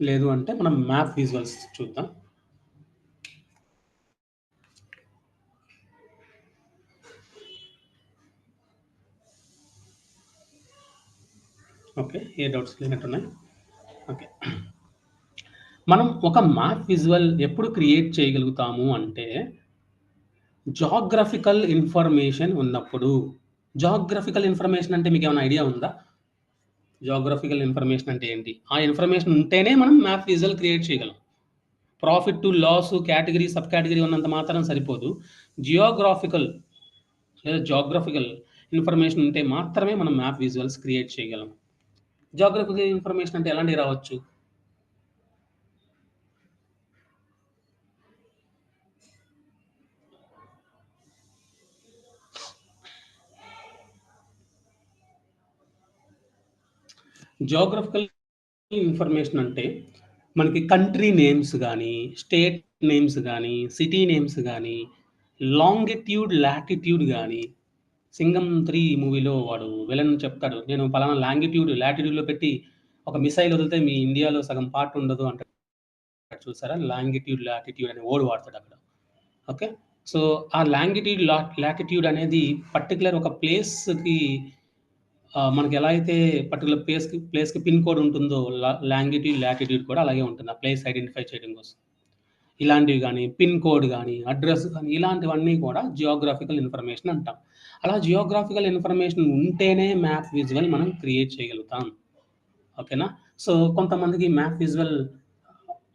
లేదు అంటే మనం మ్యాప్ విజువల్స్ చూద్దాం. ఓకే. ఏ డౌట్స్ లేనట్టున్నాయి. ఓకే. మనం ఒక మ్యాప్ విజువల్ ఎప్పుడు క్రియేట్ చేయగలుగుతాము అంటే జాగ్రఫికల్ ఇన్ఫర్మేషన్ ఉన్నప్పుడు. జాగ్రఫికల్ ఇన్ఫర్మేషన్ అంటే మీకేమైనా ఐడియా ఉందా? జాగ్రఫికల్ ఇన్ఫర్మేషన్ అంటే ఏంటి? ఆ ఇన్ఫర్మేషన్ ఉంటేనే మనం మ్యాప్ విజువల్ క్రియేట్ చేయగలం. Profit to loss category, sub category ఉన్నంత మాత్రం సరిపోదు. జియోగ్రాఫికల్ లేదా జాగ్రఫికల్ ఇన్ఫర్మేషన్ ఉంటే మాత్రమే మనం మ్యాప్ విజువల్స్ క్రియేట్ చేయగలం. జాగ్రఫికల్ ఇన్ఫర్మేషన్ అంటే ఎలాంటివి రావచ్చు? జాగ్రఫికల్ ఇన్ఫర్మేషన్ అంటే మనకి కంట్రీ నేమ్స్ గానీ, స్టేట్ నేమ్స్ గానీ, సిటీ నేమ్స్ గానీ, లాంగిట్యూడ్, లాటిట్యూడ్ గానీ, 'సింగం 3' మూవీలో వాడు విలన్ చెప్తాడు. నేను పలానా లాంగిట్యూడ్, లాటిట్యూడ్‌లో పెట్టి ఒక మిసైల్ వదిలితే మీ ఇండియాలో సగం పార్ట్ ఉండదు అంటాడు చూసారా? లాంగిట్యూడ్, లాటిట్యూడ్ అనే వర్డ్ వాడతాడక్కడ. ఓకే. సో, ఆ లాంగిట్యూడ్, లాటిట్యూడ్ అనేది పర్టిక్యులర్ ఒక ప్లేస్‌కి మనకి ఎలా అయితే పర్టిక్యులర్ ప్లేస్‌కి పిన్ కోడ్ ఉంటుందో లాంగిట్యూడ్, లాటిట్యూడ్ కూడా అలాగే ఉంటుంది. ఆ ప్లేస్ ఐడెంటిఫై చేయడం కోసం. ఇలాంటివి గానీ, పిన్ కోడ్ గానీ, అడ్రెస్ గానీ ఇలాంటివన్నీ కూడా జియోగ్రాఫికల్ ఇన్ఫర్మేషన్ అంటాం. అలా జియోగ్రాఫికల్ ఇన్ఫర్మేషన్ ఉంటేనే మ్యాప్ విజువల్ మనం క్రియేట్ చేయగలుగుతాం. ఓకేనా? సో, కొంతమందికి మ్యాప్ విజువల్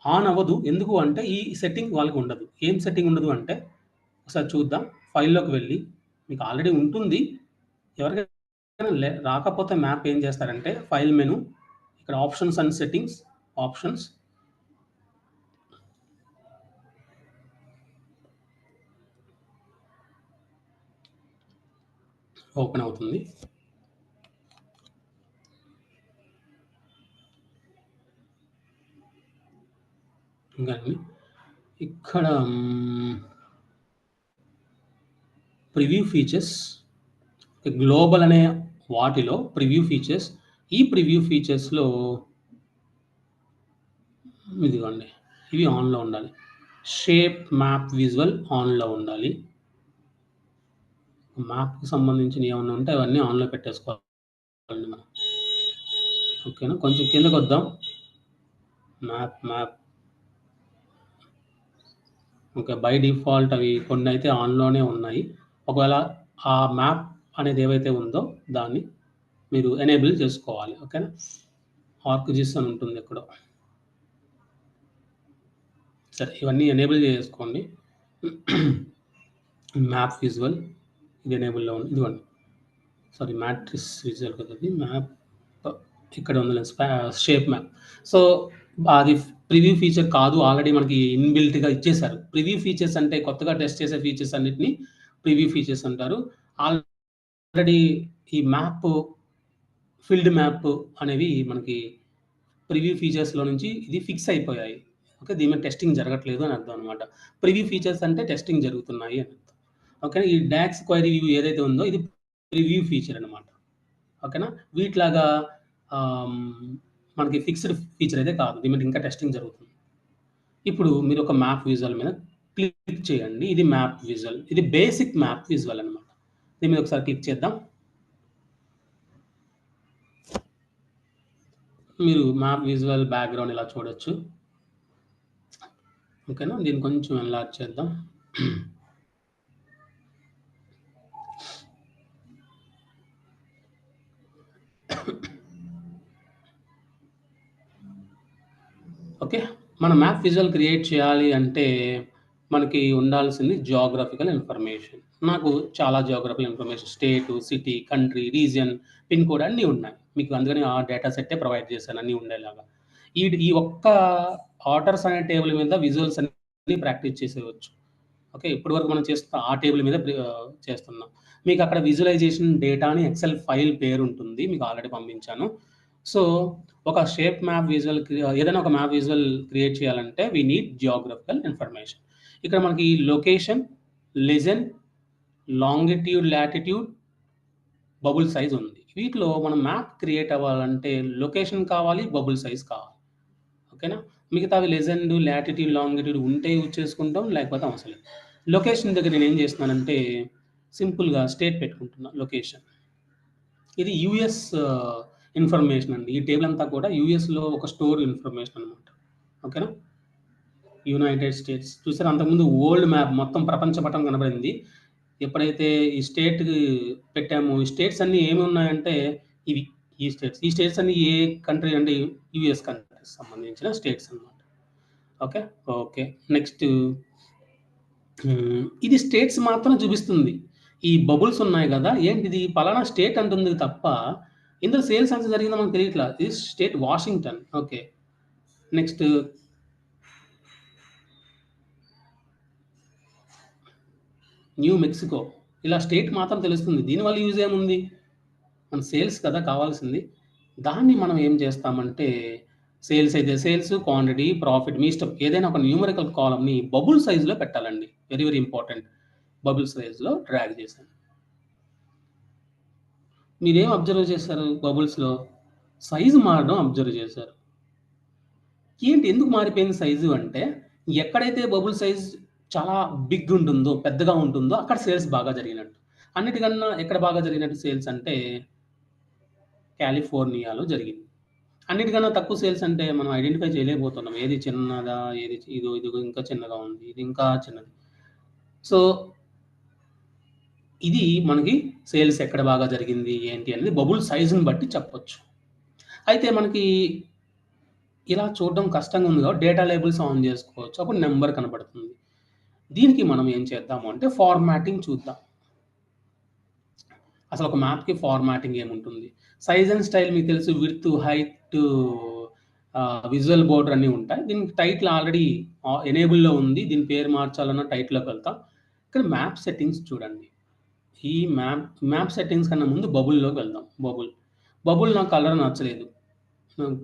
ఆన్ అవ్వదు. ఎందుకు అంటే ఈ సెట్టింగ్ వాళ్ళకి ఉండదు. ఏం సెట్టింగ్ ఉండదు అంటే ఒకసారి చూద్దాం. ఫైల్‌లోకి వెళ్ళి మీకు ఆల్రెడీ ఉంటుంది. ఎవరికైనా రాకపోతే మ్యాప్ ఏం చేస్తారంటే ఫైల్ మెను ఇక్కడ options and settings options open అవుతుంది. ఇంకాని ఇక్కడ ప్రివ్యూ ఫీచర్స్ గ్లోబల్ అనే వాటిలో ప్రివ్యూ ఫీచర్స్ ఈ ప్రివ్యూ ఫీచర్స్‌లో ఇదిగోండి. ఇవి ఆన్‌లో ఉండాలి. షేప్ మ్యాప్ విజువల్ ఆన్‌లో ఉండాలి. మ్యాప్‌కి సంబంధించినవి ఏమన్నా ఉంటే అవన్నీ ఆన్‌లో పెట్టేసుకోవాలండి మనం. ఓకేనా? కొంచెం కిందకొద్దాం. Map okay. బై డిఫాల్ట్ అవి కొన్నైతే ఆన్‌లోనే ఉన్నాయి. ఒకవేళ ఆ మ్యాప్ అనేది ఏవైతే ఉందో దాన్ని మీరు ఎనేబుల్ చేసుకోవాలి. ఓకేనా? ఆర్క్‌జిస్ అని ఉంటుంది ఎక్కడో. సరే ఇవన్నీ ఎనేబుల్ చేసుకోండి. మ్యాప్ విజువల్ ఇది ఎనేబుల్‌లో ఉంది. ఇదిగోండి. సారీ మ్యాట్రిక్స్ విజువల్ కదా అది. మ్యాప్ ఇక్కడ ఉందిలే షేప్ మ్యాప్. సో, అది ప్రివ్యూ ఫీచర్ కాదు. ఆల్రెడీ మనకి ఇన్‌బిల్ట్‌గా ఇచ్చేసారు. ప్రివ్యూ ఫీచర్స్ అంటే కొత్తగా టెస్ట్ చేసే ఫీచర్స్ అన్నిటిని ప్రివ్యూ ఫీచర్స్ అంటారు. ఆల్రెడీ ఈ మ్యాప్, ఫీల్డ్ మ్యాప్ అనేవి మనకి ప్రివ్యూ ఫీచర్స్‌లో నుంచి ఇది ఫిక్స్ అయిపోయాయి. ఓకే. దీని మీద టెస్టింగ్ జరగట్లేదు అని అర్థం అనమాట. ప్రివ్యూ ఫీచర్స్ అంటే టెస్టింగ్ జరుగుతున్నాయి అని అర్థం. ఓకే. ఈ డాక్స్ క్వెరీ వ్యూ ఏదైతే ఉందో ఇది ప్రివ్యూ ఫీచర్ అనమాట. ఓకేనా? వీటిలాగా ఆహ్, మనకి ఫిక్స్‌డ్ ఫీచర్ అయితే కాదు. దీని మీద ఇంకా టెస్టింగ్ జరుగుతుంది. ఇప్పుడు మీరు ఒక మ్యాప్ విజువల్ మీద క్లిక్ చేయండి. ఇది మ్యాప్ విజువల్. ఇది బేసిక్ మ్యాప్ విజువల్ అనమాట. దీని మీద ఒకసారి క్లిక్ చేద్దాం. మీరు మ్యాప్ విజువల్ బ్యాక్‌గ్రౌండ్ ఇలా చూడొచ్చు. ఓకేనా? దీన్ని కొంచెం ఎన్లార్జ్ చేద్దాం. ఓకే. మన మ్యాప్ విజువల్ క్రియేట్ చేయాలి అంటే, మనకి ఉండాల్సింది జియోగ్రాఫికల్ ఇన్ఫర్మేషన్. నాకు చాలా geographical information state, city, country, region, pin code అన్నీ ఉన్నాయి. మీకు అందుకని ఆ డేటా సెట్టే ప్రొవైడ్ చేశాను అన్నీ ఉండేలాగా. ఈ ఒక్క ఆర్డర్స్ అనే టేబుల్ మీద విజువల్స్ అన్నీ ప్రాక్టీస్ చేసేయొచ్చు. ఓకే. ఇప్పటి వరకు మనం చేస్తున్న ఆ టేబుల్ మీద చేస్తున్నాం. మీకు అక్కడ విజువలైజేషన్ డేటా అని ఎక్సెల్ ఫైల్ పేరుంటుంది. మీకు ఆల్రెడీ పంపించాను. సో, ఒక షేప్ మ్యాప్ విజువల్ ఏదైనా ఒక మ్యాప్ విజువల్ క్రియేట్ చేయాలంటే వి నీడ్ జియోగ్రాఫికల్ ఇన్ఫర్మేషన్. ఇక్కడ మనకి location, legend, longitude, latitude, bubble size ఉంది. వీటిలో మనం మ్యాప్ క్రియేట్ అవ్వాలంటే లొకేషన్ కావాలి, బబుల్ సైజ్ కావాలి. ఓకేనా? మిగతావి లెజెండ్, లాటిట్యూడ్, లాంగిట్యూడ్ ఉంటే యూజ్ చేసుకుంటాం. లేకపోతే అవసరం లేదు. లొకేషన్ దగ్గర నేనేం చేస్తున్నానంటే సింపుల్‌గా స్టేట్ పెట్టుకుంటున్నా లొకేషన్. ఇది యూఎస్ ఇన్ఫర్మేషన్ అండి. ఈ టేబుల్ అంతా కూడా యూఎస్‌లో ఒక స్టోర్ ఇన్ఫర్మేషన్ అనమాట. ఓకేనా? యునైటెడ్ స్టేట్స్ చూసారా అంతకుముందు వరల్డ్ మ్యాప్ మొత్తం ప్రపంచ పటం కనబడింది. ఎప్పుడైతే ఈ స్టేట్‌కి పెట్టామో ఈ స్టేట్స్ అన్నీ ఏమి ఉన్నాయంటే ఇవి. ఈ స్టేట్స్ అన్నీ ఏ కంట్రీ అంటే యూఎస్ కంట్రీకి సంబంధించిన స్టేట్స్ అన్నమాట. ఓకే. ఓకే. నెక్స్ట్ ఇది స్టేట్స్ మాత్రం చూపిస్తుంది. ఈ బబుల్స్ ఉన్నాయి గదా! ఏంటిది పలానా స్టేట్ అంటుంది తప్ప, ఇందులో సేల్స్ ఎంత జరిగిందో మనకు తెలియట్లా. ఇది state Washington. Okay. Next new Mexico. ఇలా స్టేట్ మాత్రం తెలుస్తుంది. దీనివల్ల యూజ్ ఏముంది? మన సేల్స్ కదా కావాల్సింది. దాన్ని మనం ఏం చేస్తామంటే, సేల్స్ అయితే సేల్స్, క్వాంటిటీ, ప్రాఫిట్ మీ ఇష్టం. ఏదైనా ఒక న్యూమరికల్ కాలమ్‌ని బబుల్ సైజ్‌లో పెట్టాలండి. Very, very important. బబుల్ సైజ్‌లో డ్రాగ్ చేశాను. మీరేం అబ్జర్వ్ చేశారు బబుల్స్‌లో? సైజ్ మారడం అబ్జర్వ్ చేశారు. ఏంటి ఎందుకు మారిపోయింది సైజు అంటే, ఎక్కడైతే బబుల్ సైజ్ చాలా బిగ్ ఉంటుందో, పెద్దగా ఉంటుందో అక్కడ సేల్స్ బాగా జరిగినట్టు. అన్నిటికన్నా ఎక్కడ బాగా జరిగినట్టు సేల్స్ అంటే కాలిఫోర్నియాలో జరిగింది. అన్నిటికన్నా తక్కువ సేల్స్ అంటే మనం ఐడెంటిఫై చేయలేకపోతున్నాం. ఏది చిన్నదా, ఇదిగో ఇంకా చిన్నగా ఉంది. ఇది ఇంకా చిన్నది. సో, ఇది మనకి సేల్స్ ఎక్కడ బాగా జరిగింది, ఏంటి అనేది బబుల్ సైజ్‌ని బట్టి చెప్పొచ్చు. అయితే మనకి ఇలా చూడడం కష్టంగా ఉంది కాబట్టి డేటా లేబుల్స్ ఆన్ చేసుకోవచ్చు. అప్పుడు నంబర్ కనపడుతుంది. దీనికి మనం ఏం చేద్దాము అంటే ఫార్మాటింగ్ చూద్దాం. అసలు ఒక మ్యాప్‌కి ఫార్మాటింగ్ ఏముంటుంది? సైజ్ అండ్ స్టైల్ మీకు తెలుసు విడ్త్, హైట్, విజువల్ బోర్డర్ అన్నీ ఉంటాయి. దీనికి టైటిల్ ఆల్రెడీ ఎనేబుల్‌లో ఉంది. దీని పేరు మార్చాలన్న టైటిల్‌లోకి వెళ్తాం. ఇక్కడ మ్యాప్ సెట్టింగ్స్ చూడండి. ఈ మ్యాప్ సెట్టింగ్స్ కన్నా ముందు బబుల్‌లోకి వెళ్దాం. బబుల్ నాకు కలర్ నచ్చలేదు.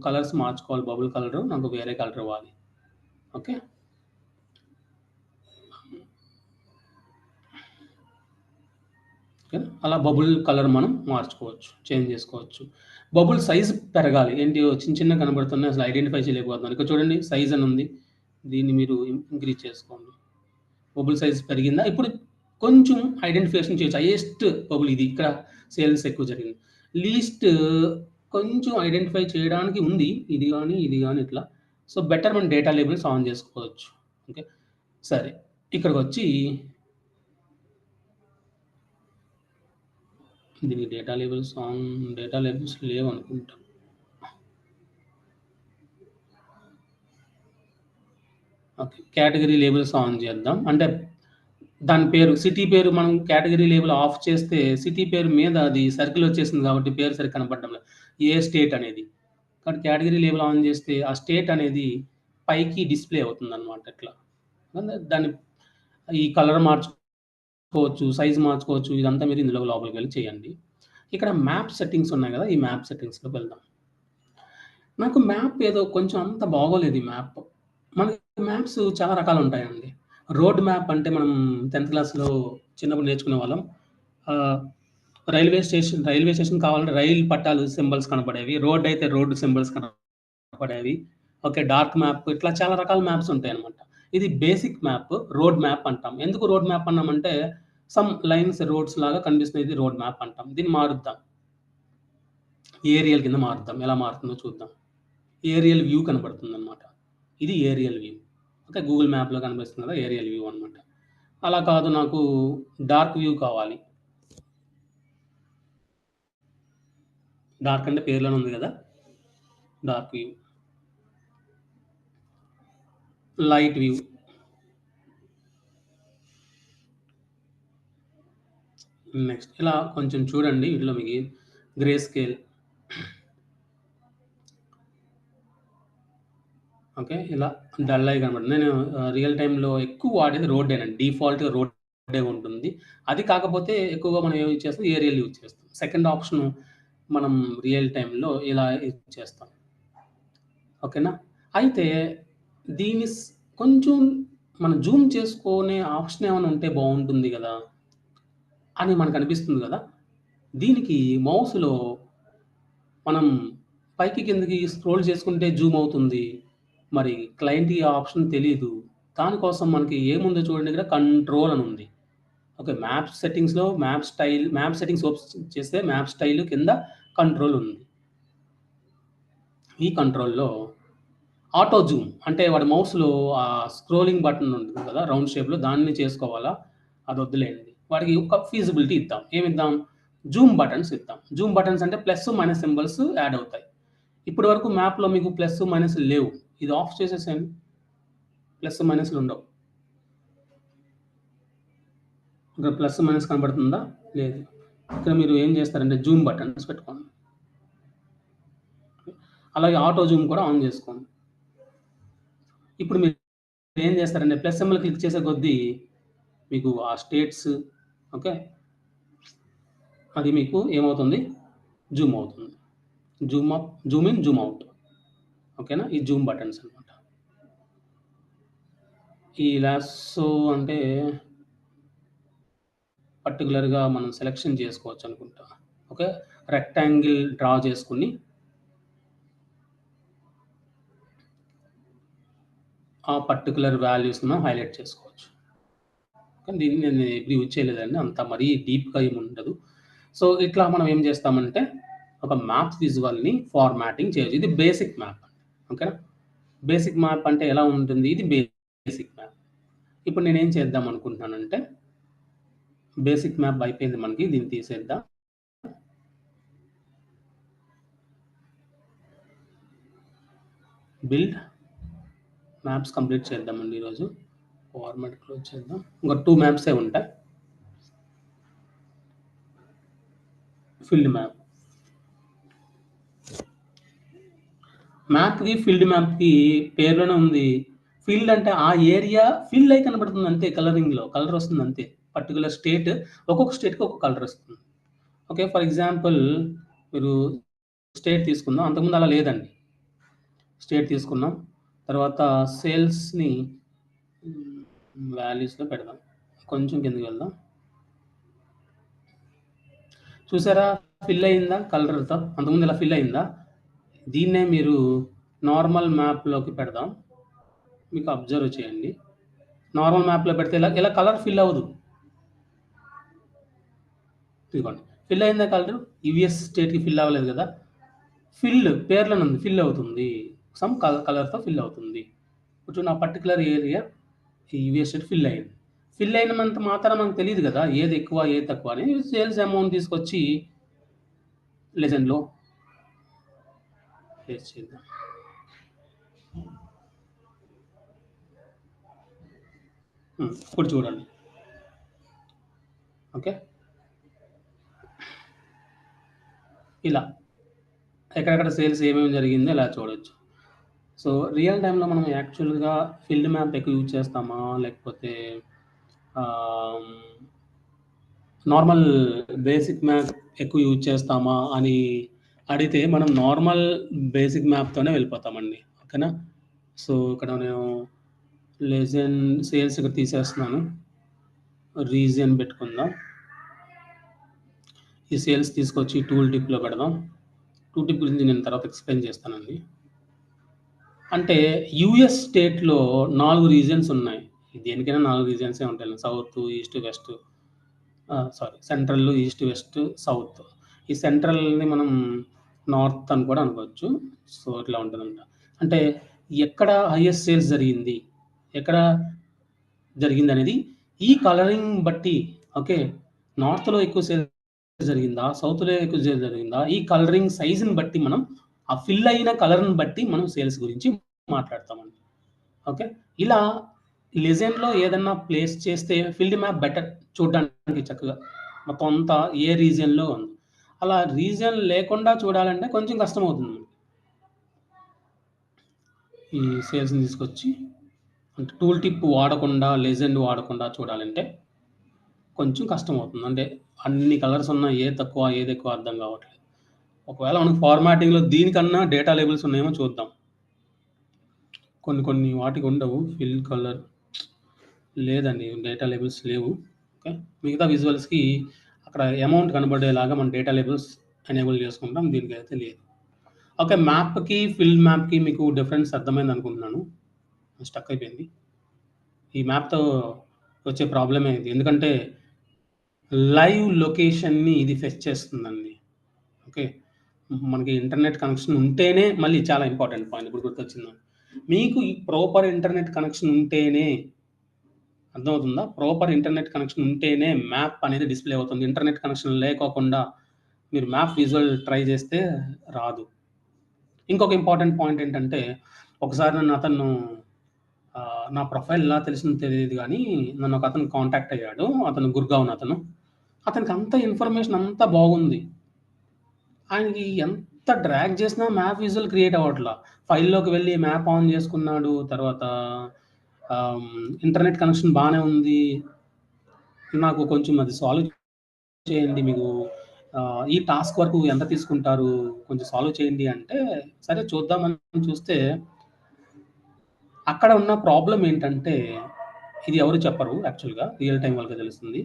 కలర్స్ మార్చుకోవాలి బబుల్ కలరు. నాకు వేరే కలర్ ఇవ్వాలి. ఓకే. ఓకే. అలా బబుల్ కలర్ మనం మార్చుకోవచ్చు. చేంజ్ చేసుకోవచ్చు. బబుల్ సైజ్ పెరగాలి. ఏంటి చిన్న చిన్నగా కనబడుతున్నాయి. అసలు ఐడెంటిఫై చేయలేకపోతున్నాను. ఇక్కడ చూడండి సైజ్ అని ఉంది. దీన్ని మీరు ఇంక్రీజ్ చేసుకోండి. బబుల్ సైజ్ పెరిగిందా? ఇప్పుడు కొంచెం ఐడెంటిఫికేషన్ చేయొచ్చు. హైయెస్ట్ బబుల్ ఇది. ఇక్కడ సేల్స్ ఎక్కువ జరిగింది. లీస్ట్ కొంచెం ఐడెంటిఫై చేయడానికి ఉంది. ఇది గాని ఇట్లా. సో, బెటర్ మనం డేటా లేబుల్స్ ఆన్ చేసుకోవచ్చు. ఓకే. సరే. ఇక్కడికొచ్చి దీనికి డేటా లేబుల్స్ లేవనుకుంటా. ఓకే. కేటగరీ లేబుల్స్ ఆన్ చేద్దాం. అంటే దాని పేరు సిటీ పేరు మనం కేటగరీ లేబుల్ ఆఫ్ చేస్తే సిటీ పేరు మీద అది సర్కిల్ వచ్చేసింది కాబట్టి పేరు సరిగ్గా కనపడడం లేదు. ఏ స్టేట్ అనేది. కాబట్టి కేటగరీ లేబుల్ ఆన్ చేస్తే ఆ స్టేట్ అనేది పైకి డిస్‌ప్లే అవుతుందన్నమాట ఇట్లా. దాన్ని ఈ కలర్ మార్చుకోవచ్చు, సైజ్ మార్చుకోవచ్చు. ఇదంతా మీరు ఇందులో లోపలికి వెళ్లి చేయండి. ఇక్కడ మ్యాప్ సెట్టింగ్స్ ఉన్నాయి గదా! ఈ మ్యాప్ సెట్టింగ్స్‌లోకి వెళ్దాం. నాకు మ్యాప్ ఏదో కొంచెం అంత బాగోలేదు ఈ మ్యాప్. మనకి మ్యాప్స్ చాలా రకాలుంటాయండి. రోడ్ మ్యాప్ అంటే మనం 10థ్ క్లాస్‌లో చిన్నప్పుడు నేర్చుకునేవాళ్ళం. ఆహ్, రైల్వే స్టేషన్ కావాలంటే రైలు పట్టాలు సింబల్స్ కనపడేవి. రోడ్ అయితే రోడ్ సింబల్స్ కనపడేవి. ఓకే. డార్క్ మ్యాప్ ఇట్లా చాలా రకాల మ్యాప్స్ ఉంటాయన్నమాట. ఇది బేసిక్ మ్యాప్. రోడ్ మ్యాప్ అంటాం. ఎందుకు రోడ్ మ్యాప్ అన్నామంటే సమ్ లైన్స్ రోడ్స్ లాగా కనిపిస్తుంది. ఇది రోడ్ మ్యాప్ అంటాం. దీన్ని మారుద్దాం. ఏరియల్ కింద మారుద్దాం. ఎలా మారుతుందో చూద్దాం. ఏరియల్ వ్యూ కనపడుతుందన్నమాట. ఇది ఏరియల్ వ్యూ. ఓకే. గూగుల్ మ్యాప్‌లో కనిపిస్తుంది కదా! ఏరియల్ వ్యూ అనమాట. అలా కాదు నాకు డార్క్ వ్యూ కావాలి. డార్క్ అంటే పేరులోనే ఉంది కదా! Dark view. Light view. Next ఇలా కొంచెం చూడండి. వీటిలో మీకు గ్రే స్కేల్. ఓకే. ఇలా డల్‌గా కనపడుతుంది. నేను రియల్ టైమ్‌లో ఎక్కువ వాడేది రోడ్డేనండి. డిఫాల్ట్‌గా రోడ్డే ఉంటుంది. అది కాకపోతే ఎక్కువగా మనం ఏమి యూజ్ చేస్తాం, ఏరియల్ యూజ్ చేస్తాం. సెకండ్ ఆప్షను మనం రియల్ టైమ్‌లో ఇలా యూజ్ చేస్తాం. ఓకేనా? అయితే దీన్ని కొంచెం మనం జూమ్ చేసుకునే ఆప్షన్ ఏమైనా ఉంటే బావుంటుంది గదా! అని మనకనిపిస్తుంది గదా! దీనికి మౌస్‌లో మనం పైకి కిందకి స్క్రోల్ చేసుకుంటే జూమ్ అవుతుంది. మరి క్లయింట్‌కి ఆ ఆప్షన్ తెలీదు. దానికోసం మనకి ఏముందో చూడండి ఇక్కడ కంట్రోల్ అని ఉంది. ఓకే. మ్యాప్ సెట్టింగ్స్ ఓపెన్ చేస్తే మ్యాప్ స్టైల్ కింద కంట్రోల్ ఉంది. ఈ కంట్రోల్‌లో ఆటో జూమ్ అంటే వాడి మౌస్‌లో స్క్రోలింగ్ బటన్ ఉంటుంది కదా! రౌండ్ షేప్‌లో దాన్ని చేసుకోవాలా? అదొద్దులేండి. వాడికి ఒక ఫీజిబిలిటీ ఇద్దాం. ఏమిద్దాం? జూమ్ బటన్స్ ఇద్దాం. జూమ్ బటన్స్ అంటే ప్లస్, మైనస్ సింబల్స్ యాడ్ అవుతాయి. ఇప్పటి వరకు మ్యాప్‌లో మీకు ప్లస్, మైనస్‌లు లేవు. ఇది ఆఫ్ చేసేసేయండి. ప్లస్, మైనస్‌లుండవు. ఇక్కడ ప్లస్, మైనస్ కనబడుతుందా? లేదు. ఇక్కడ మీరు ఏం చేస్తారంటే జూమ్ బటన్స్ పెట్టుకోండి. అలాగే ఆటో జూమ్ కూడా ఆన్ చేసుకోండి. ఇప్పుడు మీరు ఏం చేస్తారంటే ప్లస్ సింబల్ క్లిక్ చేసే కొద్దీ మీకు ఆ స్టేట్స్ ఓకే. అది మీకు ఏమవుతుంది? జూమ్ అవుతుంది. Zoom up, Zoom in, Zoom out. ఓకేనా? ఈ జూమ్ బటన్స్ అనమాట. ఈ లాస్సో అంటే పర్టిక్యులర్‌గా మనం సెలక్షన్ చేసుకోవచ్చనుకుంటా. ఓకే. రెక్టాంగిల్ డ్రా చేసుకొని ఆ పర్టిక్యులర్ వాల్యూస్‌ని మనం హైలైట్ చేసుకోవచ్చు. కానీ దీన్ని నేను ఎప్పుడు యూజ్ చేయలేదండి. అంత మరీ డీప్‌గా ఏమి ఉండదు. సో, ఇట్లా మనం ఏం చేస్తామంటే ఒక మ్యాప్ విజువల్‌ని ఫార్మాటింగ్ చేయొచ్చు. ఇది బేసిక్ మ్యాప్. ఓకేనా? బేసిక్ మ్యాప్ అంటే ఎలా ఉంటుంది? ఇది బేసిక్ మ్యాప్. ఇప్పుడు నేనేం చేద్దాం అనుకుంటున్నానంటే బేసిక్ మ్యాప్ అయిపోయింది మనకి. దీన్ని తీసేద్దాం. బిల్డ్ మ్యాప్స్ కంప్లీట్ చేద్దామండి ఈరోజు. ఫార్మాట్ క్లోజ్ చేద్దాం. ఇంక 2 మ్యాప్సే ఉంటాయి. Field map. మ్యాప్‌కి, ఫీల్డ్ మ్యాప్‌కి పేరులోనే ఉంది. ఫీల్డ్ అంటే ఆ ఏరియా ఫీల్డ్ అయి కనబడుతుంది అంతే కలరింగ్‌లో. కలర్ వస్తుంది అంతే. పర్టిక్యులర్ స్టేట్ ఒక్కొక్క స్టేట్‌కి ఒక్కొక్క కలర్ వస్తుంది. ఓకే. ఫర్ ఎగ్జాంపుల్ మీరు స్టేట్ తీసుకుందాం. అంతకుముందు అలా లేదండి. స్టేట్ తీసుకున్నాం. తర్వాత సేల్స్‌ని వాల్యూస్‌లో పెడదాం. కొంచెం కిందకి వెళ్దాం. చూసారా? ఫిల్ అయిందా కలర్‌తో? అంతకుముందు ఇలా ఫిల్ అయిందా? దీన్నే మీరు నార్మల్ మ్యాప్‌లోకి పెడదాం. మీకు అబ్జర్వ్ చేయండి. నార్మల్ మ్యాప్‌లో పెడితే ఇలా ఇలా కలర్ ఫిల్ అవ్వదు. ఇదిగోండి. ఫిల్ అయిందా కలరు? ఈవీఎస్ స్టేట్‌కి ఫిల్ అవ్వలేదు కదా! పేర్లోనే ఉంది. ఫిల్ అవుతుంది. సమ్ కలర్‌తో ఫిల్ అవుతుంది. ఇప్పుడు నా particular area EVS state fill అయింది. ఫిల్ అయినంత మాత్రాన మనకు తెలీదు కదా! ఏది ఎక్కువ, ఏది తక్కువ అని. సేల్స్ అమౌంట్ తీసుకొచ్చి లెజెండ్‌లో పేస్ట్ చేద్దాం. ఇప్పుడు చూడండి. ఓకే. ఇలా ఎక్కడెక్కడ సేల్స్ ఏమేమి జరిగిందో ఇలా చూడొచ్చు. సో, రియల్ టైమ్‌లో మనం యాక్చువల్‌గా ఫీల్డ్ మ్యాప్ ఎక్కువ యూజ్ చేస్తామా? లేకపోతే ఆహ్, నార్మల్ బేసిక్ మ్యాప్ ఎక్కువ యూజ్ చేస్తామా అని అడిగితే మనం నార్మల్ బేసిక్ మ్యాప్‌తోనే వెళ్ళిపోతామండి. ఓకేనా? సో, ఇక్కడ నేను సేల్స్ ఇక్కడ తీసేస్తున్నాను. రీజియన్ పెట్టుకుందాం. ఈ సేల్స్ తీసుకొచ్చి టూల్ టిప్‌లో పెడదాం. టూల్ టిప్ గురించి నేను తర్వాత ఎక్స్‌ప్లెయిన్ చేస్తానండి. అంటే యూఎస్ స్టేట్‌లో 4 రీజియన్స్ ఉన్నాయి. దేనికైనా 4 రీజియన్సే ఉంటాయి. South, east, west. Central, east, west, south. ఈ సెంట్రల్‌ని మనం నార్త్ అని కూడా అనుకోవచ్చు. సో, ఇట్లా ఉంటదనమాట. అంటే ఎక్కడ హైయెస్ట్ సేల్స్ జరిగింది? ఎక్కడ జరిగిందనేది ఈ కలరింగ్ బట్టి ఓకే. నార్త్‌లో ఎక్కువ సేల్ జరిగిందా? సౌత్‌లో ఎక్కువ సేల్ జరిగిందా? ఈ కలరింగ్ సైజ్‌ని బట్టి మనం ఆ ఫిల్ అయిన కలర్‌ని బట్టి మనం సేల్స్ గురించి మాట్లాడతామండి. ఓకే. ఇలా లెజెండ్‌లో ఏదన్నా ప్లేస్ చేస్తే ఫీల్డ్ మ్యాప్ బెటర్ చూడడానికి చక్కగా. మొత్తం అంతా ఏ రీజియన్‌లో ఉంది. అలా రీజియన్ లేకుండా చూడాలంటే కొంచెం కష్టమవుతుంది. ఈ సేల్స్‌ని తీసుకొచ్చి అంటే టూల్ టిప్ వాడకుండా, లెజెండ్ వాడకుండా చూడాలంటే కొంచెం కష్టమవుతుంది. అంటే అన్ని కలర్స్ ఉన్న ఏది తక్కువ, ఏది ఎక్కువ అర్థం కావట్లేదు. ఒకవేళ మనకు ఫార్మాటింగ్‌లో దీనికన్నా డేటా లేబుల్స్ ఉన్నాయేమో చూద్దాం. కొన్ని కొన్ని వాటికి ఉండవు. ఫిల్ కలర్ లేదండి. డేటా లేబుల్స్ లేవు. ఓకే. మిగతా విజువల్స్‌కి అక్కడ అమౌంట్ కనబడేలాగా మనం డేటా లేబుల్స్ ఎనేబుల్ చేసుకుంటాం. దీనికైతే లేదు. ఓకే. మ్యాప్‌కి, ఫిల్ మ్యాప్‌కి మీకు డిఫరెన్స్ అర్థమైందనుకుంటున్నాను. స్టక్ అయిపోయింది. ఈ మ్యాప్‌తో వచ్చే ప్రాబ్లమే ఇది. ఎందుకంటే లైవ్ లొకేషన్‌ని ఇది ఫెచ్ చేస్తుందండి. ఓకే. మనకి ఇంటర్నెట్ కనెక్షన్ ఉంటేనే మళ్ళీ చాలా ఇంపార్టెంట్ పాయింట్ ఇప్పుడు గుర్తొచ్చింది నాకు. మీకు ఈ ప్రాపర్ ఇంటర్నెట్ కనెక్షన్ ఉంటేనే అర్థమవుతుందా? ప్రాపర్ ఇంటర్నెట్ కనెక్షన్ ఉంటేనే మ్యాప్ అనేది డిస్‌ప్లే అవుతుంది. ఇంటర్నెట్ కనెక్షన్ లేకోకుండా మీరు మ్యాప్ విజువల్ ట్రై చేస్తే రాదు. ఇంకొక ఇంపార్టెంట్ పాయింట్ ఏంటంటే, ఒకసారి నన్ను నా ప్రొఫైల్ ఎలా తెలిసిందో తెలీదు గానీ, నన్ను ఒకతను కాంటాక్ట్ అయ్యాడు. అతను గుర్గావ్‌న్ అతను. అతనికి అంతా ఇన్ఫర్మేషన్ అంతా బాగుంది. ఆయనకి ఎంత డ్రాగ్ చేసినా మ్యాప్ విజువల్ క్రియేట్ అవ్వట్ల. ఫైల్‌లోకి వెళ్లి మ్యాప్ ఆన్ చేసుకున్నాడు. తర్వాత ఇంటర్నెట్ కనెక్షన్ బానే ఉంది. నాకు కొంచెం అది సాల్వ్ చేయండి. మీకు ఈ టాస్క్ వరకు ఎంత తీసుకుంటారు? కొంచెం సాల్వ్ చేయండి అంటే, సరే చూద్దామని చూస్తే, అక్కడ ఉన్న ప్రాబ్లమ్ ఏంటంటే, ఇది ఎవరు చెప్పరు యాక్చువల్‌గా. రియల్ టైమ్ వాళ్ళకే తెలుస్తుంది.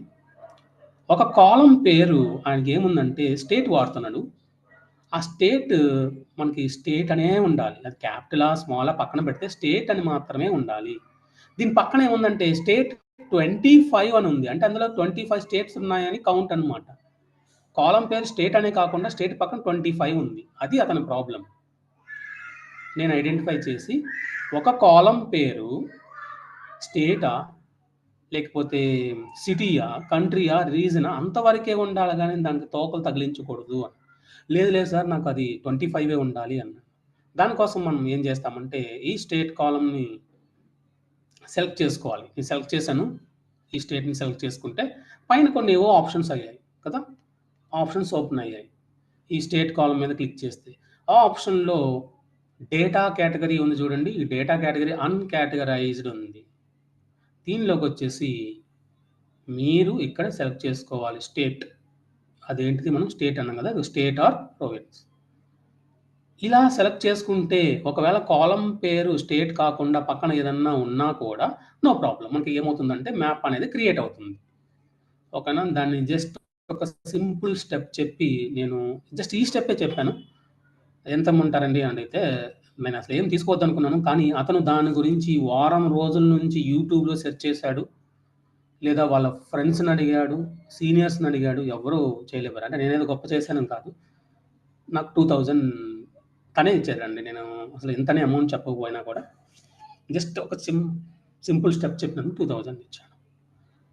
ఒక కాలమ్ పేరు ఆయనకేముందంటే స్టేట్ వాడుతున్నాడు. ఆ స్టేట్ మనకి స్టేట్ అనే ఉండాలి. అది క్యాపిటలా, స్మాలా పక్కన పెడితే స్టేట్ అని మాత్రమే ఉండాలి. దీని పక్కన ఏముందంటే స్టేట్ 25 అని ఉంది. అంటే అందులో 25 స్టేట్స్ ఉన్నాయని కౌంట్ అన్నమాట. కాలమ్ పేరు స్టేట్ అనే కాకుండా స్టేట్ పక్కన 25 ఉంది. అది అతని ప్రాబ్లమ్. నేను ఐడెంటిఫై చేసి ఒక కాలమ్ పేరు స్టేటా? లేకపోతే సిటీయా? కంట్రీయా? రీజనా? అంతవరకే ఉండాలి గానీ దానికి తోకలు తగిలించకూడదు అని. లేదు లేదు సార్ నాకది 25 ఉండాలి అన్నాడు. దానికోసం మనం ఏం చేస్తామంటే ఈ స్టేట్ కాలమ్‌ని సెలెక్ట్ చేసుకోవాలి. నేను సెలెక్ట్ చేశాను. ఈ స్టేట్‌ని సెలెక్ట్ చేసుకుంటే పైన కొన్ని ఏవో ఆప్షన్స్ అయ్యాయి కదా! ఆప్షన్స్ ఓపెన్ అయ్యాయి. ఈ స్టేట్ కాలమ్ మీద క్లిక్ చేస్తే. ఆ ఆప్షన్‌లో డేటా కేటగరీ ఉంది చూడండి. ఈ డేటా కేటగరీ అన్‌కేటగరైజ్డ్ ఉంది. దీనిలోకొచ్చేసి మీరు ఇక్కడ సెలెక్ట్ చేసుకోవాలి స్టేట్. అదేంటిది మనం స్టేట్ అన్నాం కదా! State or province. ఇలా సెలెక్ట్ చేసుకుంటే ఒకవేళ కాలమ్ పేరు స్టేట్ కాకుండా పక్కన ఏదన్నా ఉన్నా కూడా నో ప్రాబ్లమ్. మనకి ఏమవుతుందంటే మ్యాప్ అనేది క్రియేట్ అవుతుంది. ఓకేనా? దాన్ని జస్ట్ ఒక సింపుల్ స్టెప్ చెప్పి నేను జస్ట్ ఈ స్టెప్పే చెప్పాను. ఎంతమ్మంటారండి అని అడిగితే, నేనసలు ఏం తీసుకోవద్దనుకున్నాను. కానీ అతను దాని గురించి వారం రోజుల నుంచి యూట్యూబ్‌లో సెర్చ్ చేశాడు. లేదా వాళ్ళ ఫ్రెండ్స్‌ని అడిగాడు, సీనియర్స్‌ని అడిగాడు. ఎవ్వరు చేయలేకపోయారు. అంటే నేనేదో గొప్ప చేశానని కాదు. నాకు 2000 తనే ఇచ్చారండి. నేను అసలు ఇంతనే అమౌంట్ చెప్పకపోయినా కూడా జస్ట్ ఒక సింపుల్ స్టెప్ చెప్పినందుకు 2000 ఇచ్చాను.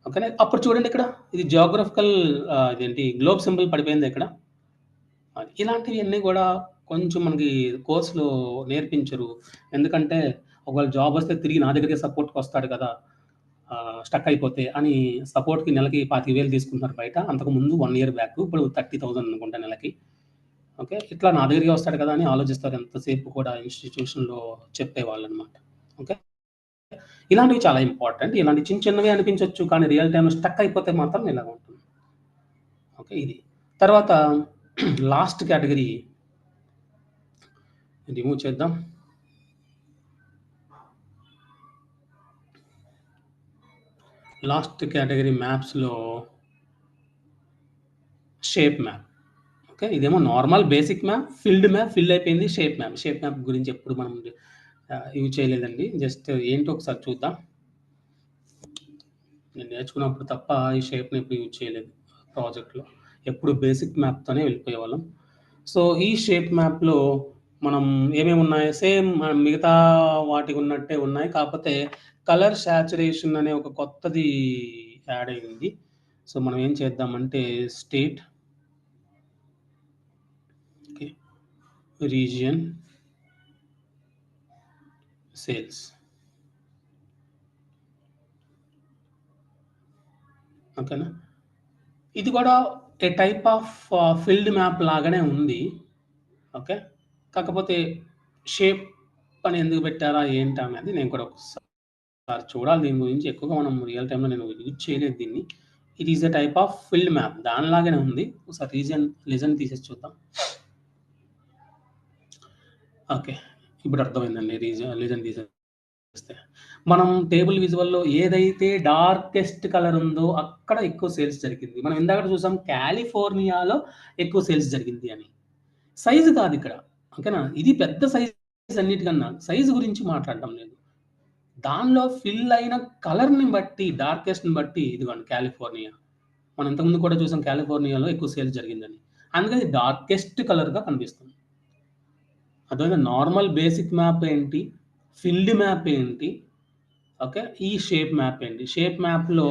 ఓకేనా? అప్పుడు చూడండి ఇక్కడ ఇది జియోగ్రాఫికల్ ఇదేంటి గ్లోబ్ సింబల్ పడిపోయిందా ఇక్కడ? అది. ఇలాంటియన్నీ గూడా కొంచెం మనకి కోర్స్‌లో నేర్పించరు. ఎందుకంటే ఒకవేళ జాబొస్తే తిరిగి నా దగ్గరికే సపోర్ట్‌కొస్తాడు కదా! స్టక్ అయిపోతే అని సపోర్ట్‌కి నెలకి 25,000 తీసుకుంటున్నారు బయట. అంతకుముందు 1 ఇయర్ బ్యాక్. ఇప్పుడు 30,000 అనుకుంటా నెలకి. ఓకే. ఇట్లా నా దగ్గరికే వస్తాడు కదా! అని ఆలోచిస్తారు ఎంతసేపు కూడా ఇన్‌స్టిట్యూషన్‌లో చెప్పేవాళ్ళనమాట. ఓకే. ఇలాంటివి చాలా ఇంపార్టెంట్. ఇలాంటి చిన్న చిన్నవే అనిపించొచ్చు. కానీ రియల్ టైమ్‌లో స్టక్ అయిపోతే మాత్రం ఇలాగ ఉంటుంది. ఓకే. ఇది. తర్వాత లాస్ట్ కేటగరీ రిమూవ్ చేద్దాం. లాస్ట్ కేటగరీ మ్యాప్స్‌లో షేప్ మ్యాప్. ఓకే. ఇదేమో normal basic map, filled map, fill అయిపోయింది. Shape map. షేప్ మ్యాప్ గురించి ఎప్పుడు మనం యూజ్ చేయలేదండి. జస్ట్ ఏంటో ఒకసారి చూద్దాం. నేను నేర్చుకున్నప్పుడు తప్ప ఈ షేప్‌ని ఎప్పుడు యూజ్ చేయలేదు ప్రాజెక్ట్‌లో. ఎప్పుడు బేసిక్ మ్యాప్‌తోనే వెళ్ళిపోయేవాళ్ళం. సో, ఈ షేప్ మ్యాప్‌లో మనం ఏమేమి ఉన్నాయి సేమ్ మిగతా వాటికి ఉన్నట్టే ఉన్నాయి. కాకపోతే కలర్ సాచురేషన్ అనే ఒక కొత్తది యాడ్ అయింది. సో మనం ఏం చేద్దామంటే స్టేట్ ఓకే రీజియన్ సేల్స్ ఓకేనా. ఇది కూడా ఏ టైప్ ఆఫ్ ఫీల్డ్ మ్యాప్ లాగానే ఉంది. ఓకే. కాకపోతే షేప్ అని ఎందుకు పెట్టారా ఏంటా అనేది నేను కూడా ఒకసారి చూడాలి. దీని గురించి ఎక్కువగా మనం రియల్ టైమ్‌లో నేను యూజ్ చేయలేదు దీన్ని. It is a type of field map దానిలాగానే ఉంది. ఒకసారి రీజన్ తీసేసి చూద్దాం. ఓకే. ఇప్పుడు అర్థమైందండి. రీజన్ తీసేస్తే. మనం టేబుల్ విజువల్‌లో ఏదైతే డార్కెస్ట్ కలర్ ఉందో అక్కడ ఎక్కువ సేల్స్ జరిగింది. మనం ఇందాకడ చూసాం కాలిఫోర్నియాలో ఎక్కువ సేల్స్ జరిగింది అని. సైజ్ కాదిక్కడ. ఓకేనా. ఇది పెద్ద సైజ్ అన్నిటికన్నా. సైజ్ గురించి మాట్లాడడం లేదు. దానిలో ఫిల్ అయిన కలర్‌ని బట్టి, డార్కెస్ట్‌ని బట్టి ఇదిగోండి కాలిఫోర్నియా. మనం ఇంతకుముందు కూడా చూసాం కాలిఫోర్నియాలో ఎక్కువ సేల్స్ జరిగిందని. అందుకని డార్కెస్ట్ కలర్‌గా కనిపిస్తుంది. అర్థమైందా? నార్మల్ బేసిక్ మ్యాప్ ఏంటి? ఫీల్డ్ మ్యాప్ ఏంటి? ఓకే. ఈ షేప్ మ్యాప్ ఏంటి? షేప్ మ్యాప్‌లో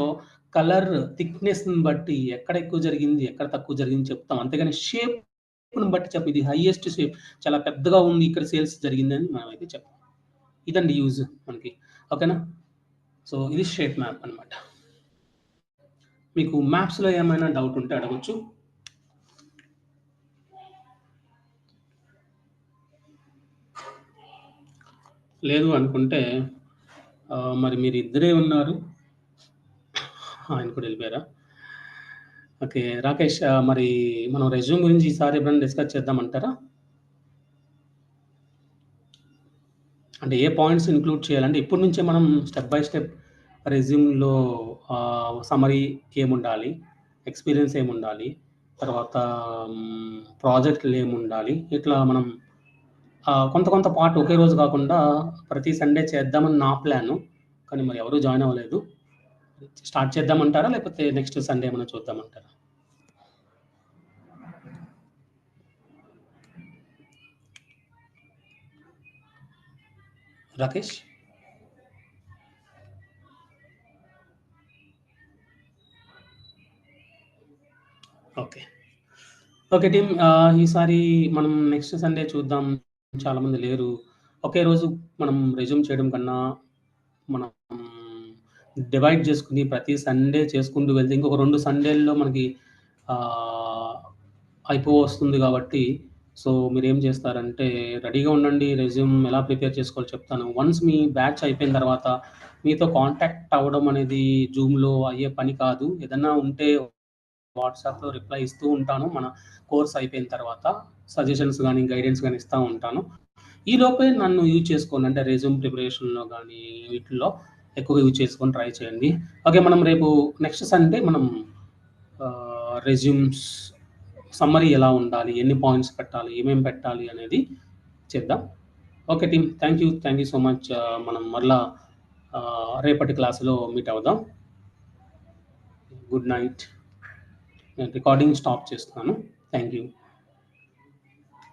కలర్ థిక్‌నెస్‌ని బట్టి ఎక్కడ ఎక్కువ జరిగింది, ఎక్కడ తక్కువ జరిగింది చెప్తాం. అంతేగాని షేప్‌ని బట్టి చెప్పం. ఇది హైయెస్ట్ షేప్ చాలా పెద్దగా ఉంది. ఇక్కడ సేల్స్ జరిగిందని మనమైతే చెప్పం. ఇదండి యూజ్ మనకి. ఓకేనా. సో ఇది షేప్ మ్యాప్ అన్నమాట. మీకు మ్యాప్స్‌లో ఏమైనా డౌట్ ఉంటే అడగొచ్చు. లేదు అనుకుంటే మరి మీరిద్దరే ఉన్నారు. ఆయన కూడా వెళ్ళిపోయారా? ఓకే. రాకేష్ మరి మనం రెజ్యూమ్ గురించి ఈసారి ఎప్పుడైనా డిస్కస్ చేద్దామంటారా? అంటే ఏ పాయింట్స్ ఇంక్లూడ్ చేయాలంటే ఇప్పటి నుంచే మనం స్టెప్ బై స్టెప్ రెజ్యూమ్‌లో సమ్మరీ ఏముండాలి? ఎక్స్‌పీరియన్స్ ఏముండాలి? తర్వాత ప్రాజెక్ట్‌లు ఏముండాలి? ఇట్లా మనం కొంత పార్ట్ ఒకే రోజు కాకుండా ప్రతి సండే చేద్దామని నా ప్లాను. కానీ మరి ఎవరు జాయిన్ అవ్వలేదు. స్టార్ట్ చేద్దామంటారా? లేకపోతే నెక్స్ట్ సండే ఏమైనా చూద్దామంటారా? రాకేష్? ఓకే. Okay team. ఈసారి మనం నెక్స్ట్ సండే చూద్దాం. చాలామంది లేరు. ఒకే రోజు మనం రెజ్యూమ్ చేయడం కన్నా మనం డివైడ్ చేసుకొని ప్రతి సండే చేసుకుంటూ వెళ్తే ఇంకొక 2 సండేల్లో మనకి అయిపోవస్తుంది కాబట్టి సో మీరేం చేస్తారంటే రెడీగా ఉండండి. రెజ్యూమ్ ఎలా ప్రిపేర్ చేసుకోవాలో చెప్తాను. వన్స్ మీ బ్యాచ్ అయిపోయిన తర్వాత మీతో కాంటాక్ట్ అవ్వడం అనేది జూమ్‌లో అయ్యే పని కాదు. ఏదన్నా ఉంటే వాట్సాప్‌లో రిప్లై ఇస్తూ ఉంటాను. మన కోర్స్ అయిపోయిన తర్వాత సజెషన్స్ గానీ, గైడెన్స్ గానీ ఇస్తా ఉంటాను. ఈలోపే నన్ను యూజ్ చేసుకోండి. అంటే రెజ్యూమ్ ప్రిపరేషన్‌లో గానీ, వీటిల్లో ఎక్కువగా యూజ్ చేసుకొని ట్రై చేయండి. ఓకే. మనం రేపు నెక్స్ట్ సండే మనం రెజ్యూమ్స్ సమ్మరీ ఎలా ఉండాలి? ఎన్ని పాయింట్స్ పెట్టాలి? ఏమేం పెట్టాలి? అనేది చేద్దాం. Okay team. Thank you so much. మనం మరలా రేపటి క్లాస్‌లో మీట్ అవుదాం. Good night. నేను రికార్డింగ్ స్టాప్ చేస్తున్నాను. Thank you.